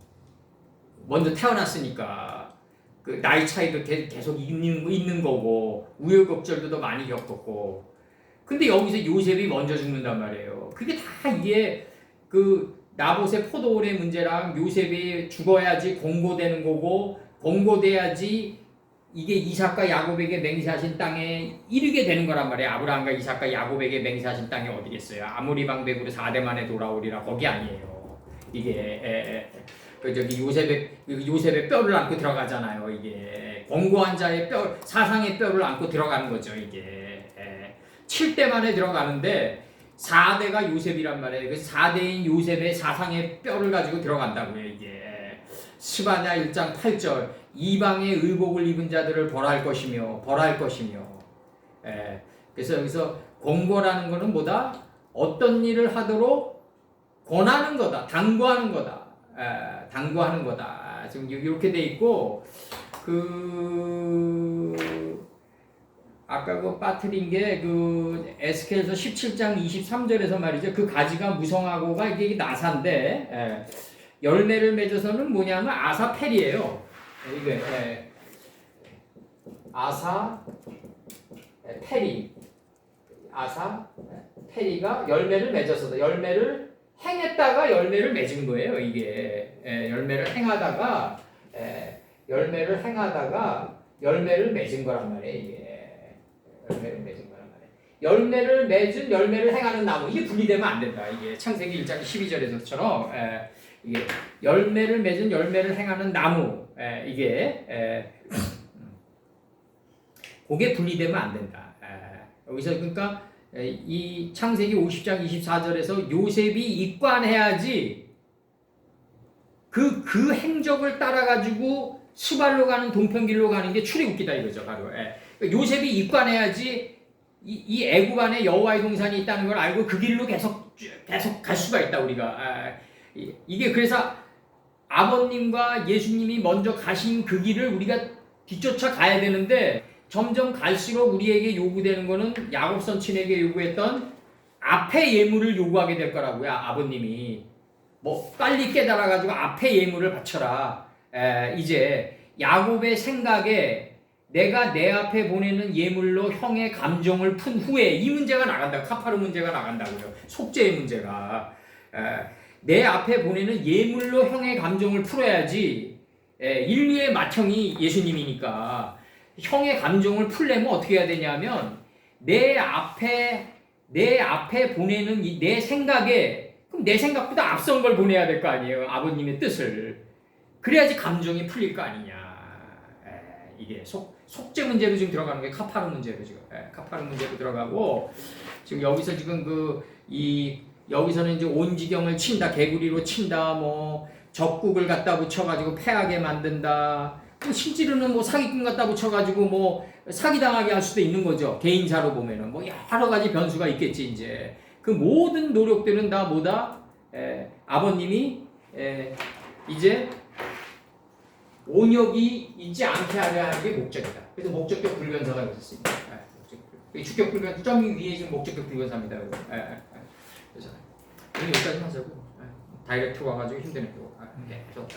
먼저 태어났으니까 그 나이 차이도 계속 있는 거고 우여곡절도 더 많이 겪었고, 근데 여기서 요셉이 먼저 죽는단 말이에요. 그게 다 이게 그 나봇의 포도원의 문제랑 요셉이 죽어야지 공고되는 거고, 공고돼야지 이게 이삭과 야곱에게 맹세하신 땅에 이르게 되는 거란 말이에요. 아브라함과 이삭과 야곱에게 맹세하신 땅이 어디겠어요? 아모리 방백으로 4대 만에 돌아오리라, 거기 아니에요. 이게 그 저기 요셉의 뼈를 안고 들어가잖아요. 이게 공고한 자의 뼈, 사상의 뼈를 안고 들어가는 거죠. 이게 7대 만에 들어가는데 4대가 요셉이란 말이에요. 그래서 4대인 요셉의 사상의 뼈를 가지고 들어간다고요. 이게 스바냐 1장 8절, 이방의 의복을 입은 자들을 벌할 것이며 그래서 여기서 공고라는 것은 뭐다? 어떤 일을 하도록 권하는 거다, 당부하는 거다. 당부하는 거다. 지금 이렇게 돼 있고, 아까 그 빠뜨린 게 에스겔서 17장 23절에서 말이죠. 그 가지가 무성하고가 이게 나사인데, 열매를 맺어서는 뭐냐면 아사펠이에요. 이게 아사페리가 열매를 맺었어. 열매를 행했다가 열매를 맺은 거예요. 이게 열매를 행하다가 열매를 맺은 거란 말이에요. 이게 열매를 맺은 거란 말이에요. 열매를 맺은 열매를 행하는 나무, 이게 분리되면 안 된다. 이게 창세기 1장 12절에서처럼 이게 열매를 맺은 열매를 행하는 나무, 이게 그게 분리되면 안 된다. 여기서 그러니까 이 창세기 50장 24절에서 요셉이 입관해야지 그 행적을 따라가지고 수발로 가는 동편길로 가는 게 출애굽기다 이거죠. 바로 요셉이 입관해야지 이 애굽 안에 여호와의 동산이 있다는 걸 알고 그 길로 계속 갈 수가 있다. 우리가 이게 그래서 아버님과 예수님이 먼저 가신 그 길을 우리가 뒤쫓아 가야 되는데, 점점 갈수록 우리에게 요구되는 거는 야곱선 친에게 요구했던 앞에 예물을 요구하게 될 거라고요. 아버님이 빨리 깨달아가지고 앞에 예물을 바쳐라. 이제 야곱의 생각에 내가 내 앞에 보내는 예물로 형의 감정을 푼 후에 이 문제가 나간다. 카파르 문제가 나간다고요. 속죄의 문제가. 내 앞에 보내는 예물로 형의 감정을 풀어야지. 인류의 맏형이 예수님이니까 형의 감정을 풀려면 어떻게 해야 되냐면 내 앞에 보내는 내 생각에, 그럼 내 생각보다 앞선 걸 보내야 될 거 아니에요. 아버님의 뜻을. 그래야지 감정이 풀릴 거 아니냐. 이게 속죄 문제로 지금 들어가는 게 카파르 문제로 지금 카파르 문제로 들어가고, 지금 여기서 지금 여기서는 이제 온지경을 친다, 개구리로 친다, 적국을 갖다 붙여가지고 패하게 만든다. 실제로는 사기꾼 갖다 붙여가지고 사기당하게 할 수도 있는 거죠. 개인사로 보면은 여러 가지 변수가 있겠지. 이제 그 모든 노력들은 다 뭐다? 아버님이 이제 온역이 있지 않게 하려 하는 게 목적이다. 그래서 목적격 불변사가 있었습니다. 주격 불변, 점 위에 지금 목적격 불변사입니다. 그래서 여기까지 하자고. 다이렉트 와가지고 힘드네 또. 계속.